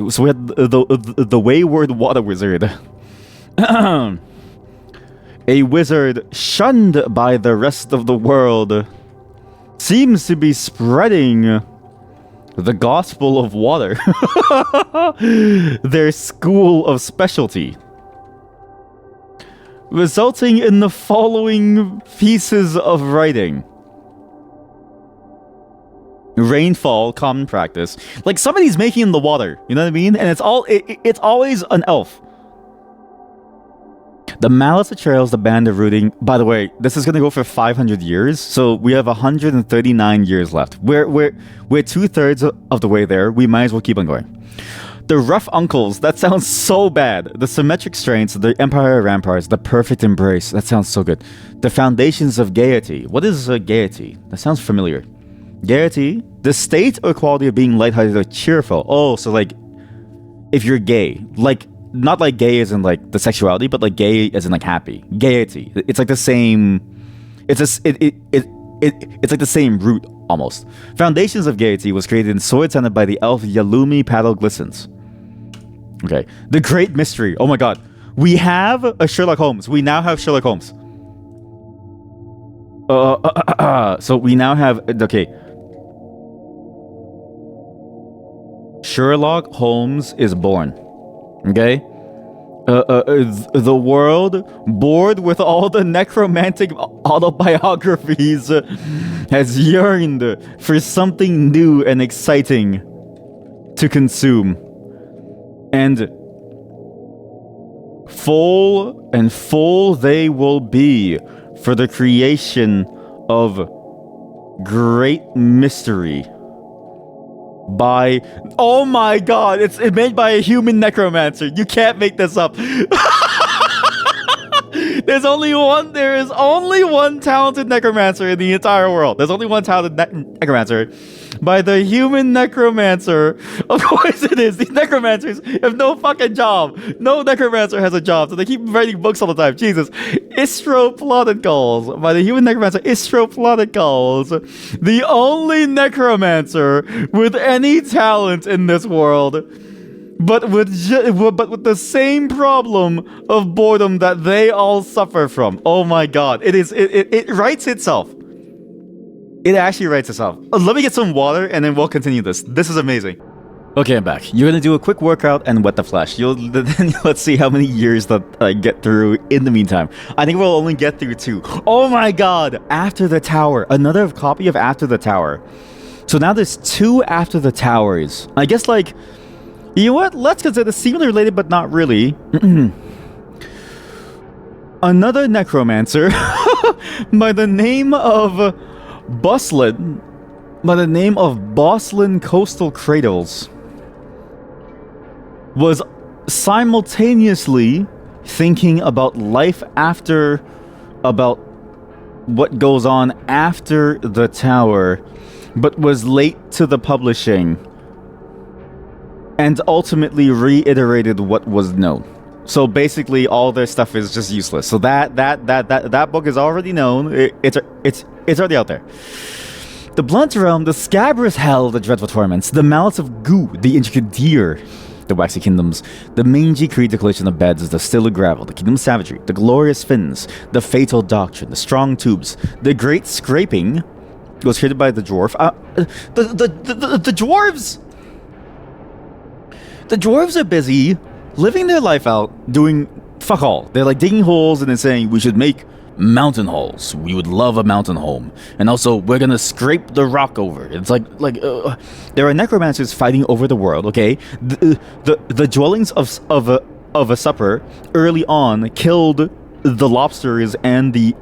So we have the wayward water wizard. A wizard shunned by the rest of the world seems to be spreading the gospel of water. Their school of specialty. Resulting in the following pieces of writing. Rainfall, common practice. Like somebody's making the water, you know what I mean? And it's always an elf. The malice that trails the band of rooting. By the way, this is gonna go for 500 years, so we have 139 years left. We're 2/3 of the way there. We might as well keep on going. The rough uncles. That sounds so bad. The symmetric strengths. The empire ramparts. The perfect embrace. That sounds so good. The foundations of gaiety. What is gaiety? That sounds familiar. Gaiety. The state or quality of being lighthearted or cheerful. Oh, so like, if you're gay, like. Not like gay as in like the sexuality, but like gay as in like happy. Gaiety. It's like the same. It's like the same root almost. Foundations of Gaiety was created in sword tended by the elf Yalumi Paddle Glistens. Okay. The Great Mystery. Oh my god. We have a Sherlock Holmes. We now have Sherlock Holmes. So we now have. Okay. Sherlock Holmes is born. Okay? The world, bored with all the necromantic autobiographies, has yearned for something new and exciting to consume. And full they will be for the creation of great mystery. By oh my god, it's made by a human necromancer. You can't make this up. There is only one talented necromancer in the entire world. There's only one talented necromancer by the human necromancer. Of course it is. These necromancers have no fucking job. No necromancer has a job, so they keep writing books all the time. Jesus. Istroploticals by the human necromancer Istroploticals. The only necromancer with any talent in this world. But with the same problem of boredom that they all suffer from. Oh my god. It writes itself. It actually writes itself. Let me get some water and then we'll continue this. This is amazing. Okay, I'm back. You're gonna do a quick workout and wet the flesh. Let's see how many years that I get through in the meantime. I think we'll only get through 2. Oh my god! After the Tower. Another copy of After the Tower. So now there's 2 After the Towers. I guess like... You know what? Let's consider seemingly related, but not really. Another necromancer by the name of Boslin. By the name of Boslin Coastal Cradles was simultaneously thinking about life after, about what goes on after the tower, but was late to the publishing. And ultimately reiterated what was known. So basically, all their stuff is just useless. So that book is already known. It's already out there. The blunt realm, the scabrous hell, the dreadful torments, the malice of goo, the intricate deer, the waxy kingdoms, the mangy creed, the collision of beds, the still gravel, the kingdom of savagery, the glorious fins, the fatal doctrine, the strong tubes, the great scraping was created by the dwarf. The dwarves. The dwarves are busy living their life out, doing fuck all. They're like digging holes and then saying we should make mountain halls. We would love a mountain home, and also we're gonna scrape the rock over. It's there are necromancers fighting over the world. Okay, the dwellings of a supper early on killed the lobsters and the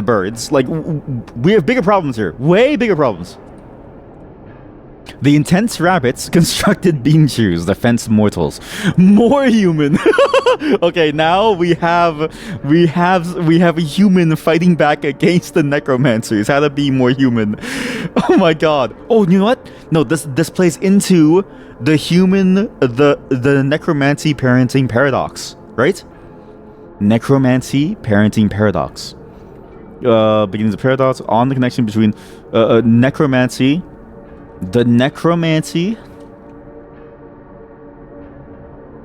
birds. Like, we have bigger problems here, way bigger problems. The intense rabbits constructed bean shoes that fence mortals. More human. Okay, now we have a human fighting back against the necromancers. How to be more human? Oh my god. Oh, you know what? No, this plays into the the necromancy parenting paradox, right? Necromancy parenting paradox. Beginnings of paradox on the connection between necromancy. The necromancy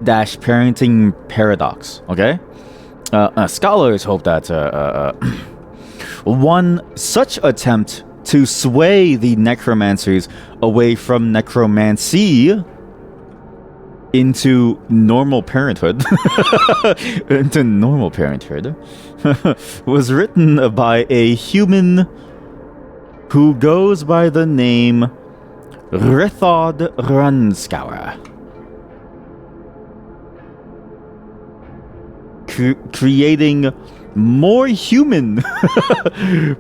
dash parenting paradox. Okay, scholars hope that one such attempt to sway the necromancers away from necromancy into normal parenthood was written by a human who goes by the name Rithod Runskauer, creating more human,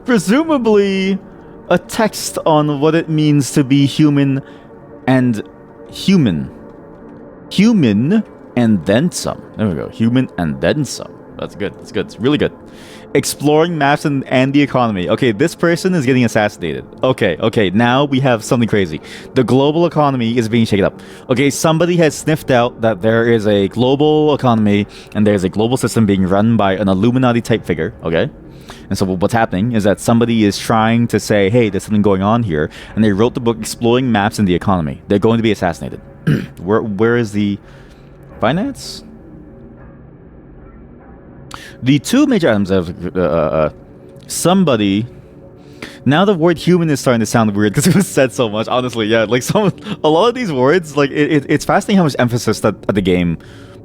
presumably a text on what it means to be human and human and then some. There we go. Human and then some. That's good. That's good. It's really good. Exploring maps and the economy. Okay, this person is getting assassinated. Okay, now we have something crazy. The global economy is being shaken up. Okay, somebody has sniffed out that there is a global economy and there's a global system being run by an Illuminati type figure. Okay, and so what's happening is that somebody is trying to say, hey, there's something going on here, and they wrote the book Exploring Maps and the Economy. They're going to be assassinated. Where is the finance? The two major items of somebody. Now the word human is starting to sound weird because it was said so much. Honestly, yeah, like a lot of these words, like it's fascinating how much emphasis that the game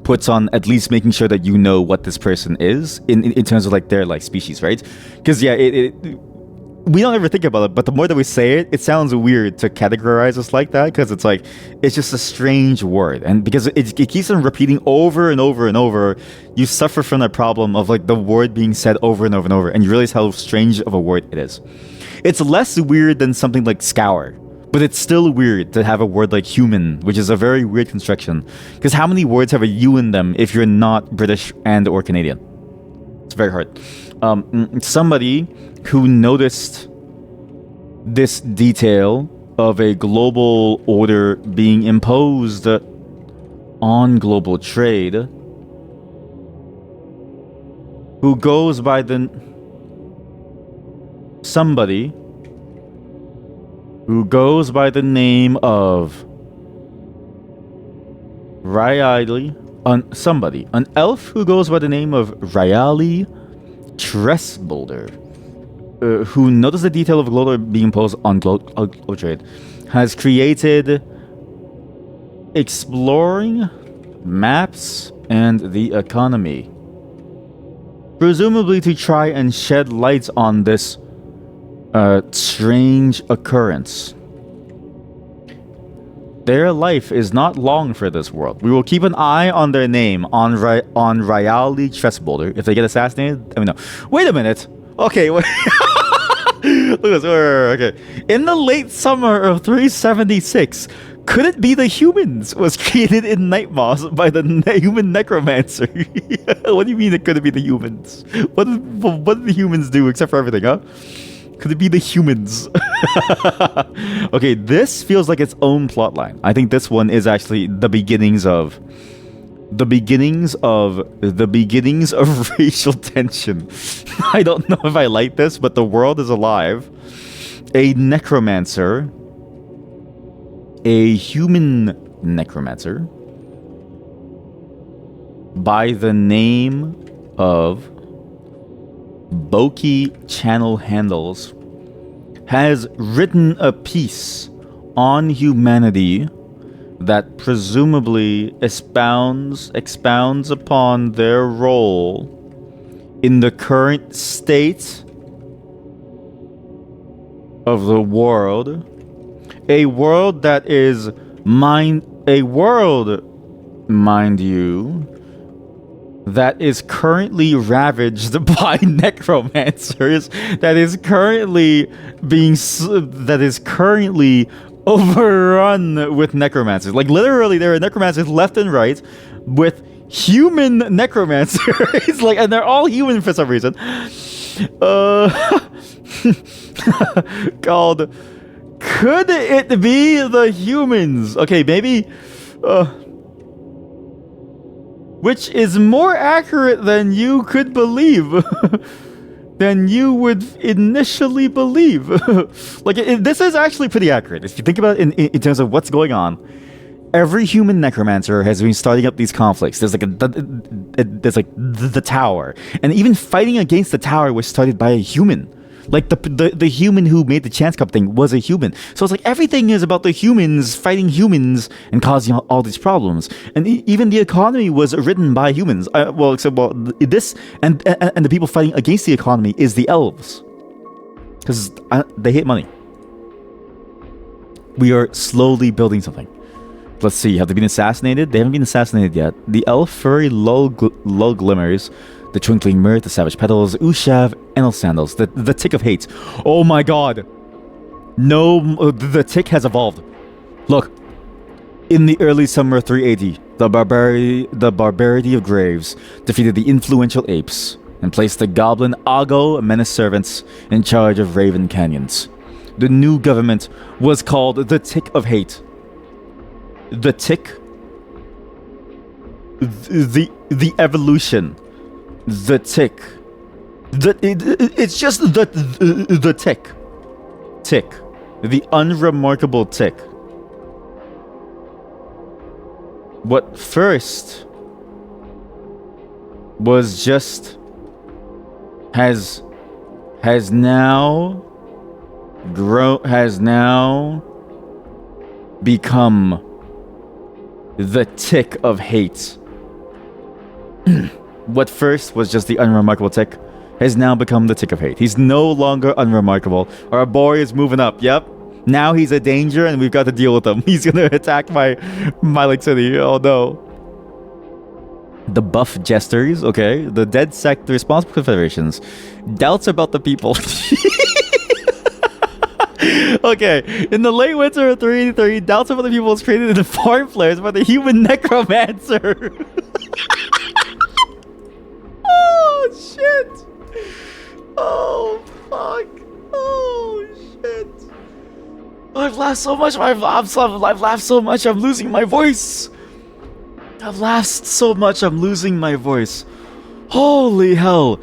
puts on at least making sure that you know what this person is in terms of like their like species, right? Because yeah, we don't ever think about it, but the more that we say it, it sounds weird to categorize us like that, because it's like, it's just a strange word. And because it keeps on repeating over and over and over, you suffer from that problem of like the word being said over and over and over, and you realize how strange of a word it is. It's less weird than something like scour, but it's still weird to have a word like human, which is a very weird construction. Because how many words have a U in them if you're not British and or Canadian? It's very hard. Somebody who noticed this detail of a global order being imposed on global trade, who goes by the somebody who goes by the name of Riley, an elf who goes by the name of Riley Tressboulder, who noticed the detail of global being imposed on global trade, has created Exploring Maps and the Economy, presumably to try and shed light on this strange occurrence. Their life is not long for this world. We will keep an eye on their name, on Riley Tressboulder. If they get assassinated, let me know. Wait a minute. Okay, wait. Look at this. Okay. In the late summer of 376, could it be the humans was created in Nightmoss by the human necromancer? What do you mean it couldn't be the humans? What did the humans do except for everything, huh? Could it be the humans? Okay, this feels like its own plotline. I think this one is actually the beginnings of racial tension. I don't know if I like this, but the world is alive. A necromancer, a human necromancer, by the name of Boki Channel Handles, has written a piece on humanity that presumably expounds upon their role in the current state of the world, a world that is mind you, that is currently ravaged by necromancers, that is currently overrun with necromancers. Like, literally, there are necromancers left and right with human necromancers. Like, and they're all human for some reason. Called Could It Be the Humans? Okay, maybe which is more accurate than you could believe. Than you would initially believe. Like, this is actually pretty accurate. If you think about it in terms of what's going on, every human necromancer has been starting up these conflicts. There's like the tower. And even fighting against the tower was started by a human. Like, the human who made the Chance Cup thing was a human. So it's like everything is about the humans fighting humans and causing all these problems. And even the economy was written by humans. This and the people fighting against the economy is the elves. Because they hate money. We are slowly building something. Let's see, have they been assassinated? They haven't been assassinated yet. The elf furry lull glimmers. The twinkling mirth, the savage petals, Ushav, Enel sandals, the tick of hate. Oh my god. No, the tick has evolved. Look. In the early summer 380, the barbarity of Graves defeated the influential apes and placed the goblin Ago menace servants in charge of Raven Canyons. The new government was called the Tick of Hate. The tick. The evolution. The tick. It's just the tick. Tick. The unremarkable tick. What first was just has now become the tick of hate. What first was just the unremarkable tick has now become the tick of hate. He's no longer unremarkable. Our boy is moving up. Yep. Now he's a danger and we've got to deal with him. He's gonna attack my like city. Oh no. The buff jesters, okay. The dead sect, the responsible confederations. Doubts about the people. Okay, in the late winter of 383, doubts about the people was created in the farm flares by the human necromancer. Oh shit! Oh fuck! Oh shit! I've laughed so much. I've laughed so much. I'm losing my voice. I've laughed so much. I'm losing my voice. Holy hell!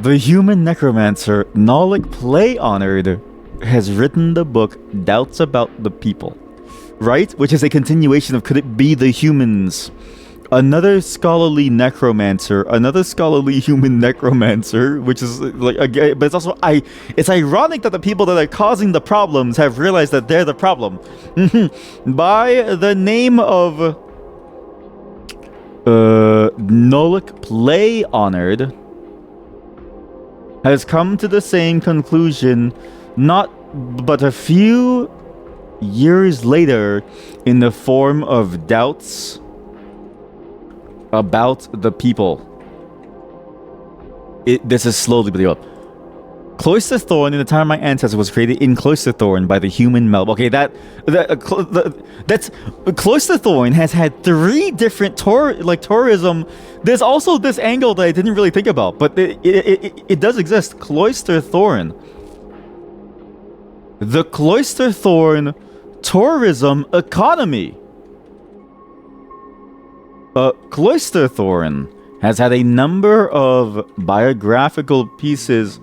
The human necromancer Nolik Play Honored has written the book Doubts About the People, right? Which is a continuation of Could It Be the Humans? Another scholarly necromancer, another scholarly human necromancer, which is like, again, but it's also it's ironic that the people that are causing the problems have realized that they're the problem. By the name of Nolik Play Honored has come to the same conclusion, not but a few years later, in the form of doubts about the people. This is slowly building up. Cloisterthorn, in the time of my ancestors, was created in Cloisterthorn by the human Melb. Okay, that's Cloisterthorn has had 3 different tourism. There's also this angle that I didn't really think about, but it does exist. Cloisterthorn. The Cloisterthorn tourism economy. Cloisterthorn has had a number of biographical pieces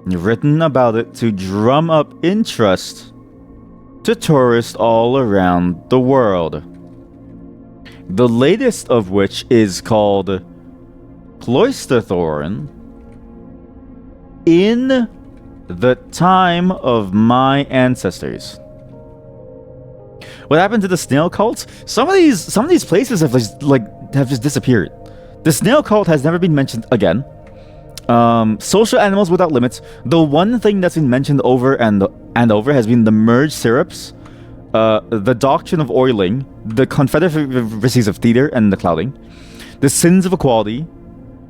written about it to drum up interest to tourists all around the world. The latest of which is called Cloisterthorn in the time of my ancestors. What happened to the snail cults? Some of these places have just disappeared. The snail cult has never been mentioned again. Social animals without limits. The one thing that's been mentioned over and over has been the merged syrups, the doctrine of oiling, the confederacies of theater and the clouding, the sins of equality,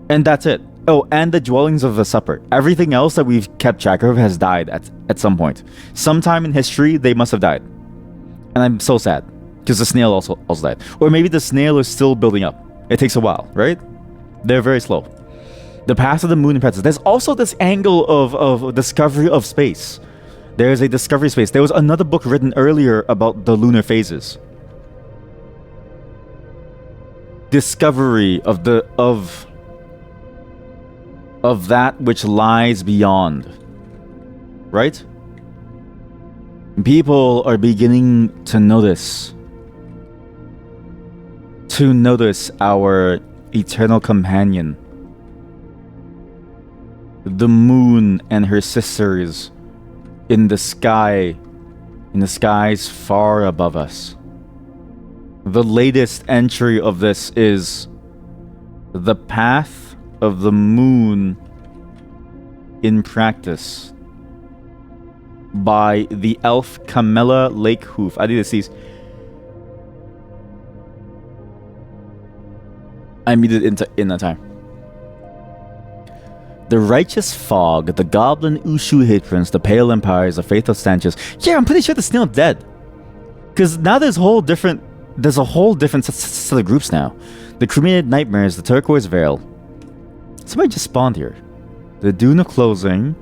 and that's it. Oh, and the dwellings of the supper. Everything else that we've kept track of has died at some point. Sometime in history, they must have died. And I'm so sad, because the snail also died. Or maybe the snail is still building up. It takes a while, right? They're very slow. The path of the moon and pretzels. There's also this angle of discovery of space. There is a discovery space. There was another book written earlier about the lunar phases. Discovery of that which lies beyond. Right? People are beginning to notice. To notice our eternal companion. The moon and her sisters in the sky, in the skies far above us. The latest entry of this is the path of the moon in practice by the elf Camilla Lakehoof. I need to see. I muted in that time. The righteous fog, the goblin Ushu hatrons, the pale empires, the faithful stanches. Yeah, I'm pretty sure the snail dead. Because now there's a whole different set of groups now. The cremated nightmares, the turquoise veil. Somebody just spawned here. The dune of closing.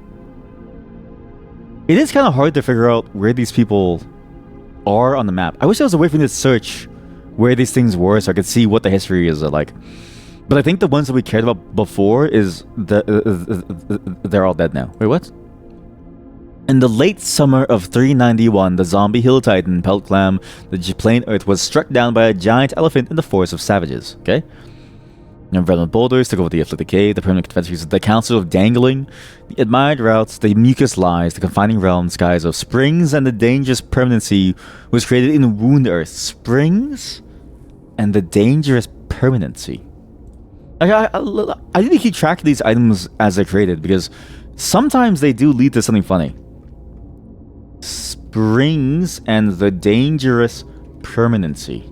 It is kind of hard to figure out where these people are on the map. I wish there was a way for me to search where these things were so I could see what the history is like. But I think the ones that we cared about before is they're all dead now. Wait, what? In the late summer of 391, the zombie hill titan Peltclam, the plain earth, was struck down by a giant elephant in the forest of savages. Okay? Environment boulders took over the afflicted cave, the permanent confederacies, the council of dangling, the admired routes, the mucus lies, the confining realm skies of springs, and the dangerous permanency was created in wound earth. Springs and the dangerous permanency. I need to keep track of these items as they're created, because sometimes they do lead to something funny. Springs and the dangerous permanency.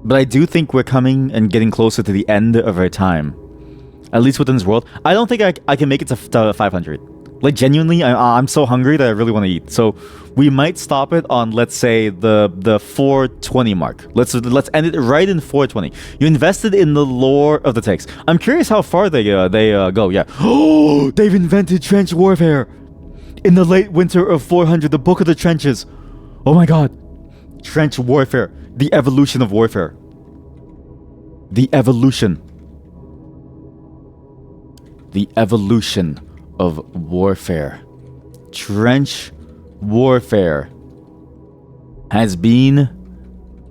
But I do think we're coming and getting closer to the end of our time. At least within this world. I don't think I can make it to 500. Like, genuinely, I'm so hungry that I really want to eat. So we might stop it on, let's say, the 420 mark. Let's end it right in 420. You invested in the lore of the text. I'm curious how far they go. Yeah. Oh, they've invented trench warfare. In the late winter of 400, the Book of the Trenches. Oh my god. Trench warfare. The evolution of warfare. The evolution. The evolution of warfare. Trench warfare has been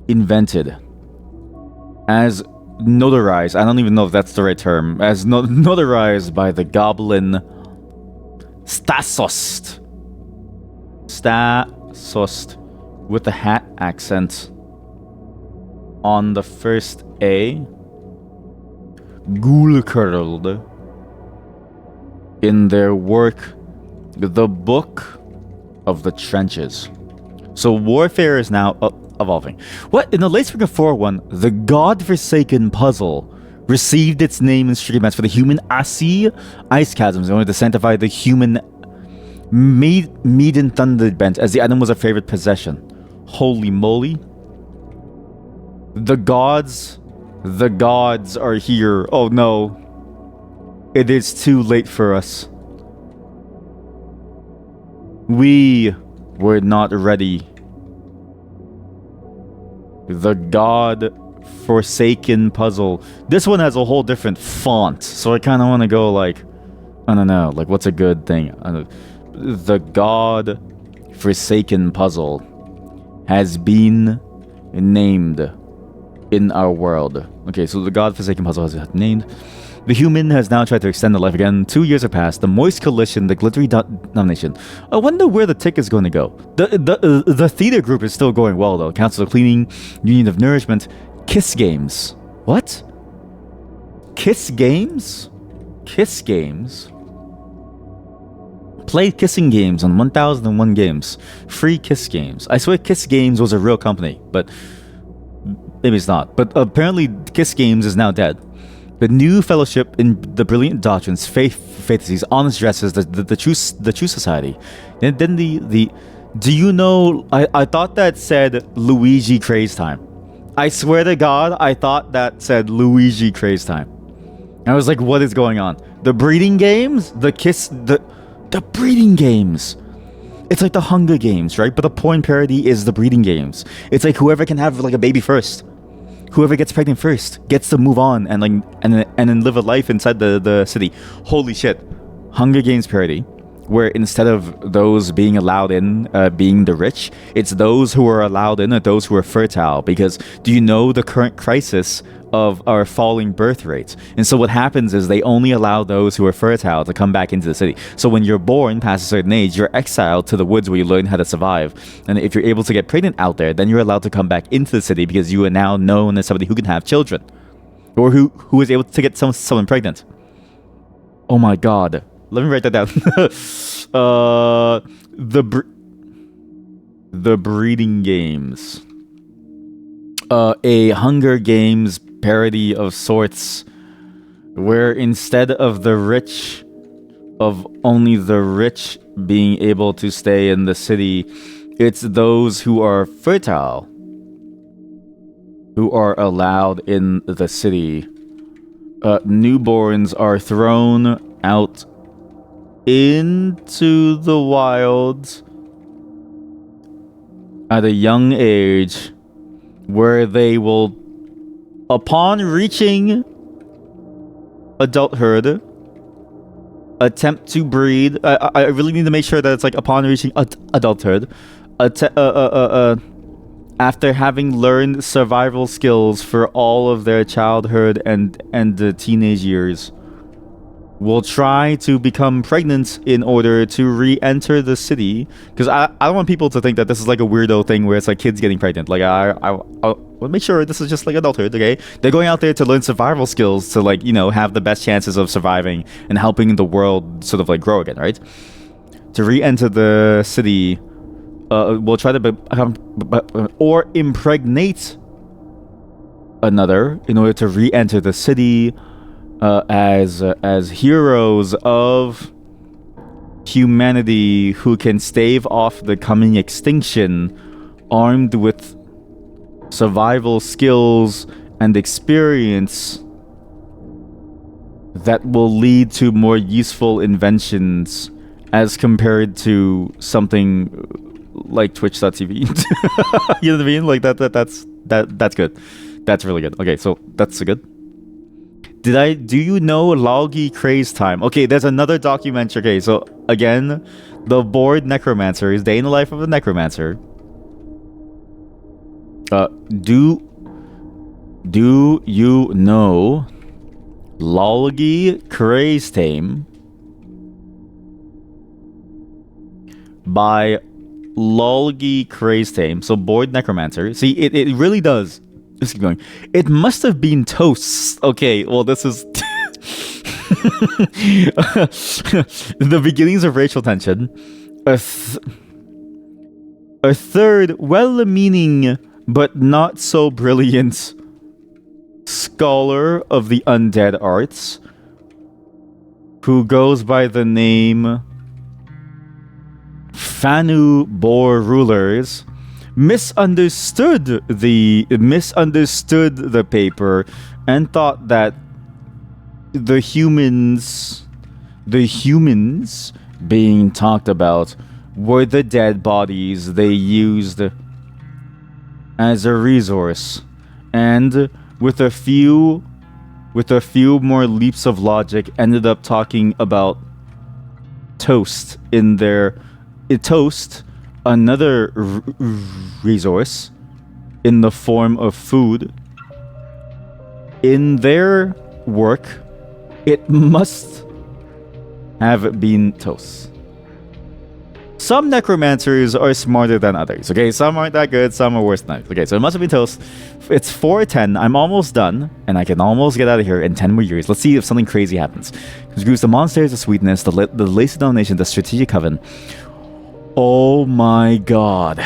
invented. As notarized. I don't even know if that's the right term. As notarized by the goblin Stasost. Stasost. With the hat accent on the first A. Ghoul-curled. In their work, The Book of the Trenches. So warfare is now evolving. What? In the late spring of 401, the God-forsaken puzzle received its name in street events for the human Asi ice chasms in order to sanctify the human Maiden Thunder Bent, as the item was a favorite possession. Holy moly. The gods are here. Oh no. It is too late for us. We were not ready. The God-forsaken puzzle. This one has a whole different font, so I kind of want to go like, I don't know, like what's a good thing? The God-forsaken puzzle has been named in our world. Okay, so the God-forsaken puzzle has been named. The human has now tried to extend their life again. 2 years have passed. The Moist Coalition, the Glittery Domination. I wonder where the tick is going to go. The theater group is still going well, though. Council of Cleaning, Union of Nourishment, Kiss Games. What? Kiss Games? Kiss Games? Play kissing games on 1001 games. Free Kiss Games. I swear Kiss Games was a real company, but maybe it's not. But apparently Kiss Games is now dead. The new fellowship in the brilliant doctrines, faith, honest dresses, the true society. Then the do you know? I thought that said Luigi Craze Time. I swear to God, I thought that said Luigi Craze Time. I was like, what is going on? The breeding games, the breeding games. It's like the Hunger Games, right? But the porn parody is the breeding games. It's like whoever can have like a baby first. Whoever gets pregnant first gets to move on and then live a life inside the city. Holy shit. Hunger Games parody, where instead of those being allowed in being the rich, it's those who are allowed in are those who are fertile. Because do you know the current crisis of our falling birth rates? And so what happens is they only allow those who are fertile to come back into the city. So when you're born past a certain age, you're exiled to the woods where you learn how to survive. And if you're able to get pregnant out there, then you're allowed to come back into the city because you are now known as somebody who can have children. Or who is able to get someone pregnant. Oh my god. Let me write that down. The breeding games. A Hunger Games parody of sorts, where instead of only the rich being able to stay in the city, it's those who are fertile who are allowed in the city. Newborns are thrown out into the wild at a young age, where they will, upon reaching adulthood, attempt to breed. I really need to make sure that it's like upon reaching adulthood, after having learned survival skills for all of their childhood and the teenage years, will try to become pregnant in order to re-enter the city. Because I don't want people to think that this is like a weirdo thing where it's like kids getting pregnant. Like I want to make sure this is just like adulthood, okay? They're going out there to learn survival skills to, like, you know, have the best chances of surviving and helping the world sort of like grow again, right? To re-enter the city, will try to or impregnate another in order to re-enter the city. As heroes of humanity who can stave off the coming extinction, armed with survival skills and experience that will lead to more useful inventions as compared to something like Twitch.tv. You know what I mean? Like that's good. That's really good. Okay, so that's good. Do you know Logi Craze Time? Okay, there's another documentary. Okay, so again, the bored necromancer is day in the life of a necromancer. Do you know Logi Craze Time by Logi Craze Time? So bored necromancer. See, it really does. Let's keep going. It must have been toasts. Okay, well, this is the beginnings of racial tension. A third well-meaning but not so brilliant scholar of the undead arts, who goes by the name Fanu Bor Rulers, misunderstood the paper and thought that the humans being talked about were the dead bodies they used as a resource, and with a few more leaps of logic ended up talking about toast in their toast, another resource in the form of food. In their work, it must have been toast. some necromancers are smarter than others. Okay, some aren't that good, some are worse than others. Okay, so it must have been toast. It's 4:10. I'm almost done, and I can almost get out of here in 10 more years. Let's see if something crazy happens. Because the monasteries of sweetness, the Lacedaemonian, the strategic coven. Oh my god.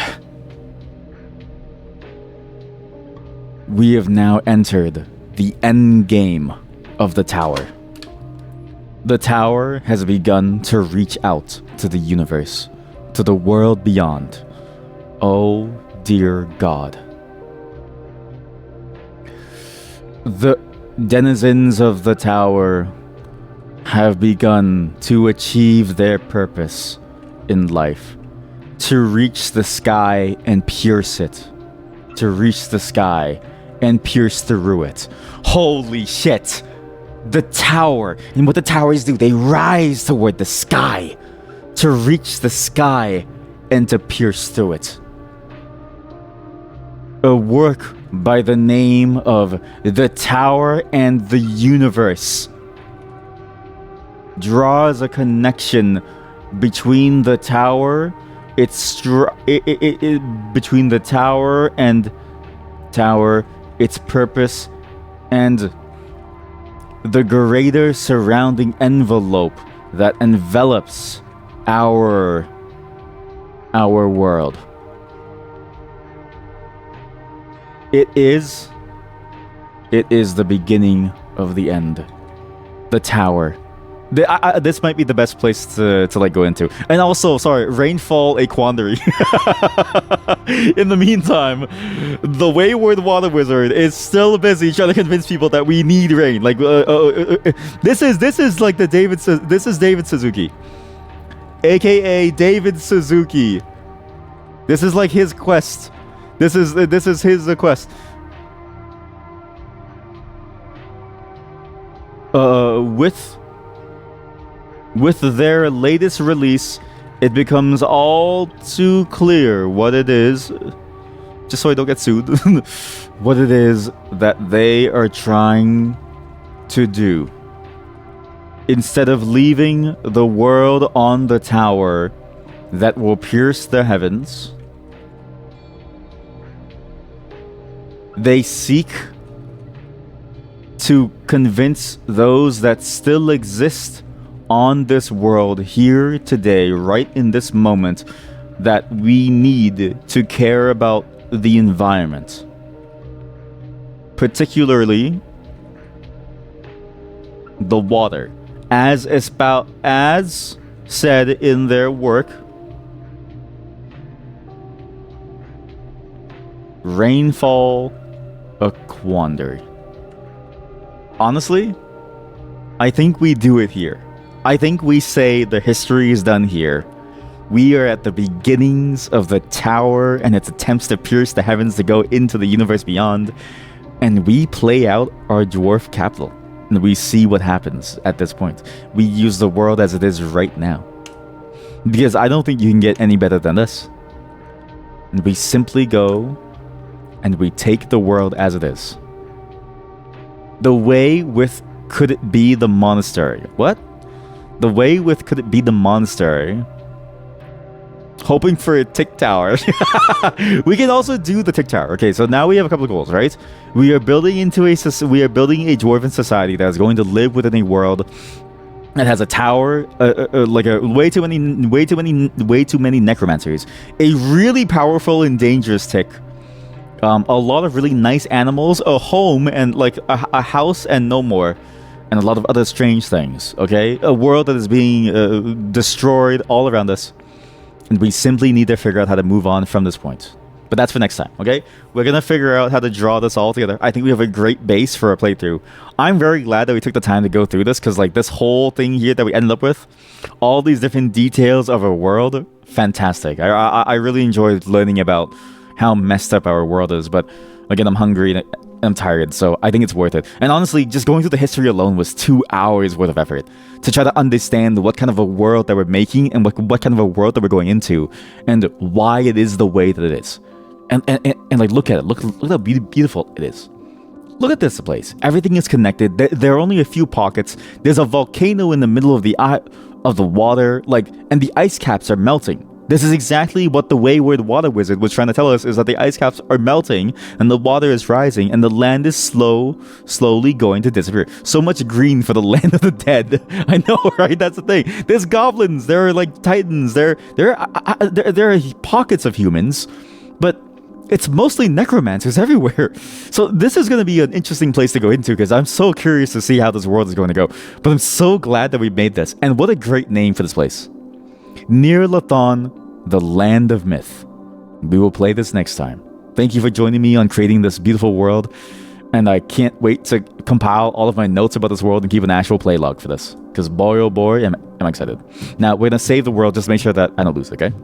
We have now entered the end game of the tower. The tower has begun to reach out to the universe, to the world beyond. Oh dear God. The denizens of the tower have begun to achieve their purpose in life. To reach the sky and pierce it. To reach the sky and pierce through it. Holy shit! The tower, and what the towers do, they rise toward the sky. To reach the sky and to pierce through it. A work by the name of The Tower and the Universe draws a connection between the tower, between the tower and tower, its purpose, and the greater surrounding envelope that envelops our world. It is the beginning of the end. The tower. This might be the best place to like go into. And also, sorry, rainfall a quandary. In the meantime, the wayward water wizard is still busy trying to convince people that we need rain. Like this is like this is David Suzuki, aka David Suzuki. This is like his quest. This is his quest. With their latest release, it becomes all too clear what it is, just so I don't get sued, what it is that they are trying to do. Instead of leaving the world on the tower that will pierce the heavens, they seek to convince those that still exist on this world here today, right in this moment, that we need to care about the environment. Particularly the water. As said in their work, rainfall a quandary. Honestly, I think we do it here. I think we say the history is done here. We are at the beginnings of the tower and its attempts to pierce the heavens to go into the universe beyond. And we play out our dwarf capital. And we see what happens at this point. We use the world as it is right now. Because I don't think you can get any better than this. And we simply go and we take the world as it is. The way with could it be the monastery? What? The way with could it be the monastery? Hoping for a tick tower. We can also do the tick tower. Okay, so now we have a couple of goals, right? We are building a dwarven society that is going to live within a world that has a tower, like a way too many necromancers, a really powerful and dangerous tick. A lot of really nice animals, a home, and like a house and no more. And a lot of other strange things, okay? A world that is being destroyed all around us. And we simply need to figure out how to move on from this point. But that's for next time, okay? We're going to figure out how to draw this all together. I think we have a great base for a playthrough. I'm very glad that we took the time to go through this, because like this whole thing here that we ended up with, all these different details of our world, fantastic. I really enjoyed learning about how messed up our world is. But again, I'm hungry and I'm tired, so I think it's worth it. And honestly, just going through the history alone was 2 hours worth of effort to try to understand what kind of a world that we're making and what kind of a world that we're going into and why it is the way that it is. And like, look at it. Look how beautiful it is. Look at this place. Everything is connected. There are only a few pockets. There's a volcano in the middle of the water, like, and the ice caps are melting. This is exactly what the Wayward Water Wizard was trying to tell us, is that the ice caps are melting and the water is rising and the land is slowly going to disappear. So much green for the land of the dead. I know, right? That's the thing. There's goblins. There are like titans. There are pockets of humans, but it's mostly necromancers everywhere. So this is going to be an interesting place to go into because I'm so curious to see how this world is going to go. But I'm so glad that we made this. And what a great name for this place. Nirlathon, the Land of Myth. We will play this next time. Thank you for joining me on creating this beautiful world. And I can't wait to compile all of my notes about this world and keep an actual play log for this. Because boy, oh boy, am I excited. Now, we're going to save the world. Just make sure that I don't lose it, okay?